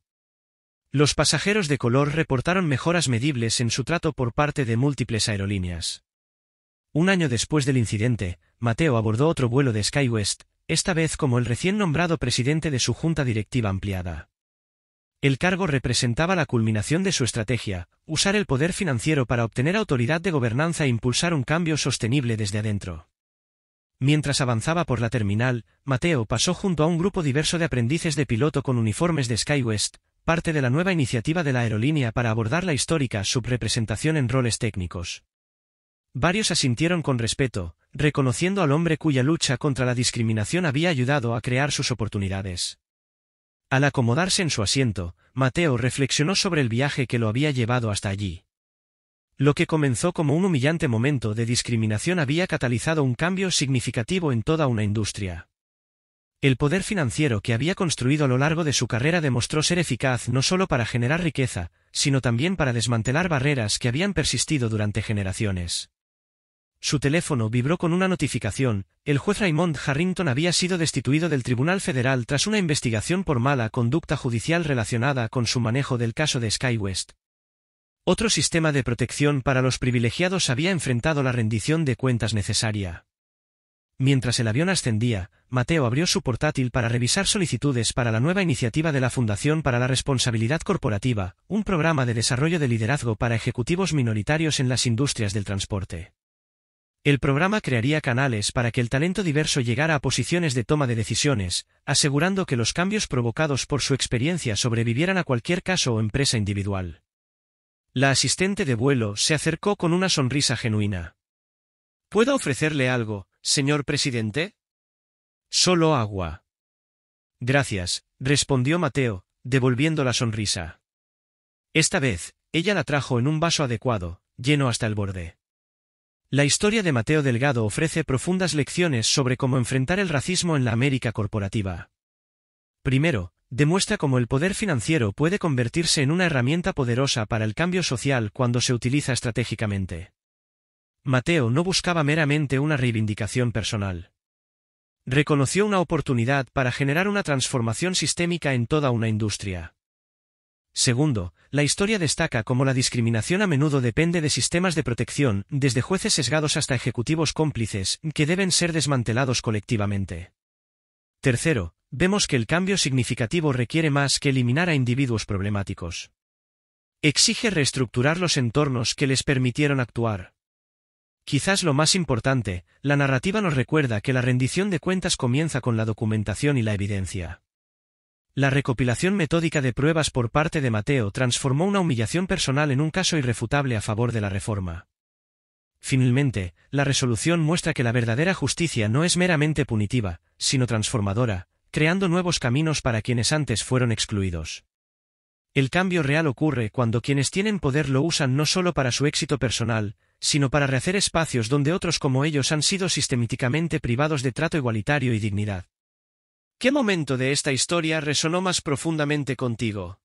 Los pasajeros de color reportaron mejoras medibles en su trato por parte de múltiples aerolíneas. Un año después del incidente, Mateo abordó otro vuelo de SkyWest, esta vez como el recién nombrado presidente de su junta directiva ampliada. El cargo representaba la culminación de su estrategia, usar el poder financiero para obtener autoridad de gobernanza e impulsar un cambio sostenible desde adentro. Mientras avanzaba por la terminal, Mateo pasó junto a un grupo diverso de aprendices de piloto con uniformes de SkyWest, parte de la nueva iniciativa de la aerolínea para abordar la histórica subrepresentación en roles técnicos. Varios asintieron con respeto, reconociendo al hombre cuya lucha contra la discriminación había ayudado a crear sus oportunidades. Al acomodarse en su asiento, Mateo reflexionó sobre el viaje que lo había llevado hasta allí. Lo que comenzó como un humillante momento de discriminación había catalizado un cambio significativo en toda una industria. El poder financiero que había construido a lo largo de su carrera demostró ser eficaz no solo para generar riqueza, sino también para desmantelar barreras que habían persistido durante generaciones. Su teléfono vibró con una notificación: el juez Raymond Harrington había sido destituido del Tribunal Federal tras una investigación por mala conducta judicial relacionada con su manejo del caso de SkyWest. Otro sistema de protección para los privilegiados había enfrentado la rendición de cuentas necesaria. Mientras el avión ascendía, Mateo abrió su portátil para revisar solicitudes para la nueva iniciativa de la Fundación para la Responsabilidad Corporativa, un programa de desarrollo de liderazgo para ejecutivos minoritarios en las industrias del transporte. El programa crearía canales para que el talento diverso llegara a posiciones de toma de decisiones, asegurando que los cambios provocados por su experiencia sobrevivieran a cualquier caso o empresa individual. La asistente de vuelo se acercó con una sonrisa genuina. ¿Puedo ofrecerle algo, señor presidente? Solo agua. Gracias, respondió Mateo, devolviendo la sonrisa. Esta vez, ella la trajo en un vaso adecuado, lleno hasta el borde. La historia de Mateo Delgado ofrece profundas lecciones sobre cómo enfrentar el racismo en la América corporativa. Primero, demuestra cómo el poder financiero puede convertirse en una herramienta poderosa para el cambio social cuando se utiliza estratégicamente. Mateo no buscaba meramente una reivindicación personal. Reconoció una oportunidad para generar una transformación sistémica en toda una industria. Segundo, la historia destaca cómo la discriminación a menudo depende de sistemas de protección, desde jueces sesgados hasta ejecutivos cómplices, que deben ser desmantelados colectivamente. Tercero, vemos que el cambio significativo requiere más que eliminar a individuos problemáticos. Exige reestructurar los entornos que les permitieron actuar. Quizás lo más importante, la narrativa nos recuerda que la rendición de cuentas comienza con la documentación y la evidencia. La recopilación metódica de pruebas por parte de Mateo transformó una humillación personal en un caso irrefutable a favor de la reforma. Finalmente, la resolución muestra que la verdadera justicia no es meramente punitiva, sino transformadora, creando nuevos caminos para quienes antes fueron excluidos. El cambio real ocurre cuando quienes tienen poder lo usan no solo para su éxito personal, sino para rehacer espacios donde otros como ellos han sido sistemáticamente privados de trato igualitario y dignidad. ¿Qué momento de esta historia resonó más profundamente contigo?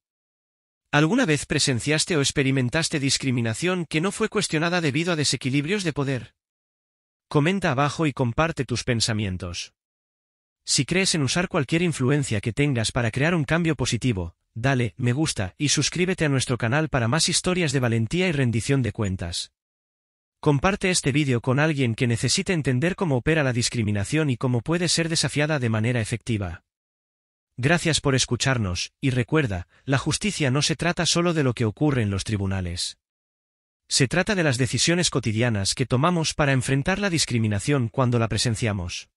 ¿Alguna vez presenciaste o experimentaste discriminación que no fue cuestionada debido a desequilibrios de poder? Comenta abajo y comparte tus pensamientos. Si crees en usar cualquier influencia que tengas para crear un cambio positivo, dale me gusta y suscríbete a nuestro canal para más historias de valentía y rendición de cuentas. Comparte este vídeo con alguien que necesite entender cómo opera la discriminación y cómo puede ser desafiada de manera efectiva. Gracias por escucharnos, y recuerda, la justicia no se trata solo de lo que ocurre en los tribunales. Se trata de las decisiones cotidianas que tomamos para enfrentar la discriminación cuando la presenciamos.